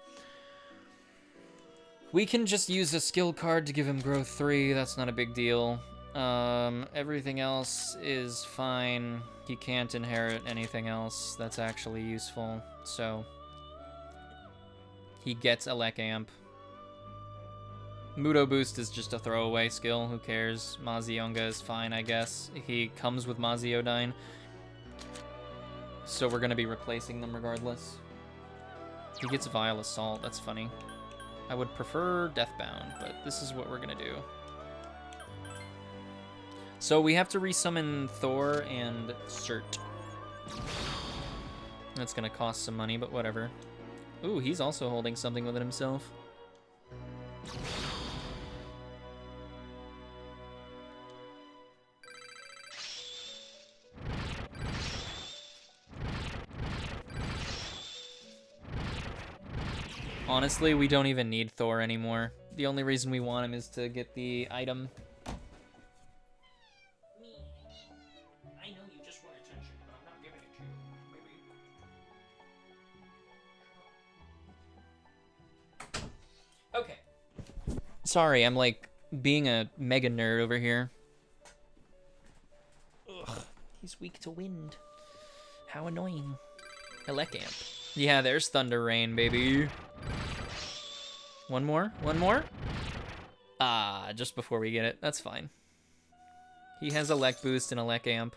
We can just use a skill card to give him growth 3. That's not a big deal. Everything else is fine. He can't inherit anything else that's actually useful. So he gets Elec Amp. Mudo Boost is just a throwaway skill. Who cares? Mazionga is fine, I guess. He comes with Maziodyne. So we're going to be replacing them regardless. He gets Vile Assault. That's funny. I would prefer Deathbound, but this is what we're going to do. So we have to resummon Thor and Cert. That's going to cost some money, but whatever. Ooh, he's also holding something with it himself. Honestly, we don't even need Thor anymore. The only reason we want him is to get the item. I know you just want attention, but I'm not giving it to you, baby. Okay. Sorry, I'm like being a mega nerd over here. Ugh, he's weak to wind. How annoying. Elec Amp. Yeah, there's Thunder Rain, baby. One more? One more? Ah, just before we get it. That's fine. He has Elec Boost and Elec Amp.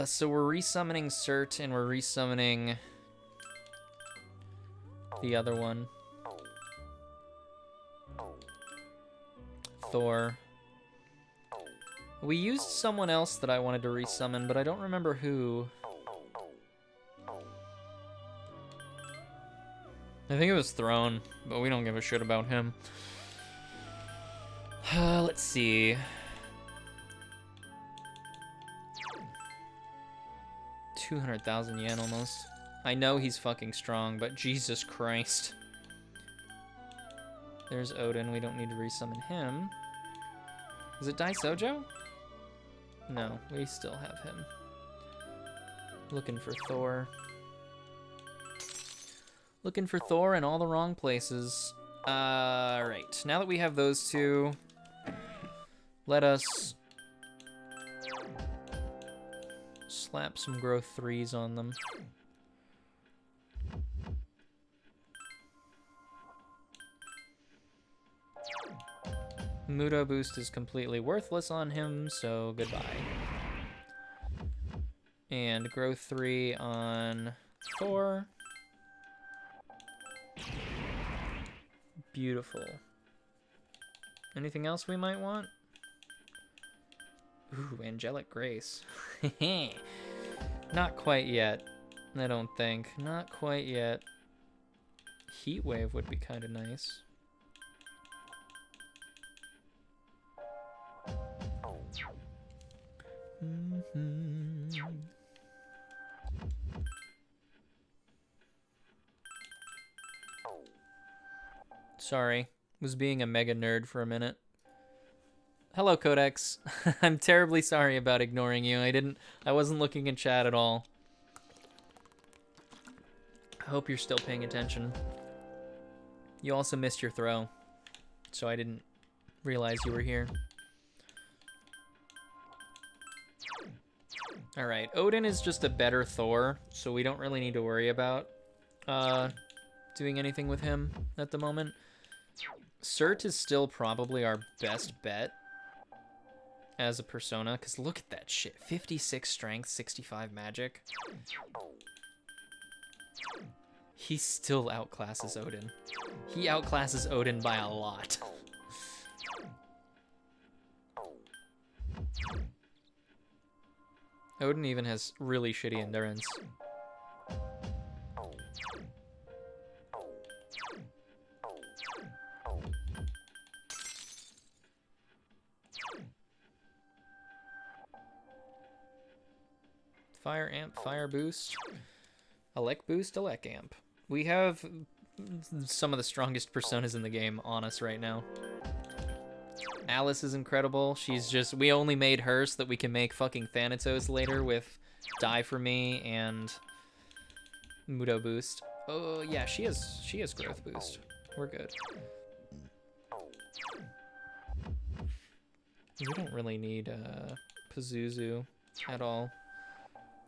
So we're resummoning Cert and we're resummoning the other one. Thor. We used someone else that I wanted to resummon, but I don't remember who. I think it was Throne, but we don't give a shit about him. Let's see. 200,000 yen almost. I know he's fucking strong, but Jesus Christ. There's Odin. We don't need to resummon him. Is it Dai Sojo? No, we still have him. Looking for Thor. Looking for Thor in all the wrong places. Right. Now that we have those two, let us slap some growth 3s on them. Mudo Boost is completely worthless on him, so goodbye. And growth 3 on Thor. Beautiful. Anything else we might want? Ooh, Angelic Grace. Not quite yet, I don't think. Not quite yet. Heat Wave would be kind of nice. Sorry, was being a mega nerd for a minute. Hello, Codex. I'm terribly sorry about ignoring you. I wasn't looking in chat at all. I hope you're still paying attention. You also missed your throw, so I didn't realize you were here. Alright, Odin is just a better Thor, so we don't really need to worry about doing anything with him at the moment. Cert is still probably our best bet as a persona, because look at that shit. 56 strength, 65 magic. He still outclasses Odin. He outclasses Odin by a lot. Odin even has really shitty endurance. Fire Amp, Fire Boost. Elec Boost, Elec Amp. We have some of the strongest personas in the game on us right now. Alice is incredible. She's just... We only made her so that we can make fucking Thanatos later with Die For Me and Mudo Boost. Oh, yeah, she has growth boost. We're good. We don't really need Pazuzu at all.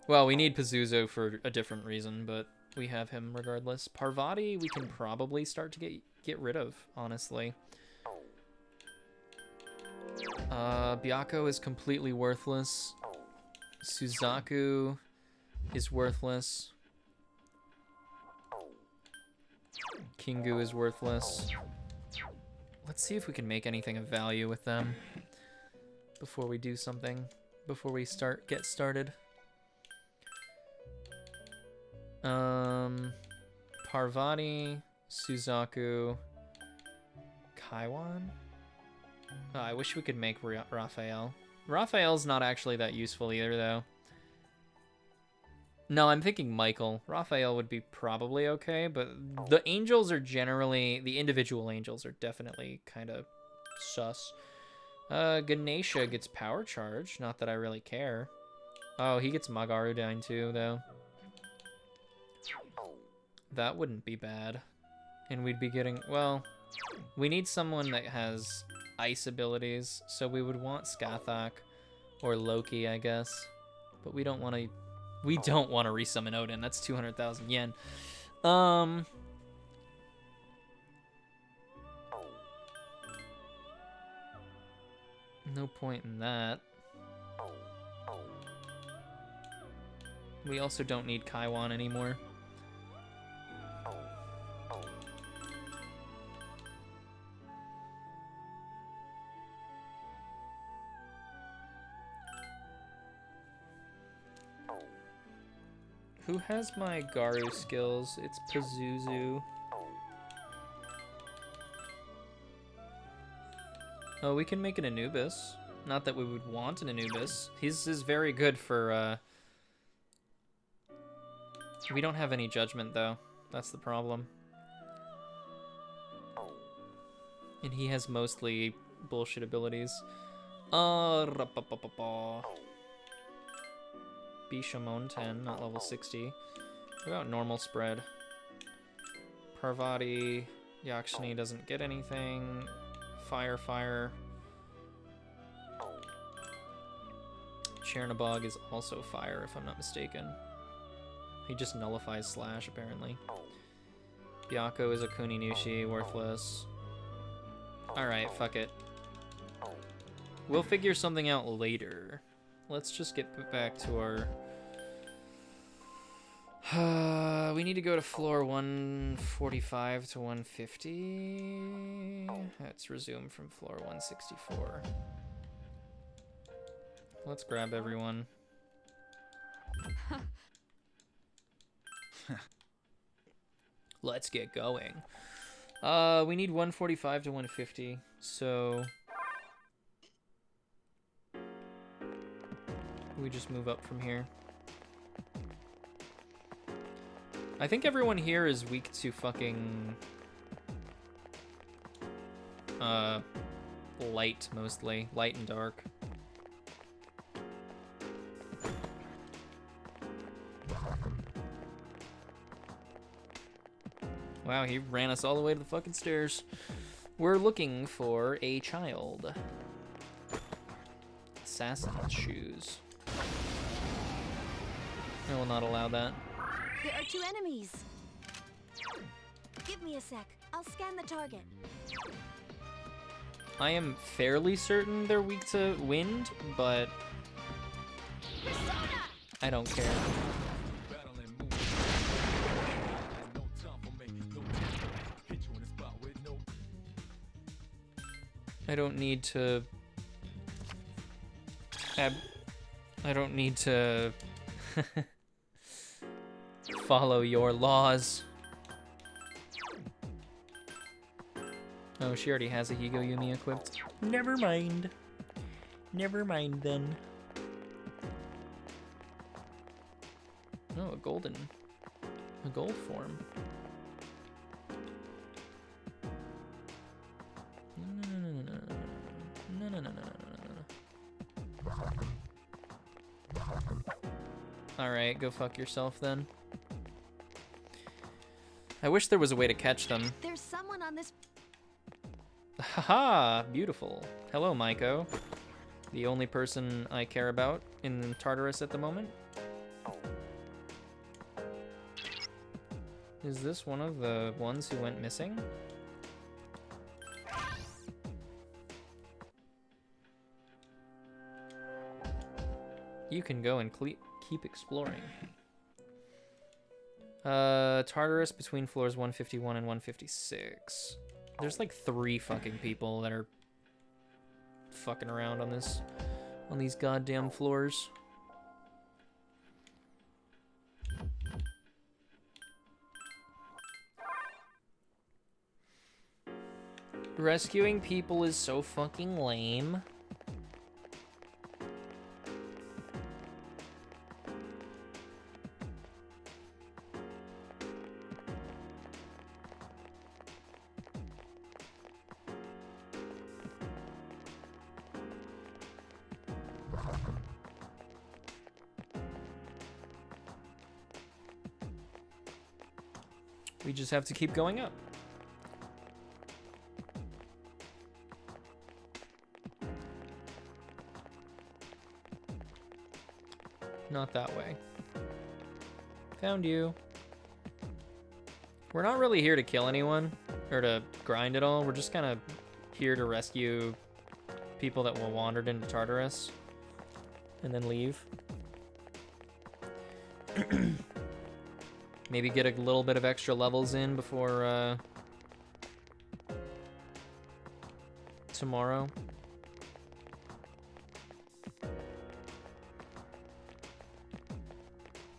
Well, we need Pazuzu for a different reason, but we have him regardless. Parvati, we can probably start to get rid of, honestly. Byakko is completely worthless. Suzaku is worthless. Kingu is worthless. Let's see if we can make anything of value with them before we do something, before we get started. Parvati, Suzaku, Kaiwan? Oh, I wish we could make Raphael. Raphael's not actually that useful either, though. No, I'm thinking Michael. Raphael would be probably okay, but the angels are generally... The individual angels are definitely kind of sus. Ganesha gets Power Charge. Not that I really care. Oh, he gets Magarudyne too, though. That wouldn't be bad. And we'd be getting... Well, we need someone that has ice abilities, so we would want Skathak or Loki, I guess. But we don't want to... We don't want to resummon Odin. That's 200,000 yen. No point in that. We also don't need Kaiwan anymore. Who has my Garu skills? It's Pazuzu. Oh, we can make an Anubis. Not that we would want an Anubis. His is very good for, We don't have any judgment, though. That's the problem. And he has mostly bullshit abilities. Bishamon 10, not level 60. What about normal spread? Parvati, Yakshini doesn't get anything. Fire. Chernobog is also fire, if I'm not mistaken. He just nullifies Slash, apparently. Byakko is a Kuninushi, worthless. Alright, fuck it. We'll figure something out later. Let's just get back to our... we need to go to floor 145 to 150. Let's resume from floor 164. Let's grab everyone. Let's get going. We need 145 to 150, so... we just move up from here. I think everyone here is weak to fucking... light, mostly. Light and dark. Wow, he ran us all the way to the fucking stairs. We're looking for a child. Assassin's shoes. I will not allow that. There are 2 enemies. Give me a sec. I'll scan the target. I am fairly certain they're weak to wind, but I don't care. I don't need to... I don't need to... follow your laws. Oh, she already has a Higo Yumi equipped. Never mind. Never mind then. Oh, a gold form. No. Alright, go fuck yourself then. I wish there was a way to catch them. There's someone on this. Haha, beautiful. Hello, Maiko. The only person I care about in Tartarus at the moment. Is this one of the ones who went missing? You can go and keep exploring. Tartarus between floors 151 and 156. There's like 3 fucking people that are fucking around on these goddamn floors. Rescuing people is so fucking lame. We just have to keep going up. Not that way. Found you. We're not really here to kill anyone or to grind at all. We're just kind of here to rescue people that were wandered into Tartarus and then leave. Maybe get a little bit of extra levels in before tomorrow.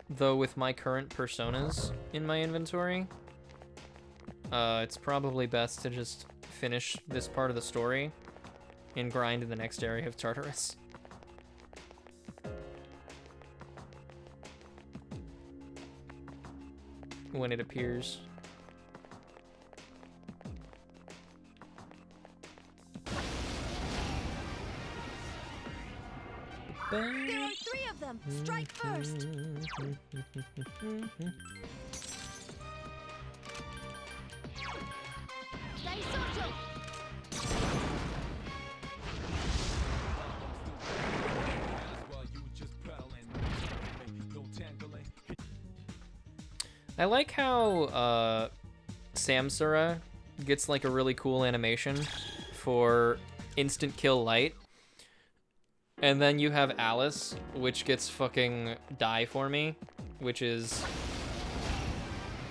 Though with my current personas in my inventory, it's probably best to just finish this part of the story and grind in the next area of Tartarus. When it appears. There are 3 of them. Strike first. I like how Samsara gets like a really cool animation for instant kill light. And then you have Alice, which gets fucking die for me, which is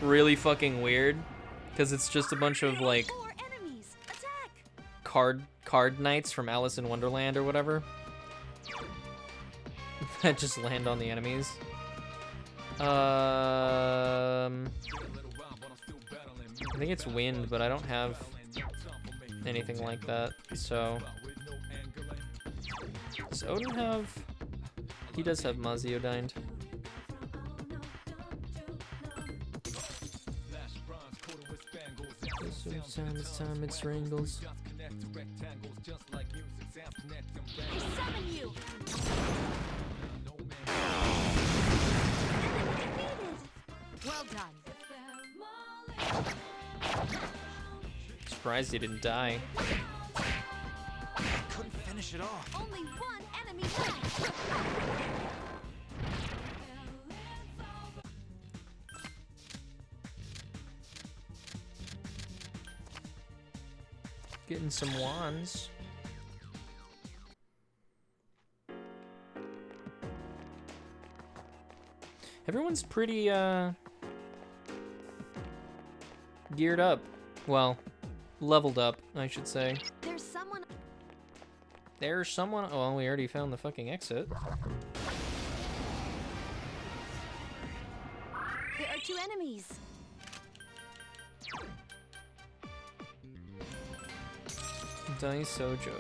really fucking weird, because it's just a bunch of like card knights from Alice in Wonderland or whatever that just land on the enemies. I think it's wind, but I don't have anything like that, so... Does Odin have... He does have Maziodyne. It's time it strangles. Well done. Surprised he didn't die. Couldn't finish it off. Only one enemy left. Getting some wands. Everyone's pretty geared up. Well, leveled up, I should say. There's someone. There's someone. Oh, well, we already found the fucking exit. There are 2 enemies. Dai Sojo.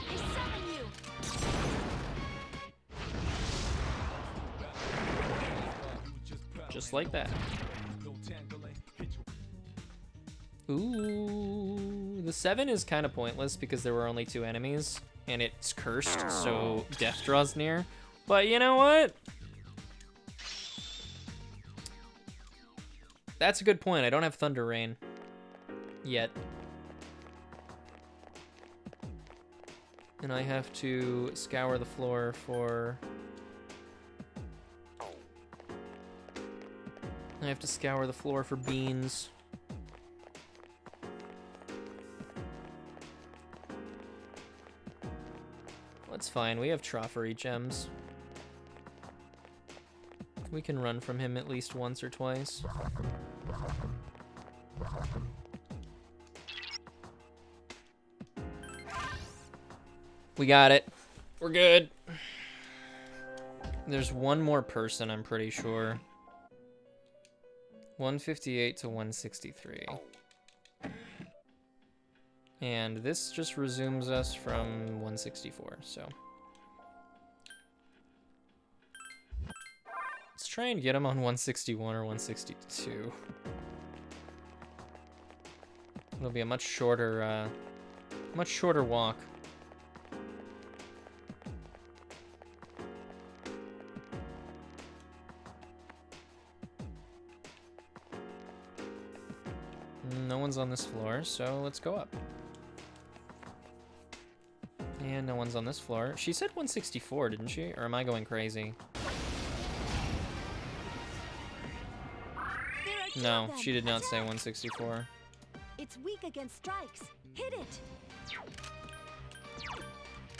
I summon you. Just like that. Ooh, the 7 is kind of pointless because there were only 2 enemies and it's cursed, so death draws near. But you know what? That's a good point. I don't have Thunder Rain yet. And I have to scour the floor for... I have to scour the floor for beans. That's fine. We have Troffery gems. We can run from him at least once or twice. We got it. We're good. There's one more person, I'm pretty sure. 158 to 163. And this just resumes us from 164, so. Let's try and get him on 161 or 162. It'll be a much shorter walk. No one's on this floor, so let's go up. And no one's on this floor. She said 164, didn't she? Or am I going crazy? No, she did not say 164. It's weak against strikes. Hit it!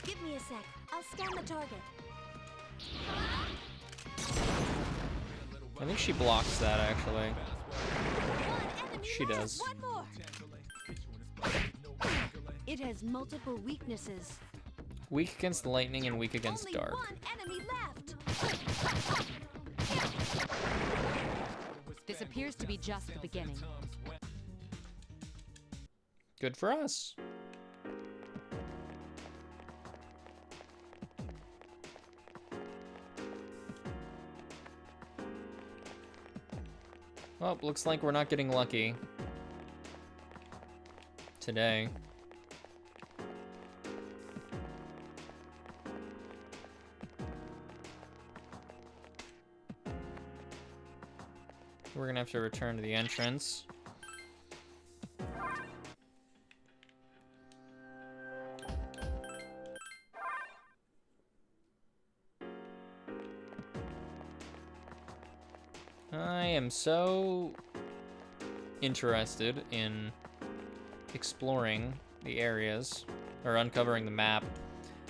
Give me a sec. I'll scan the target. I think she blocks that, actually. She does. One more. It has multiple weaknesses. Weak against lightning and weak against Only dark. one enemy left. This appears to be just the beginning. Good for us. Well, looks like we're not getting lucky today. We're gonna have to return to the entrance. I am so interested in exploring the areas, or uncovering the map,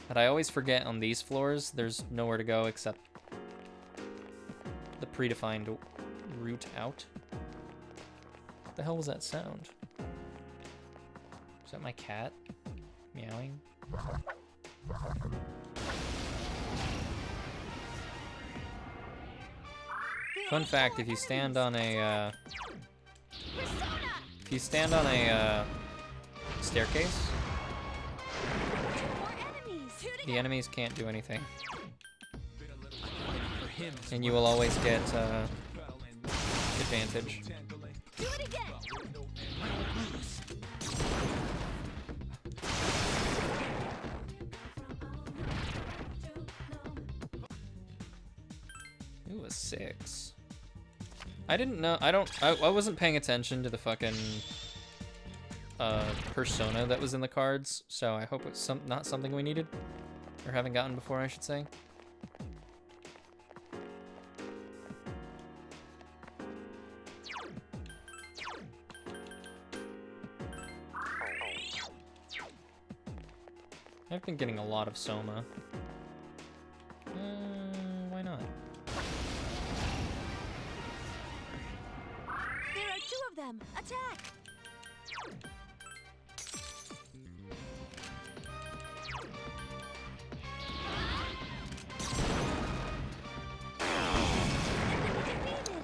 that I always forget on these floors there's nowhere to go except the predefined route out. What the hell was that sound? Is that my cat meowing? Fun fact, if you stand on a staircase, the enemies can't do anything. And you will always get advantage. Do it again. Ooh, a 6. I didn't know. I wasn't paying attention to the fucking persona that was in the cards, so I hope it's not something we needed, or haven't gotten before, I should say. I've been getting a lot of Soma. Why not? There are 2 of them. Attack!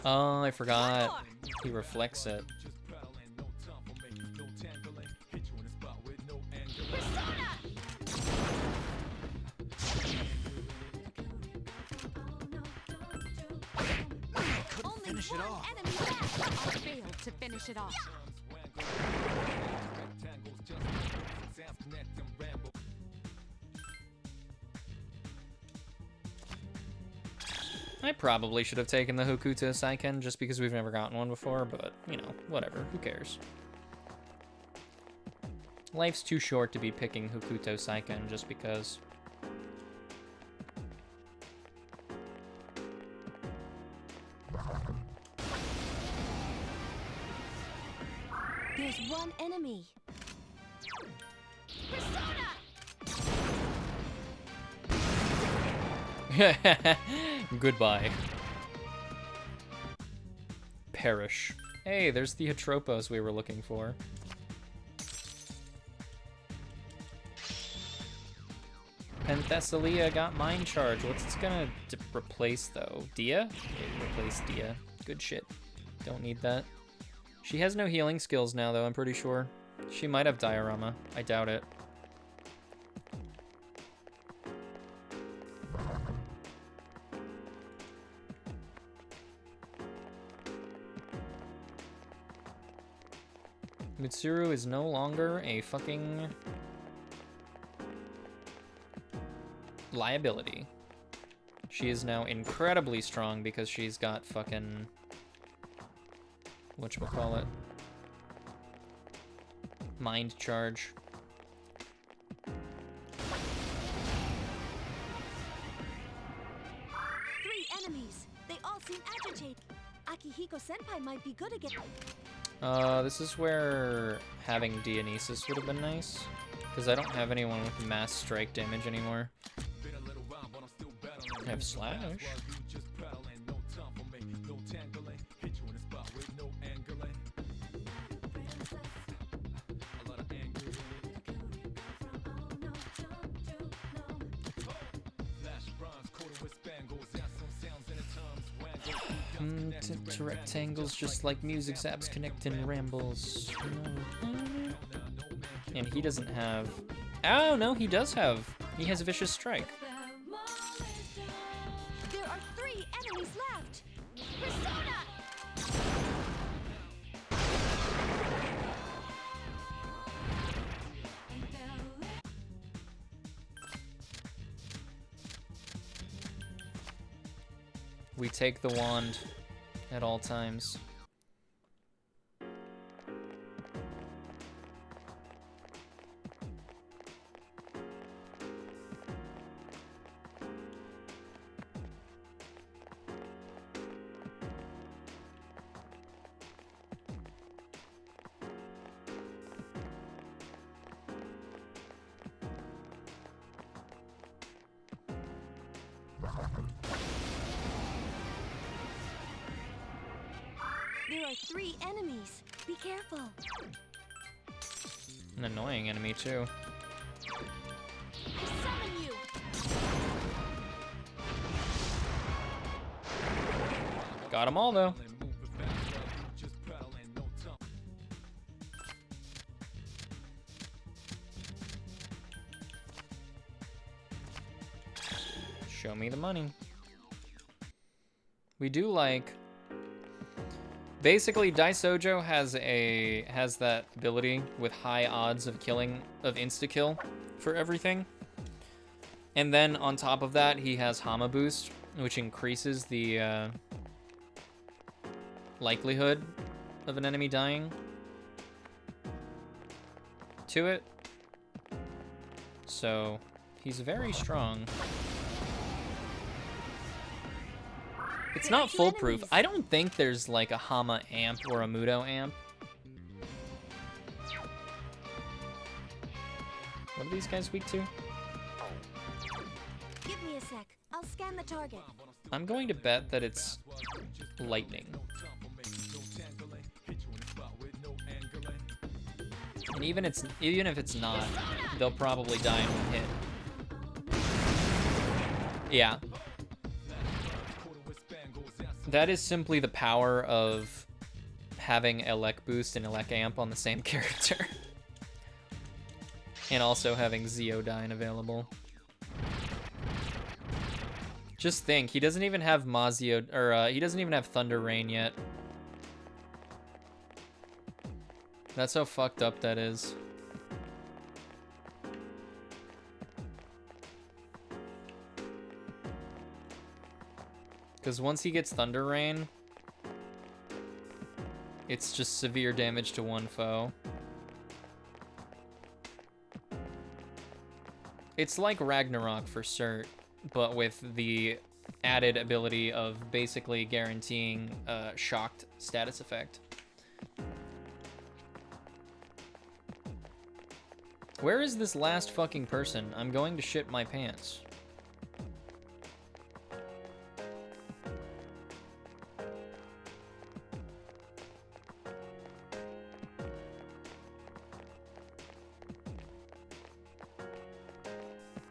Oh, I forgot. He reflects it. Finish it off. Enemy left. I failed to finish it off. I probably should have taken the Hokuto Saiken just because we've never gotten one before, but, you know, whatever. Who cares? Life's too short to be picking Hokuto Saiken just because. There's one enemy. Goodbye. Perish. Hey, there's the Atropos we were looking for. Penthesilea got Mind Charge. What's it gonna replace, though? Dia? It replaced Dia. Good shit. Don't need that. She has no healing skills now, though, I'm pretty sure. She might have Diorama. I doubt it. Mitsuru is no longer a fucking liability. She is now incredibly strong because she's got fucking whatchamacallit? Mind Charge. 3 enemies. They all seem agitated. Akihiko-senpai might be good again. This is where having Dionysus would have been nice. Because I don't have anyone with mass strike damage anymore. I have Slash. To rectangles just like music zaps connect and rambles. And he doesn't have... Oh, no, he does have. He has Vicious Strike. There are 3 enemies left. Persona! We take the wand at all times. There are 3 enemies. Be careful. An annoying enemy, too. I summon you. Got them all, though. Show me the money. We do like... Basically, Daisojo has that ability with high odds of killing, of insta-kill for everything. And then on top of that, he has Hama Boost, which increases the likelihood of an enemy dying to it. So, he's very strong. It's not foolproof. I don't think there's like a Hama amp or a Mudo amp. What are these guys weak to? Give me a sec. I'll scan the target. I'm going to bet that it's lightning. And even if it's not, they'll probably die in one hit. Yeah. That is simply the power of having Elec Boost and Elec Amp on the same character. And also having Zeodyne available. Just think, he doesn't even have Mazio, or he doesn't even have Thunder Rain yet. That's how fucked up that is. Because once he gets Thunder Rain, it's just severe damage to one foe. It's like Ragnarok for cert, but with the added ability of basically guaranteeing a shocked status effect. Where is this last fucking person? I'm going to shit my pants.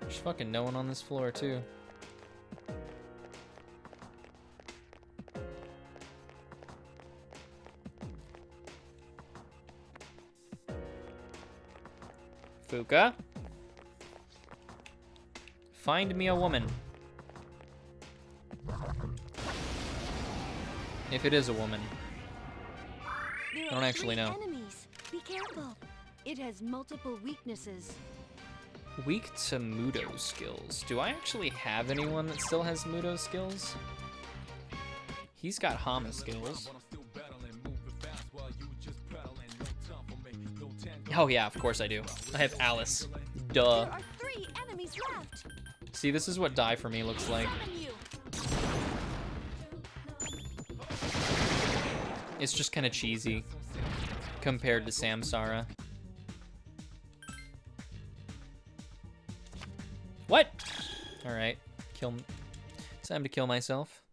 There's fucking no one on this floor, too. Fuka? Find me a woman. If it is a woman. I don't actually know. Enemies. Be careful. It has multiple weaknesses. Weak to Mudo skills. Do I actually have anyone that still has Mudo skills? He's got Hama skills. Oh yeah, of course I do. I have Alice. Duh. There are 3 enemies left. See, this is what die for me looks like. It's just kind of cheesy compared to Samsara. What? All right, kill. It's time to kill myself.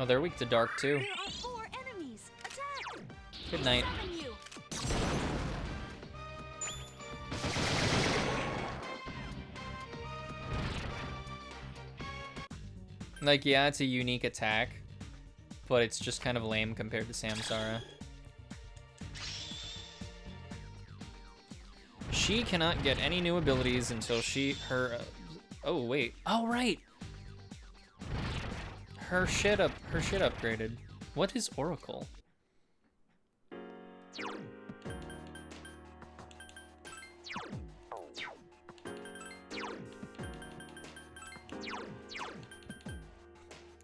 Oh, they're weak to dark too. There are 4 enemies. Attack! Good night. Like, yeah, it's a unique attack, but it's just kind of lame compared to Samsara. She cannot get any new abilities until her oh wait, oh right, her shit upgraded. What is Oracle?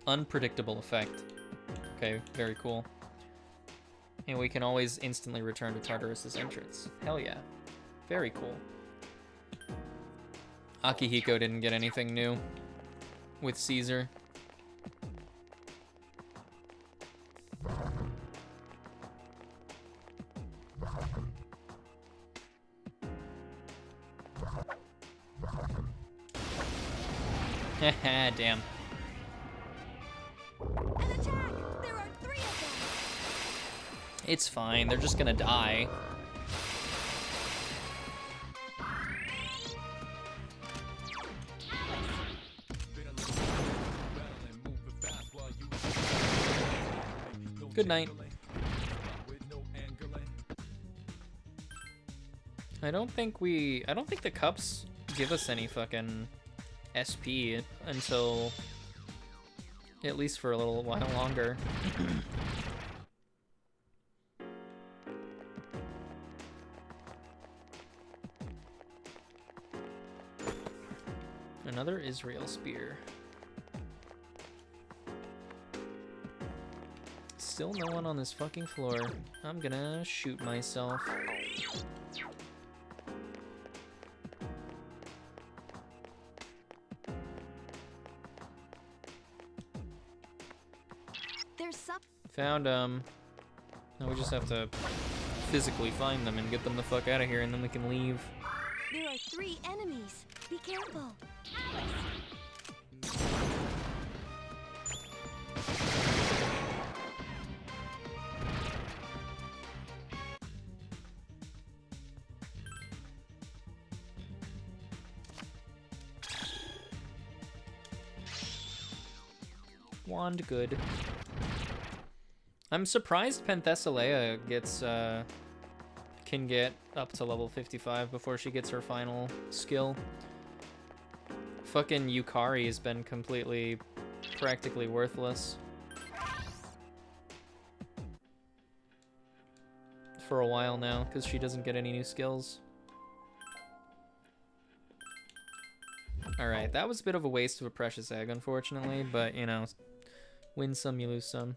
Unpredictable effect. Okay, very cool. And we can always instantly return to Tartarus's entrance. Hell yeah. Very cool. Akihiko didn't get anything new with Caesar. Haha, damn. An attack! There are 3 of them! It's fine, they're just gonna die. Good night. I don't think the cups give us any fucking SP until at least for a little while longer. Another Israel spear. Still no one on this fucking floor. I'm gonna shoot myself. There's some. Found them. Now we just have to physically find them and get them the fuck out of here, and then we can leave. There are 3 enemies. Be careful. Wand good. I'm surprised Penthesilea gets can get up to level 55 before she gets her final skill. Fucking Yukari has been completely, practically worthless. for a while now because she doesn't get any new skills. Alright, that was a bit of a waste of a precious egg, unfortunately, but, you know, win some, you lose some.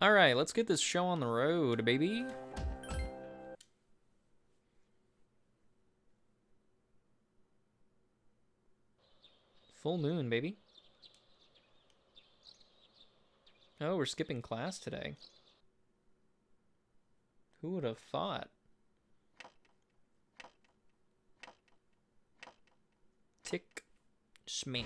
Alright, let's get this show on the road, baby. Full moon, baby. Oh, we're skipping class today. Who would have thought? Tick smash.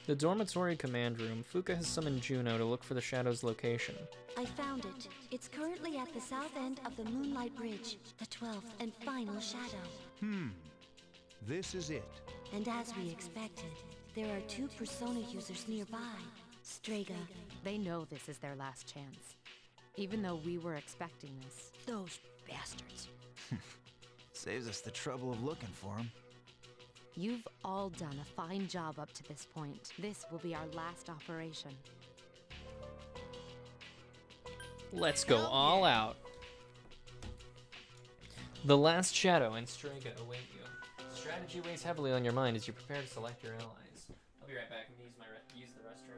The dormitory command room. Fuka has summoned Juno to look for the Shadow's location. I found it. It's currently at the south end of the Moonlight Bridge, the 12th and final shadow. This is it. And as we expected, there are 2 Persona users nearby. Strega. They know this is their last chance. Even though we were expecting this. Those bastards. Saves us the trouble of looking for him. You've all done a fine job up to this point. This will be our last operation. Let's go all out. The last shadow and Strega await you. Strategy weighs heavily on your mind as you prepare to select your allies. I'll be right back. I'm gonna use the restroom.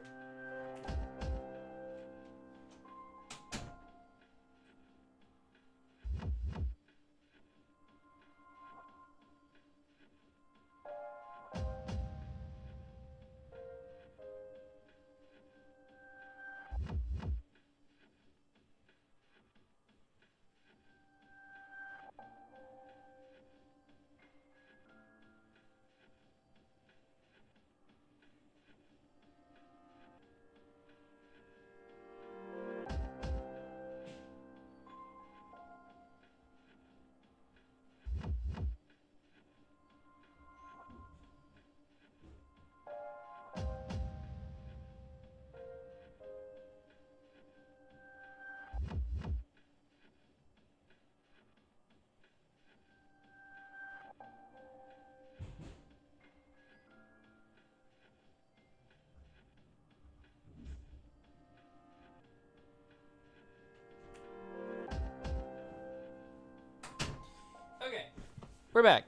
We're back.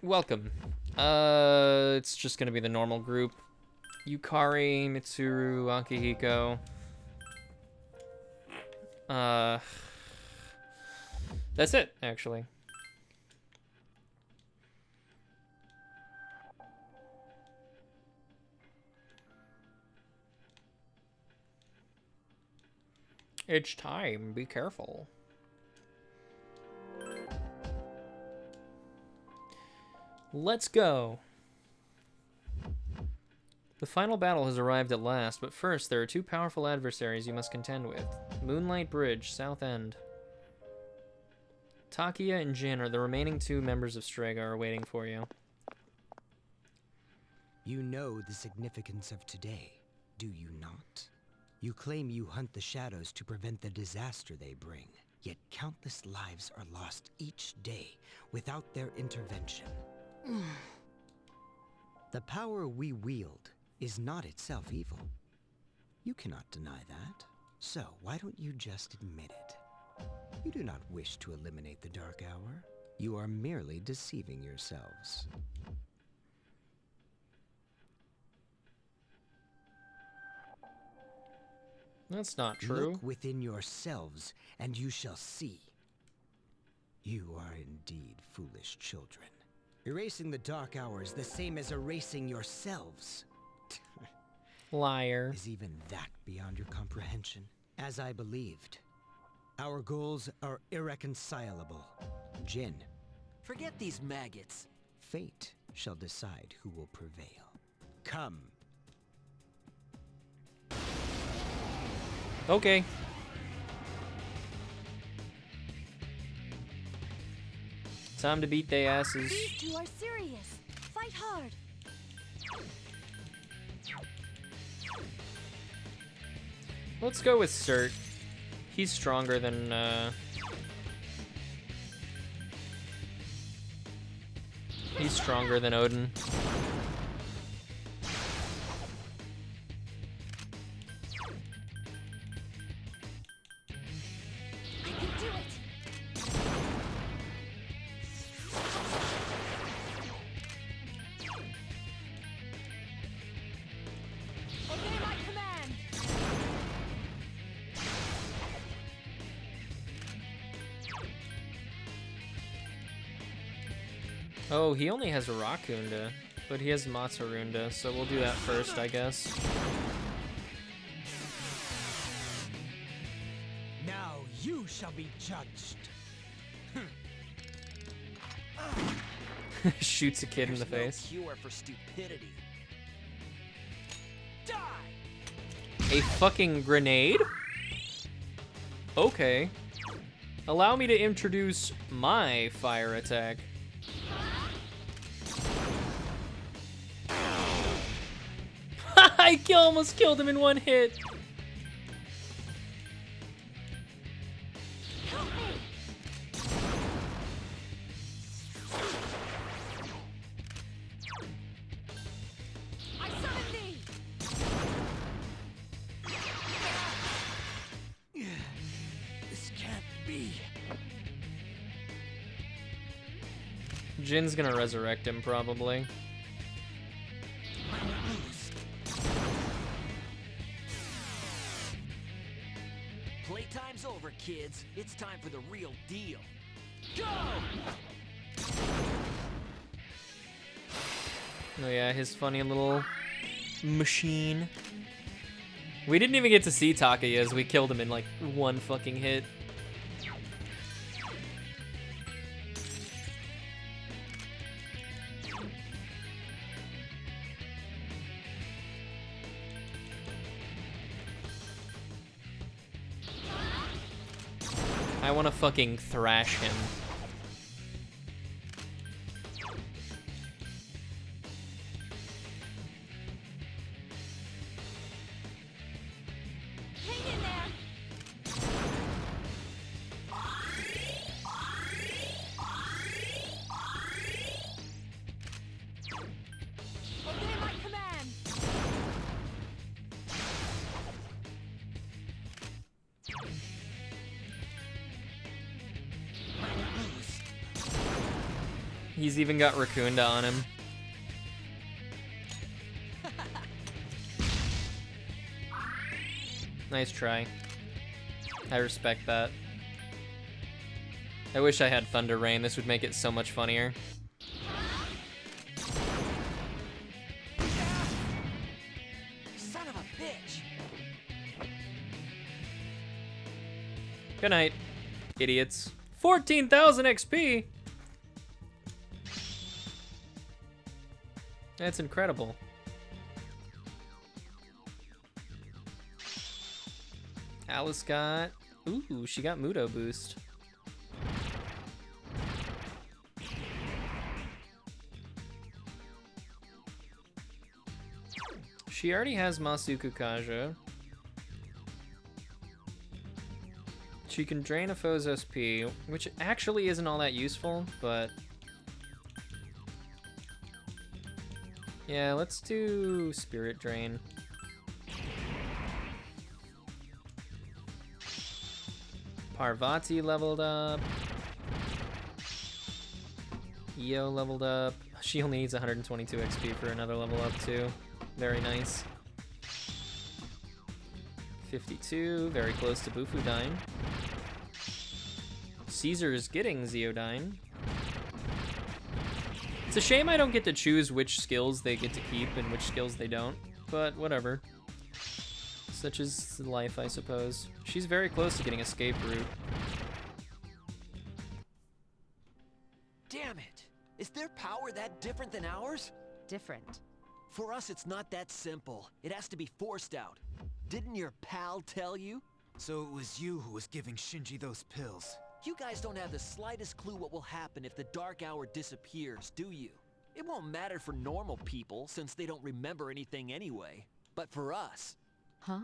Welcome. It's just gonna be the normal group. Yukari, Mitsuru, Akihiko. That's it, actually. It's time. Be careful. Let's go. The final battle has arrived at last, but first there are 2 powerful adversaries you must contend with. Moonlight Bridge, South End. Takia and Jin are the remaining 2 members of Strega are waiting for you. You know the significance of today, do you not? You claim you hunt the shadows to prevent the disaster they bring, yet countless lives are lost each day without their intervention. The power we wield is not itself evil. You cannot deny that. So why don't you just admit it? You do not wish to eliminate the Dark Hour. You are merely deceiving yourselves. That's not true. Look within yourselves, and you shall see. You are indeed foolish children. Erasing the Dark Hour is the same as erasing yourselves. Liar. Is even that beyond your comprehension? As I believed, our goals are irreconcilable. Jin. Forget these maggots. Fate shall decide who will prevail. Come. Okay. Time to beat they asses. These 2 are serious. Fight hard. Let's go with Cert. He's stronger than He's stronger than Odin. I can do it! Obey my command! Oh, he only has Rakunda, but he has Matsurunda, so we'll do that first, I guess. Now you shall be judged. Shoots a kid in the face. Cure for stupidity. Die! A fucking grenade? Okay. Allow me to introduce my fire attack. I almost killed him in one hit. Help me! I summon thee! This can't be. Jin's gonna resurrect him, probably. Playtime's over, kids. It's time for the real deal. Oh yeah, his funny little machine. We didn't even get to see Takaya as we killed him in like one fucking hit. I want to fucking thrash him. Hang in there! Obey my command! He's even got Rakunda on him. Nice try. I respect that. I wish I had Thunder Rain. This would make it so much funnier. Son of a bitch! Good night, idiots. 14,000 XP! That's incredible. Alice got... Ooh, she got Mudo boost. She already has Masuku Kaja. She can drain a foe's SP, which actually isn't all that useful, but... yeah, let's do Spirit Drain. Parvati leveled up. Io leveled up. She only needs 122 XP for another level up too. Very nice. 52, very close to Bufudyne. Caesar's getting Zeodyne. It's a shame I don't get to choose which skills they get to keep and which skills they don't, but whatever. Such is life, I suppose. She's very close to getting Escape Route. Damn it! Is their power that different than ours? Different. For us, it's not that simple. It has to be forced out. Didn't your pal tell you? So it was you who was giving Shinji those pills. You guys don't have the slightest clue what will happen if the Dark Hour disappears, do you? It won't matter for normal people, since they don't remember anything anyway. But for us... Huh?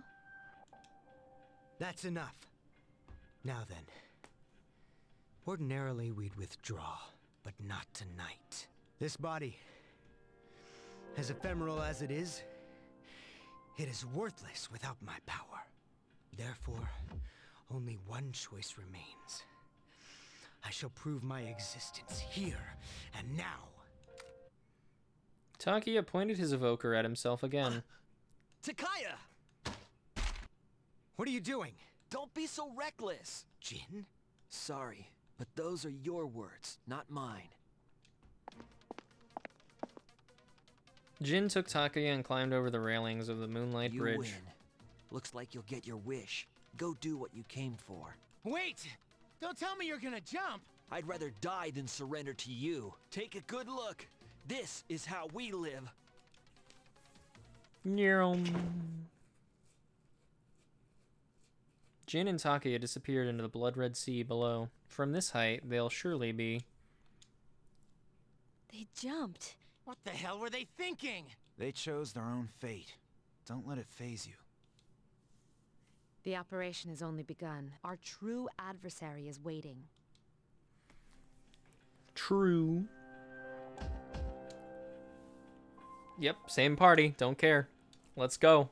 That's enough. Now then. Ordinarily we'd withdraw, but not tonight. This body, as ephemeral as it is worthless without my power. Therefore, only one choice remains. I shall prove my existence here and now. Takia pointed his evoker at himself again. Takaya! What are you doing? Don't be so reckless. Jin? Sorry, but those are your words, not mine. Jin took Takia and climbed over the railings of the Moonlight You Bridge. win. Looks like you'll get your wish. Go do what you came for. Wait! Don't tell me you're gonna jump! I'd rather die than surrender to you. Take a good look. This is how we live. Jin and Takia disappeared into the blood-red sea below. From this height, they'll surely be... They jumped. What the hell were they thinking? They chose their own fate. Don't let it phase you. The operation has only begun. Our true adversary is waiting. True. Yep, same party. Don't care. Let's go.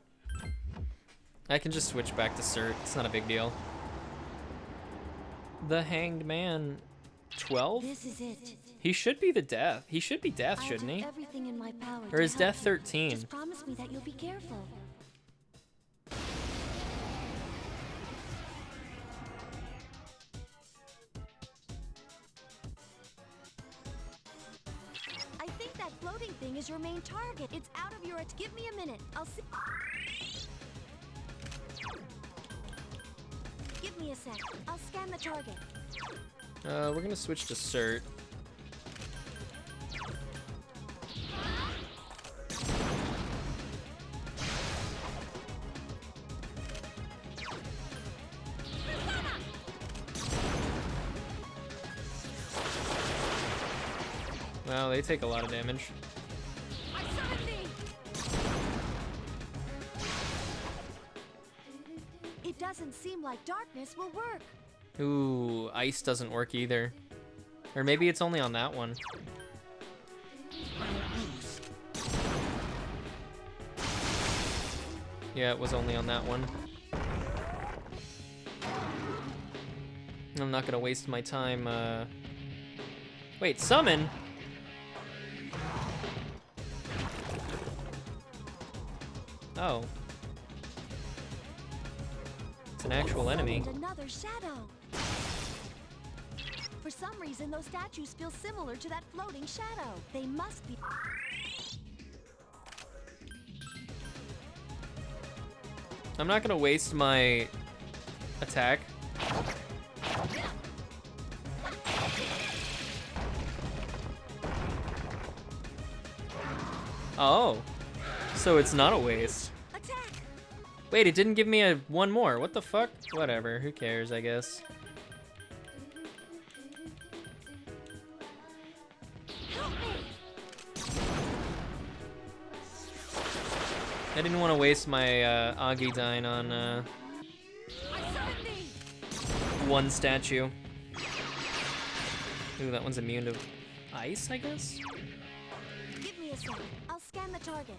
I can just switch back to Cert. It's not a big deal. The Hanged Man 12? This is it. He should be the Death. He should be Death, I'll shouldn't do he? everything in my power Or to is help Death you. 13? Just promise me that you'll be careful. I think that floating thing is your main target. It's out of your... Give me a minute. I'll see... Give me a sec. I'll scan the target. We're gonna switch to Cert. Wow, they take a lot of damage. It doesn't seem like darkness will work. Ooh, ice doesn't work either. Or maybe it's only on that one. Yeah, it was only on that one. I'm not gonna waste my time, Wait, summon? Oh. It's an actual enemy. And another shadow. For some reason, those statues feel similar to that floating shadow. They must be... I'm not gonna waste my attack. Oh. So it's not a waste. Attack! Wait, it didn't give me a one more. What the fuck? Whatever, who cares, I guess. Help me! I didn't want to waste my Agidine on I summoned thee! one statue. Ooh, that one's immune to ice, I guess? Give me a sec. I'll scan the target.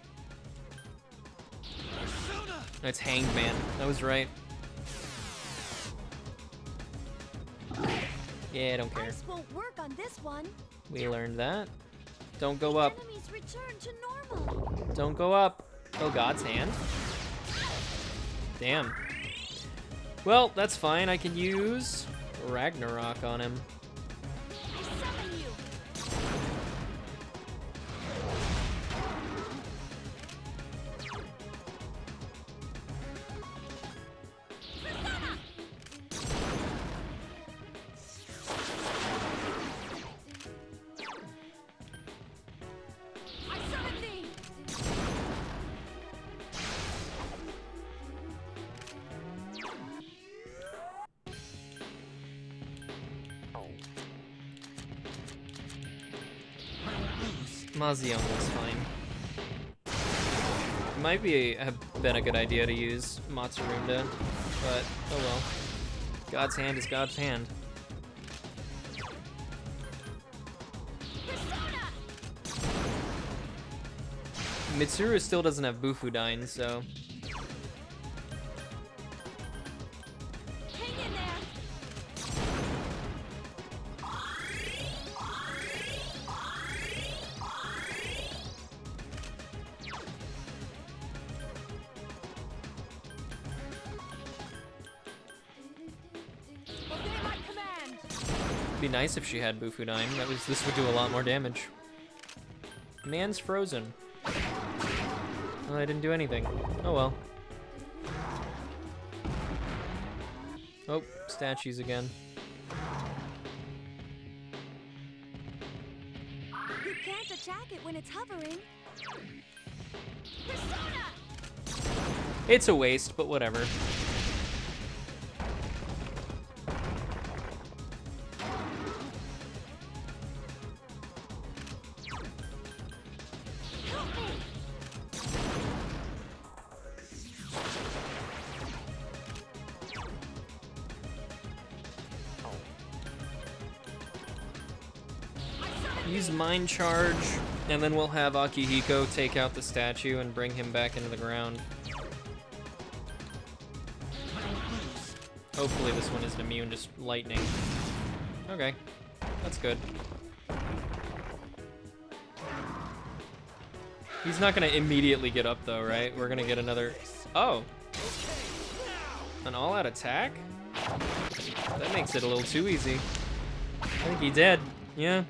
It's Hanged Man. That was right. Yeah, I don't care. Ice won't work on this one. We learned that. Don't go up. Enemies return to normal. Don't go up. Oh, God's hand. Damn. Well, that's fine. I can use Ragnarok on him. I summon you. I summon thee. Mazion was fine. It might have been a good idea to use Matsurunda, but oh well. God's hand is God's hand. Persona! Mitsuru still doesn't have Bufudine, so... Hang in there. Obey my command! It'd be nice if she had Bufudine. This would do a lot more damage. Man's frozen. Well, I didn't do anything. Oh well. Oh, statues again. You can't attack it when it's hovering. It's a waste, but whatever. Use Mind Charge, and then we'll have Akihiko take out the statue and bring him back into the ground. Hopefully this one isn't immune to lightning. Okay, that's good. He's not gonna immediately get up though, right? We're gonna get another... Oh! An all-out attack? That makes it a little too easy. I think he dead. Yeah.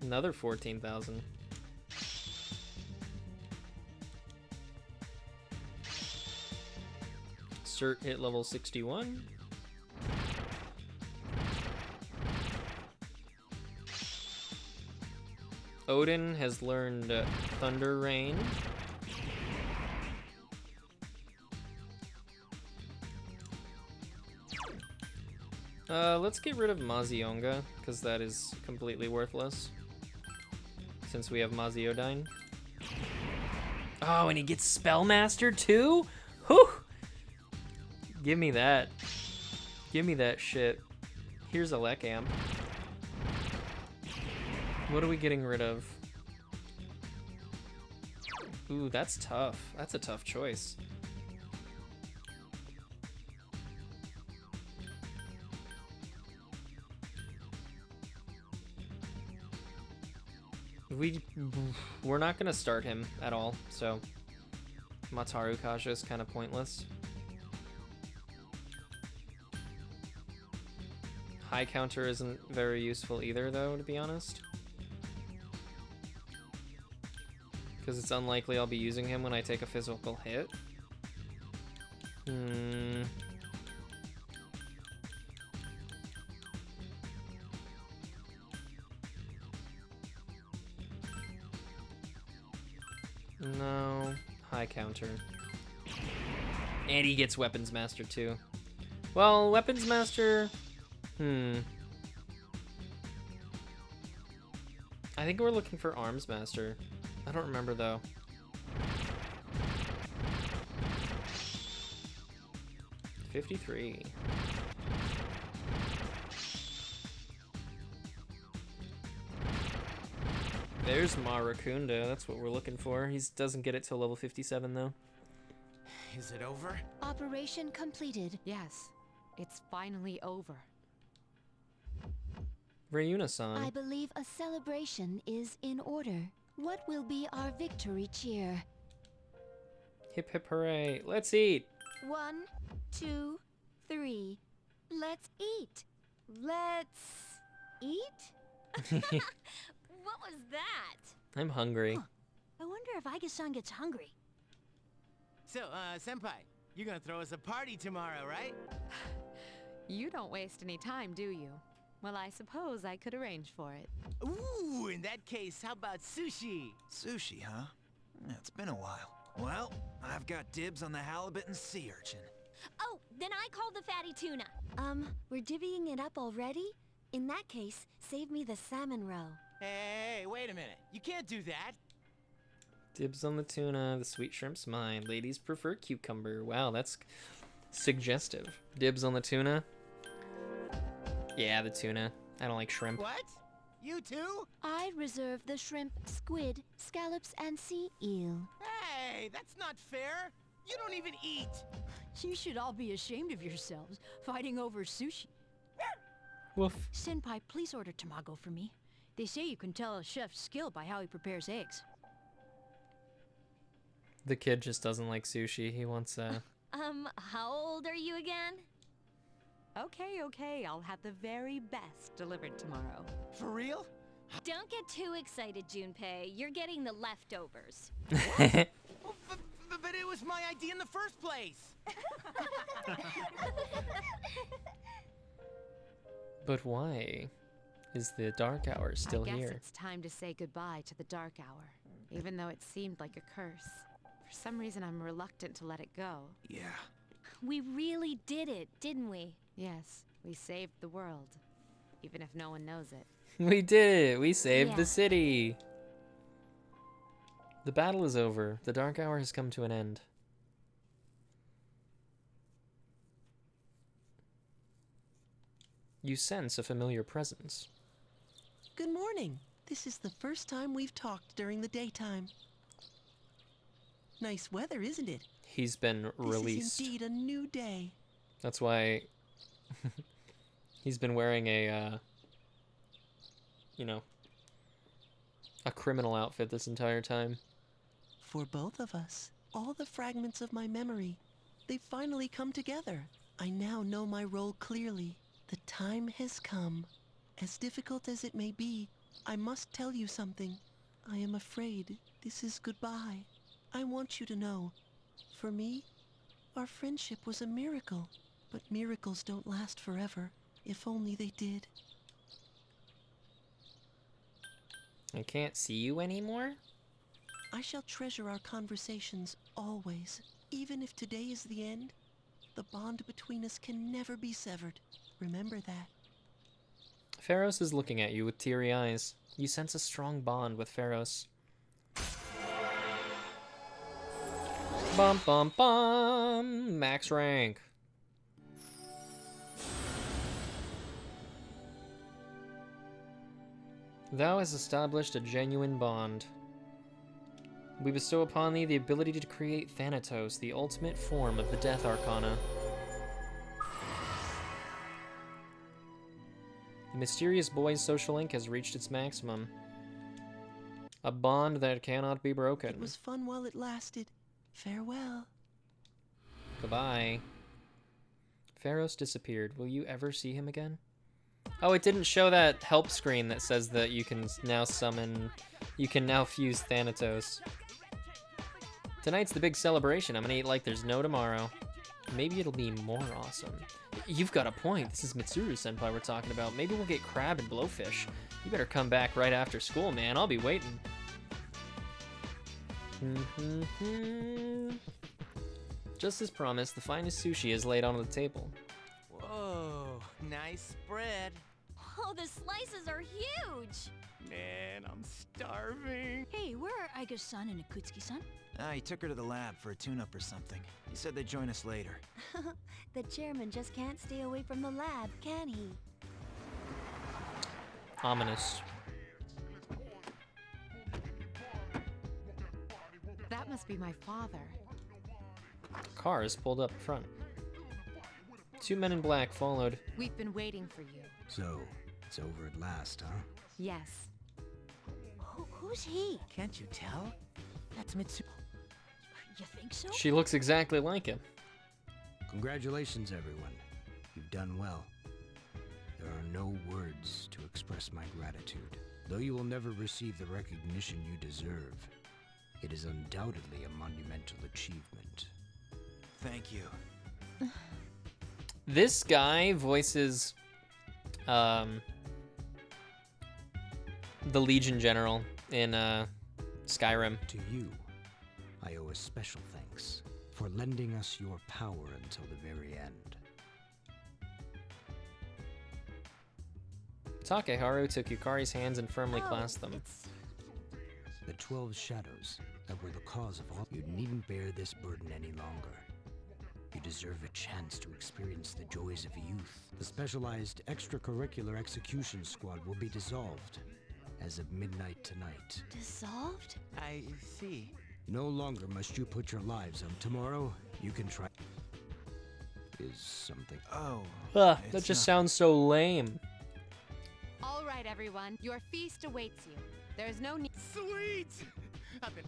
Another 14,000. Cert hit level 61. Odin has learned Thunder Rain. Let's get rid of Mazionga, because that is completely worthless. Since we have Maziodine. Oh, and he gets Spellmaster too? Whew! Give me that. Give me that shit. Here's a Lekkamp. What are we getting rid of? Ooh, that's tough. That's a tough choice. We're not gonna start him at all, so Mataru Kasha is kind of pointless. High counter isn't very useful either, though, to be honest. Because it's unlikely I'll be using him when I take a physical hit. No. High counter. And he gets Weapons Master too. Well, Weapons Master... I think we're looking for Arms Master. I don't remember though. $53. There's Marakunda, that's what we're looking for. He doesn't get it till level 57 though. Is it over? Operation completed. Yes, it's finally over. I Rayuna-san. believe a celebration is in order. What will be our victory cheer? Hip hip hooray. Let's eat. 1, 2, 3. Let's eat. Let's eat? What was that? I'm hungry. I wonder if Aige-san gets hungry. So, Senpai, you're gonna throw us a party tomorrow, right? You don't waste any time, do you? Well, I suppose I could arrange for it. Ooh, in that case, how about sushi? Sushi, huh? Yeah, it's been a while. Well, I've got dibs on the halibut and sea urchin. Oh, then I called the fatty tuna. We're divvying it up already? In that case, save me the salmon roe. Hey, wait a minute. You can't do that. Dibs on the tuna, the sweet shrimp's mine. Ladies prefer cucumber. Wow, that's suggestive. Dibs on the tuna. Yeah, the tuna. I don't like shrimp. What? You too? I reserve the shrimp, squid, scallops, and sea eel. Hey, that's not fair. You don't even eat. You should all be ashamed of yourselves, fighting over sushi. Woof. Senpai, please order tamago for me. They say you can tell a chef's skill by how he prepares eggs. The kid just doesn't like sushi. He wants How old are you again? Okay, I'll have the very best delivered tomorrow. For real? Don't get too excited, Junpei. You're getting the leftovers. Well, but it was my idea in the first place. But why is the Dark Hour still I guess here? it's time to say goodbye to the Dark Hour, even though it seemed like a curse. For some reason, I'm reluctant to let it go. Yeah. We really did it, didn't we? Yes, we saved the world, even if no one knows it. We did it! We saved Yeah. the city! The battle is over. The Dark Hour has come to an end. You sense a familiar presence. Good morning. This is the first time we've talked during the daytime. Nice weather, isn't it? He's been released. This is indeed a new day. That's why he's been wearing a, you know, a criminal outfit this entire time. For both of us, all the fragments of my memory, they've finally come together. I now know my role clearly. The time has come. As difficult as it may be, I must tell you something. I am afraid this is goodbye. I want you to know, for me, our friendship was a miracle. But miracles don't last forever. If only they did. I can't see you anymore? I shall treasure our conversations always. Even if today is the end, the bond between us can never be severed. Remember that. Pharos is looking at you with teary eyes. You sense a strong bond with Pharos. Bum bum bum! Max rank. Thou hast established a genuine bond. We bestow upon thee the ability to create Thanatos, the ultimate form of the Death Arcana. The mysterious boy's social link has reached its maximum. A bond that cannot be broken. It was fun while it lasted. Farewell. Goodbye. Pharos disappeared. Will you ever see him again? Oh, it didn't show that help screen that says that you can now summon... You can now fuse Thanatos. Tonight's the big celebration. I'm gonna eat like there's no tomorrow. Maybe it'll be more awesome. You've got a point. This is Mitsuru-senpai we're talking about. Maybe we'll get crab and blowfish. You better come back right after school, man. I'll be waiting. Just as promised, the finest sushi is laid on the table. Whoa, nice spread. Oh, the slices are huge! Man, I'm starving. Hey, where are Aiga-san and Akutsuki-san? He took her to the lab for a tune-up or something. He said they'd join us later. The chairman just can't stay away from the lab, can he? Ominous. That must be my father. Car is pulled up front. Two men in black followed. We've been waiting for you. So, it's over at last, huh? Yes. Who's he? Can't you tell? That's Mitsu. You think so? She looks exactly like him. Congratulations, everyone. You've done well. There are no words to express my gratitude. Though you will never receive the recognition you deserve, it is undoubtedly a monumental achievement. Thank you. This guy voices the Legion General in Skyrim. To you, I owe a special thanks for lending us your power until the very end. Takeharu took Yukari's hands and firmly clasped them. The 12 shadows that were the cause of all. You needn't bear this burden any longer. You deserve a chance to experience the joys of youth. The specialized extracurricular execution squad will be dissolved as of midnight tonight. Dissolved? I see. No longer must you put your lives on tomorrow. You can try. Is something. Oh. That just sounds so lame. All right, everyone. Your feast awaits you. There's no need. Sweet! I've been...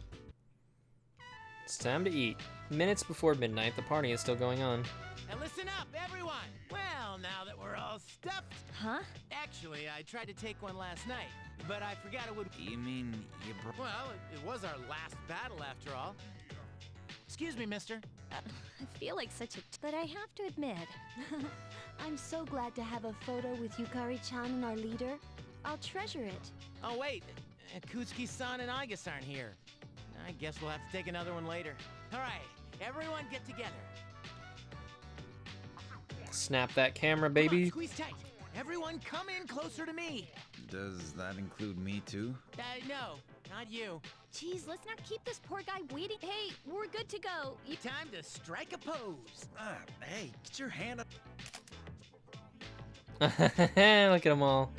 It's time to eat. Minutes before midnight, the party is still going on. Now listen up, everyone! Well, now that we're all stuffed... Huh? Actually, I tried to take one last night, but I forgot it would... You mean you Well, it was our last battle, after all. Excuse me, mister. I feel like such a... But I have to admit, I'm so glad to have a photo with Yukari-chan and our leader. I'll treasure it. Oh, wait. Kutsuki-san and Igus aren't here. I guess we'll have to take another one later. All right, everyone get together. Snap that camera, Come baby. on, squeeze tight. Everyone come in closer to me. Does that include me too? No, not you. Geez, let's not keep this poor guy waiting. Hey, we're good to go. Time to strike a pose. Hey, get your hand up. Look at them all.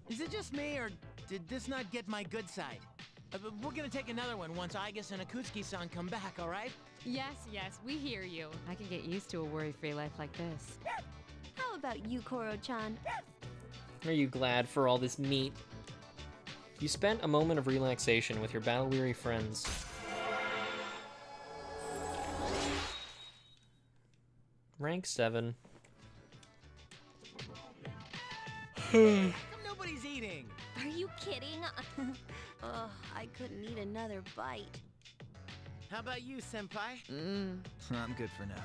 Is it just me, or did this not get my good side? We're gonna take another one once Igus and Akutsuki-san come back, all right? Yes, we hear you. I can get used to a worry-free life like this. How about you, Koro-chan? Are you glad for all this meat? You spent a moment of relaxation with your battle-weary friends. Rank 7. How come nobody's eating? Are you kidding? Ugh, I couldn't eat another bite. How about you, senpai? I'm good for now.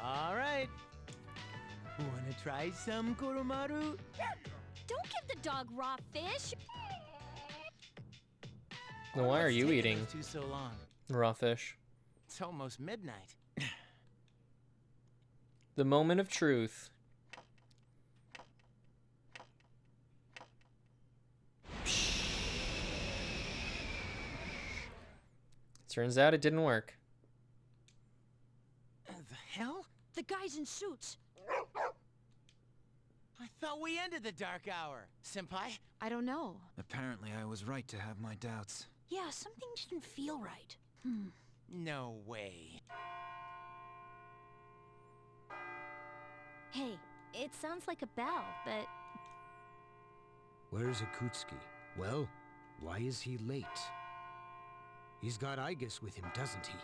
All right. Wanna try some, Koromaru? Don't give the dog raw fish. Now, why are you eating Those two so long? raw fish? It's almost midnight. The moment of truth. Turns out it didn't work. The hell? The guys in suits. I thought we ended the dark hour, senpai. I don't know. Apparently I was right to have my doubts. Yeah, something didn't feel right. No way. Hey, it sounds like a bell, but... Where's Akutsuki? Well, why is he late? He's got Igus with him, doesn't he?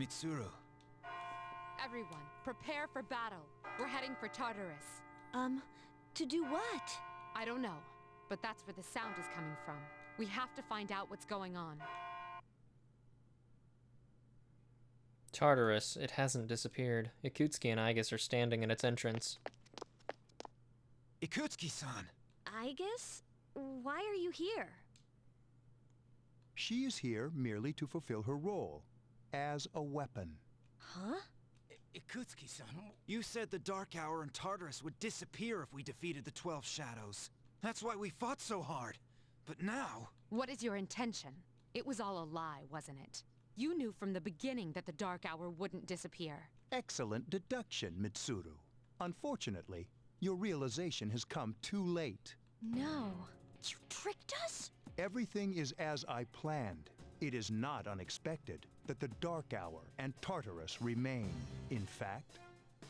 Mitsuru. Everyone, prepare for battle. We're heading for Tartarus. To do what? I don't know, but that's where the sound is coming from. We have to find out what's going on. Tartarus, it hasn't disappeared. Ikutsuki and Igus are standing at its entrance. Ikutsuki-san! Igus? Why are you here? She is here merely to fulfill her role as a weapon. Huh? Ikutsuki-san. You said the Dark Hour and Tartarus would disappear if we defeated the 12 Shadows. That's why we fought so hard. But now... What is your intention? It was all a lie, wasn't it? You knew from the beginning that the Dark Hour wouldn't disappear. Excellent deduction, Mitsuru. Unfortunately, your realization has come too late. No. You tricked us? Everything is as I planned. It is not unexpected that the Dark Hour and Tartarus remain. In fact,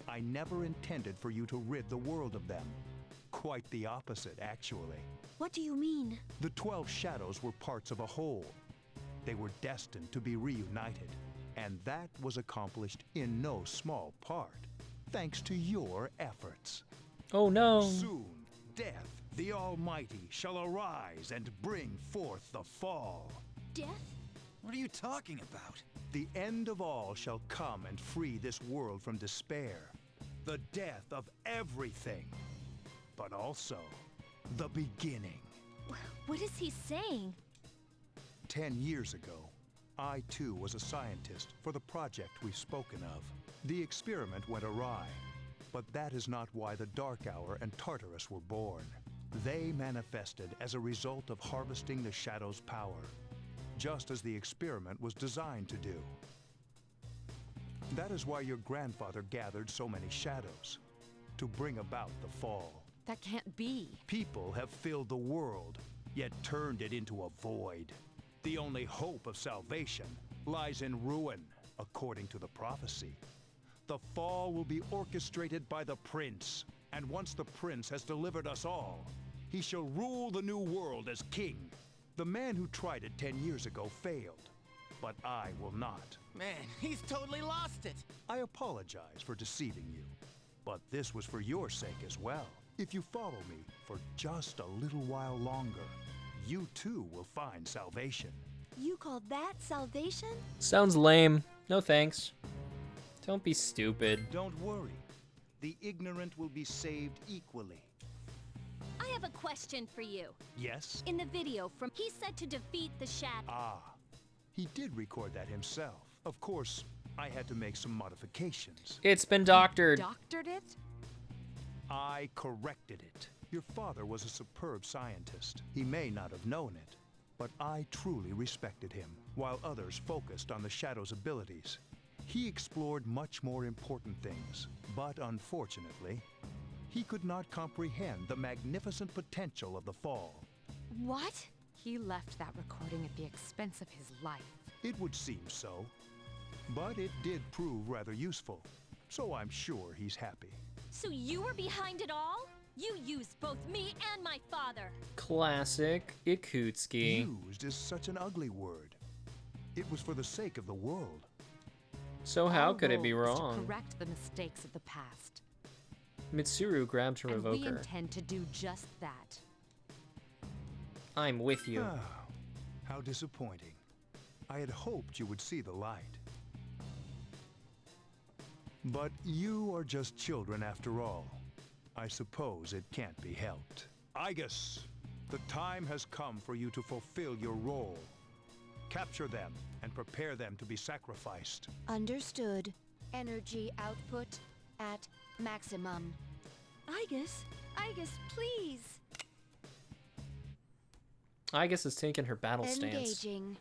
I never intended for you to rid the world of them. Quite the opposite, actually. What do you mean? The 12 Shadows were parts of a whole. They were destined to be reunited, and that was accomplished in no small part, thanks to your efforts. Oh no! Soon, Death, the Almighty, shall arise and bring forth the fall. Death? What are you talking about? The end of all shall come and free this world from despair. The death of everything. But also, the beginning. What is he saying? 10 years ago, I too was a scientist for the project we've spoken of. The experiment went awry, but that is not why the Dark Hour and Tartarus were born. They manifested as a result of harvesting the Shadow's power, just as the experiment was designed to do. That is why your grandfather gathered so many shadows, to bring about the fall. That can't be. People have filled the world, yet turned it into a void. The only hope of salvation lies in ruin, according to the prophecy. The fall will be orchestrated by the prince, and once the prince has delivered us all, he shall rule the new world as king. The man who tried it 10 years ago failed, but I will not. Man, he's totally lost it. I apologize for deceiving you, but this was for your sake as well. If you follow me for just a little while longer, you too will find salvation. You call that salvation? Sounds lame. No thanks. Don't be stupid. Don't worry. The ignorant will be saved equally. I have a question for you. Yes? In the video from he said to defeat the Shadow. Ah, he did record that himself. Of course, I had to make some modifications. It's been doctored. Doctored it? I corrected it. Your father was a superb scientist. He may not have known it, but I truly respected him, while others focused on the Shadow's abilities. He explored much more important things, but unfortunately, he could not comprehend the magnificent potential of the fall. What? He left that recording at the expense of his life. It would seem so, but it did prove rather useful, so I'm sure he's happy. So you were behind it all? You used both me and my father. Classic Ikutsuki. Used is such an ugly word. It was for the sake of the world. So how Our could it be role is to wrong? correct the mistakes of the past. Mitsuru grabbed her And we evoker. intend to do just that. I'm with you. Ah, how disappointing. I had hoped you would see the light. But you are just children after all. I suppose it can't be helped. Igus, the time has come for you to fulfill your role. Capture them and prepare them to be sacrificed. Understood. Energy output at maximum. Igus, please. Igus has taken her battle stance. Engaging.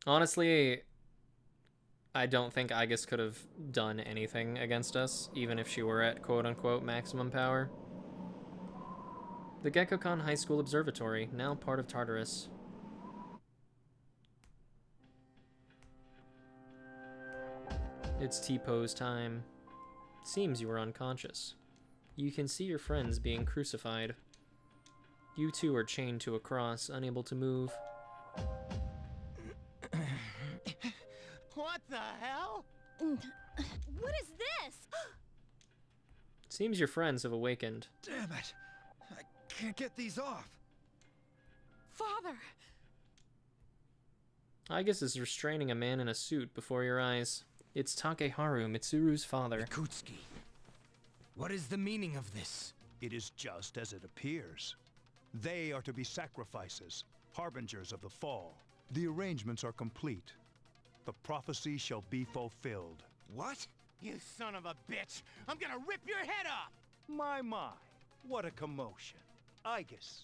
Honestly, I don't think Igus could have done anything against us, even if she were at quote-unquote maximum power. The Gekkoukan High School Observatory, now part of Tartarus. It's T-pose time. Seems you were unconscious. You can see your friends being crucified. You two are chained to a cross, unable to move. What the hell? What is this? Seems your friends have awakened. Damn it! I can't get these off. Father! Igus is restraining a man in a suit before your eyes. It's Takeharu, Mitsuru's father. Ikutsuki, what is the meaning of this? It is just as it appears. They are to be sacrifices, harbingers of the fall. The arrangements are complete. The prophecy shall be fulfilled. What? You son of a bitch! I'm gonna rip your head off! My, what a commotion. Igus,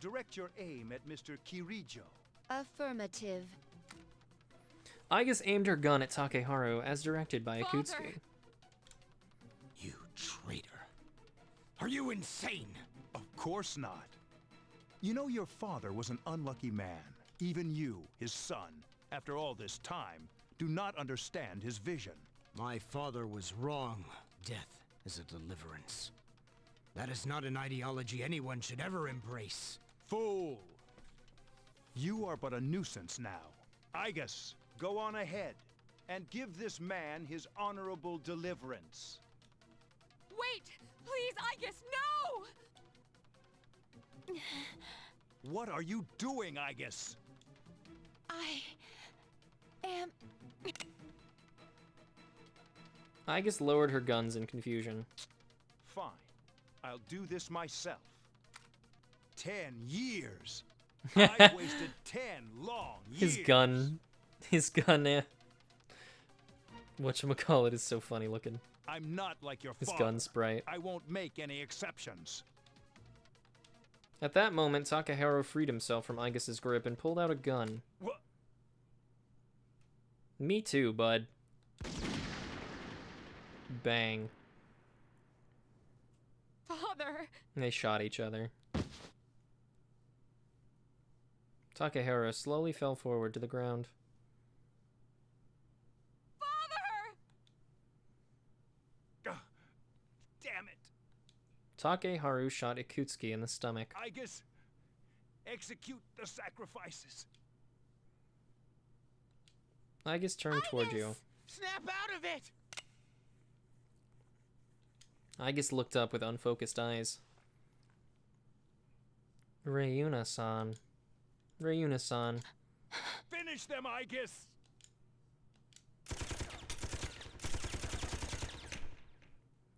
direct your aim at Mr. Kirijo. Affirmative. Igus aimed her gun at Takeharu, as directed by Father! Ikutsuki. You traitor. Are you insane? Of course not. You know your father was an unlucky man. Even you, his son, after all this time, do not understand his vision. My father was wrong. Death is a deliverance. That is not an ideology anyone should ever embrace. Fool! You are but a nuisance now. Igus, go on ahead and give this man his honorable deliverance. Wait! Please, Igus, no! What are you doing, Igus? I am... Igus lowered her guns in confusion. Fine. I'll do this myself. 10 years. I've wasted 10 long years. His gun, whatchamacallit is so funny looking. I'm not like your His father. gun sprite. I won't make any exceptions. At that moment, Takeharu freed himself from Igus's grip and pulled out a gun. What? Me too, bud. Bang. Father! They shot each other. Takehara slowly fell forward to the ground. Damn it! Takeharu shot Ikutsuki in the stomach. I guess execute the sacrifices. Aigis turned toward you. Snap out of it! Aigis looked up with unfocused eyes. Reuna-san. Reuna-san. Finish them, I guess.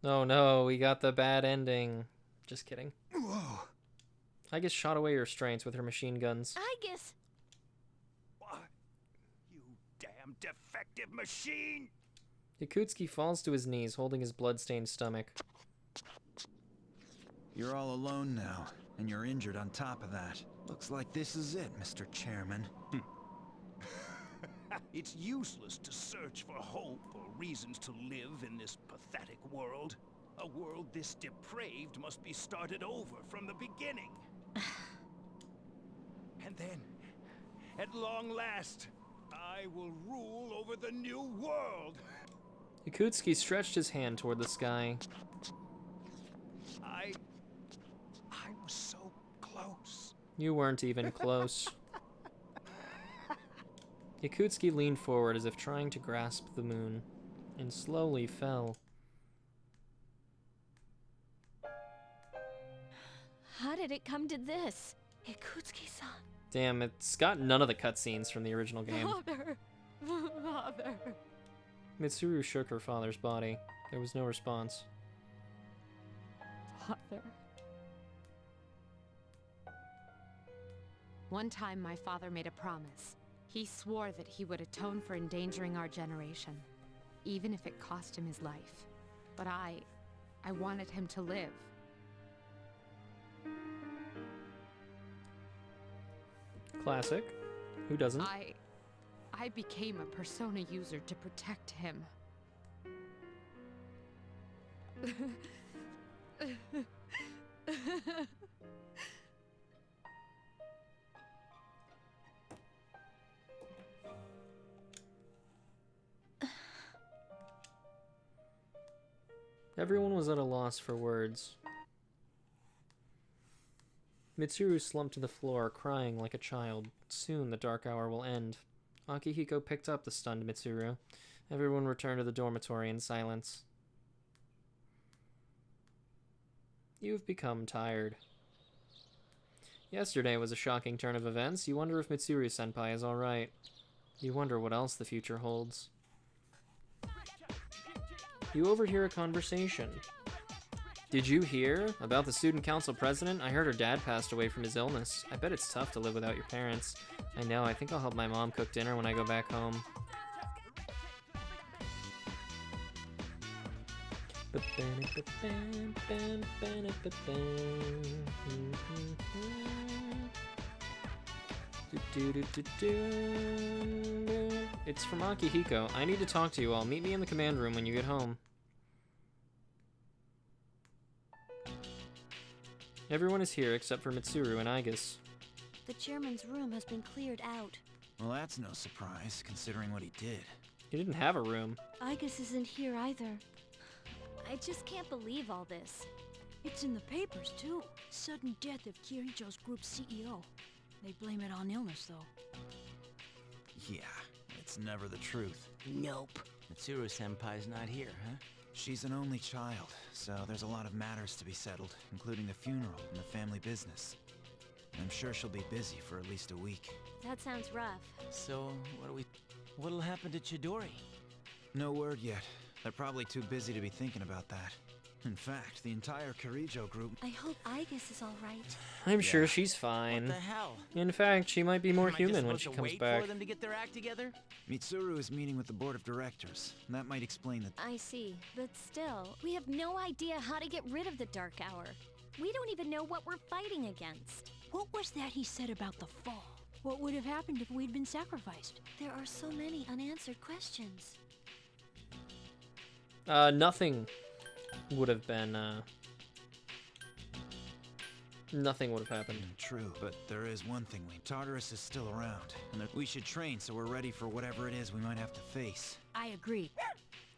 Oh no, we got the bad ending. Just kidding. Whoa. Aigis shot away restraints with her machine guns. Aigis! What? You damn defective machine! Ikutsuki falls to his knees, holding his blood-stained stomach. You're all alone now, and you're injured on top of that. Looks like this is it, Mr. Chairman. It's useless to search for hope or reasons to live in this pathetic world. A world this depraved must be started over from the beginning. And then, at long last, I will rule over the new world. Ikutsuki stretched his hand toward the sky. I was so close. You weren't even close. Ikutsuki leaned forward as if trying to grasp the moon, and slowly fell. How did it come to this? Ikutsuki-san. Damn, it's got none of the cutscenes from the original game. Father! Father! Mitsuru shook her father's body. There was no response. Father. One time my father made a promise. He swore that he would atone for endangering our generation, even if it cost him his life. But I wanted him to live. Classic. Who doesn't? I became a Persona user to protect him. Everyone was at a loss for words. Mitsuru slumped to the floor, crying like a child. Soon the dark hour will end. Akihiko picked up the stunned Mitsuru. Everyone returned to the dormitory in silence. You've become tired. Yesterday was a shocking turn of events. You wonder if Mitsuru-senpai is alright. You wonder what else the future holds. You overhear a conversation. Did you hear about the student council president? I heard her dad passed away from his illness. I bet it's tough to live without your parents. I know, I think I'll help my mom cook dinner when I go back home. It's from Akihiko. I need to talk to you all. Meet me in the command room when you get home. Everyone is here except for Mitsuru and Aigis. The chairman's room has been cleared out. Well, that's no surprise, considering what he did. He didn't have a room. Aigis isn't here either. I just can't believe all this. It's in the papers, too. Sudden death of Kirijo's group CEO. They blame it on illness, though. Yeah, it's never the truth. Nope. Mitsuru-senpai's not here, huh? She's an only child, so there's a lot of matters to be settled, including the funeral and the family business. I'm sure she'll be busy for at least a week. That sounds rough. So, what'll happen to Chidori? No word yet. They're probably too busy to be thinking about that. In fact, the entire Kirijo group... I hope Aigis is all right. I'm sure she's fine. What the hell? In fact, she might be more Am I human just when she supposed to comes wait back. for them to get their act together? Mitsuru is meeting with the board of directors. That might explain the... I see, but still, we have no idea how to get rid of the Dark Hour. We don't even know what we're fighting against. What was that he said about the fall? What would have happened if we'd been sacrificed? There are so many unanswered questions. Nothing would have been, nothing would have happened. True, but there is one thing Tartarus is still around, and that we should train so we're ready for whatever it is we might have to face. I agree.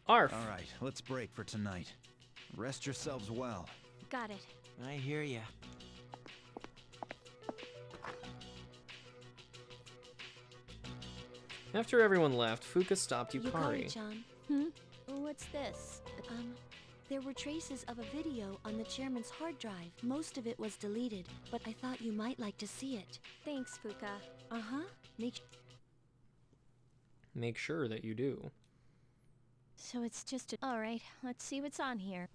Arf. All right, let's break for tonight. Rest yourselves well. Got it. I hear ya. After everyone left, Fuka stopped Yukari. Yukari-chan. What's this? There were traces of a video on the chairman's hard drive. Most of it was deleted, but I thought you might like to see it. Thanks, Fuka. Uh-huh. Make sure that you do. So it's just a... Alright, let's see what's on here.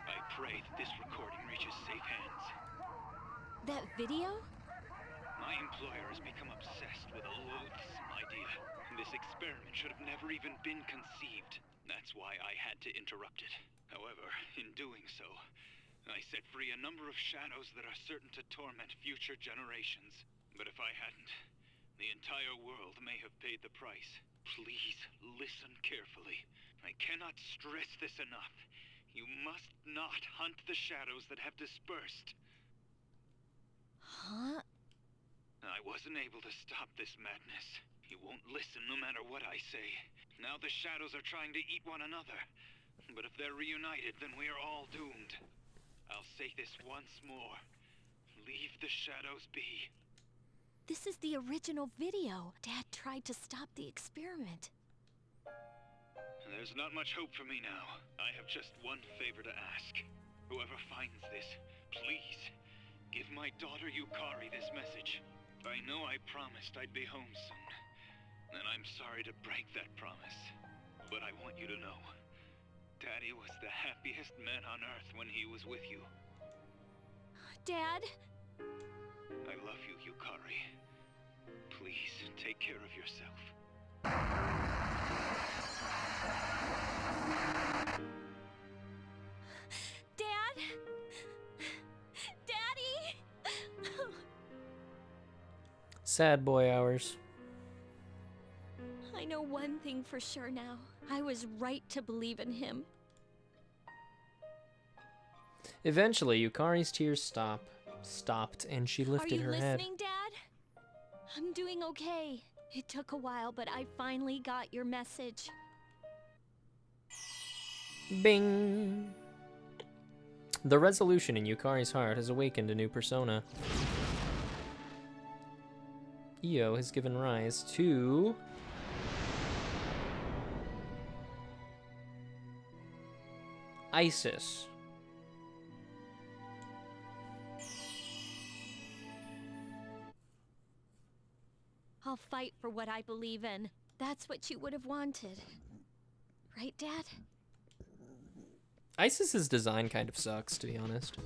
I pray that this recording reaches safe hands. That video? My employer has become obsessed with a loathsome idea. This experiment should have never even been conceived. That's why I had to interrupt it. However, in doing so, I set free a number of shadows that are certain to torment future generations. But if I hadn't, the entire world may have paid the price. Please listen carefully. I cannot stress this enough. You must not hunt the shadows that have dispersed. Huh? I wasn't able to stop this madness. You won't listen no matter what I say. Now the shadows are trying to eat one another. But if they're reunited, then we are all doomed. I'll say this once more. Leave the shadows be. This is the original video. Dad tried to stop the experiment. There's not much hope for me now. I have just one favor to ask. Whoever finds this, please, give my daughter Yukari this message. I know I promised I'd be home soon, and I'm sorry to break that promise. But I want you to know, Daddy was the happiest man on Earth when he was with you. Dad? I love you, Yukari. Please, take care of yourself. Dad? Daddy? Sad boy hours. I know one thing for sure now. I was right to believe in him. Eventually, Yukari's tears stopped, and she lifted her head. Are you listening, Dad? I'm doing okay. It took a while, but I finally got your message. Bing! The resolution in Yukari's heart has awakened a new persona. Io has given rise to... Isis. I'll fight for what I believe in. That's what you would have wanted. Right, Dad? Isis's design kind of sucks, to be honest.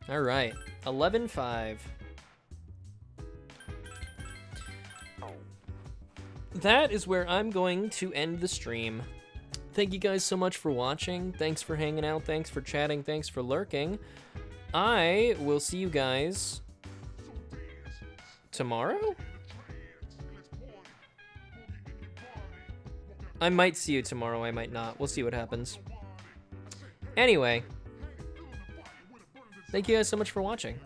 Alright, 11-5. That is where I'm going to end the stream. Thank you guys so much for watching. Thanks for hanging out. Thanks for chatting. Thanks for lurking. I will see you guys tomorrow? I might see you tomorrow. I might not. We'll see what happens. Anyway, thank you guys so much for watching.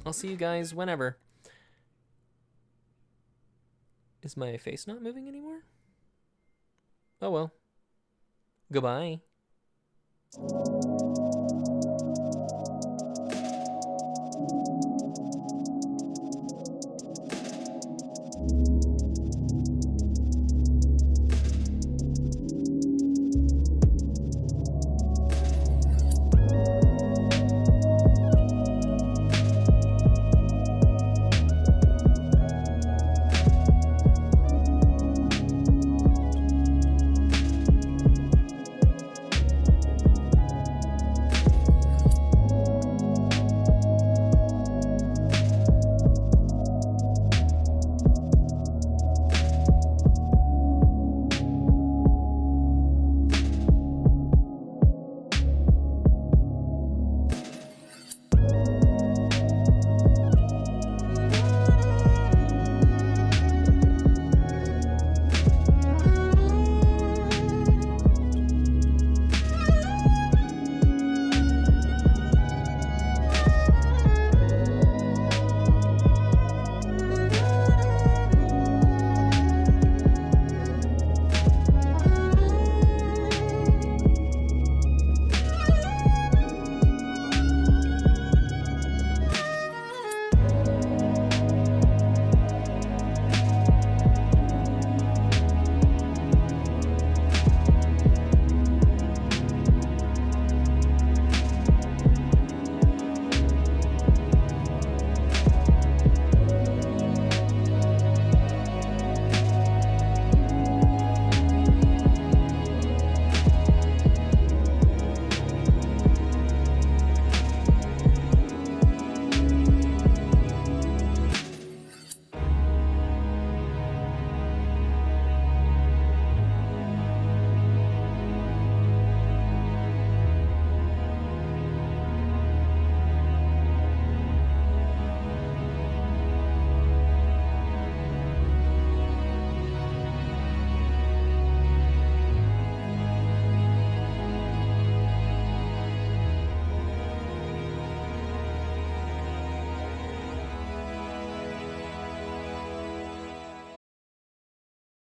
I'll see you guys whenever. Is my face not moving anymore? Oh well. Goodbye.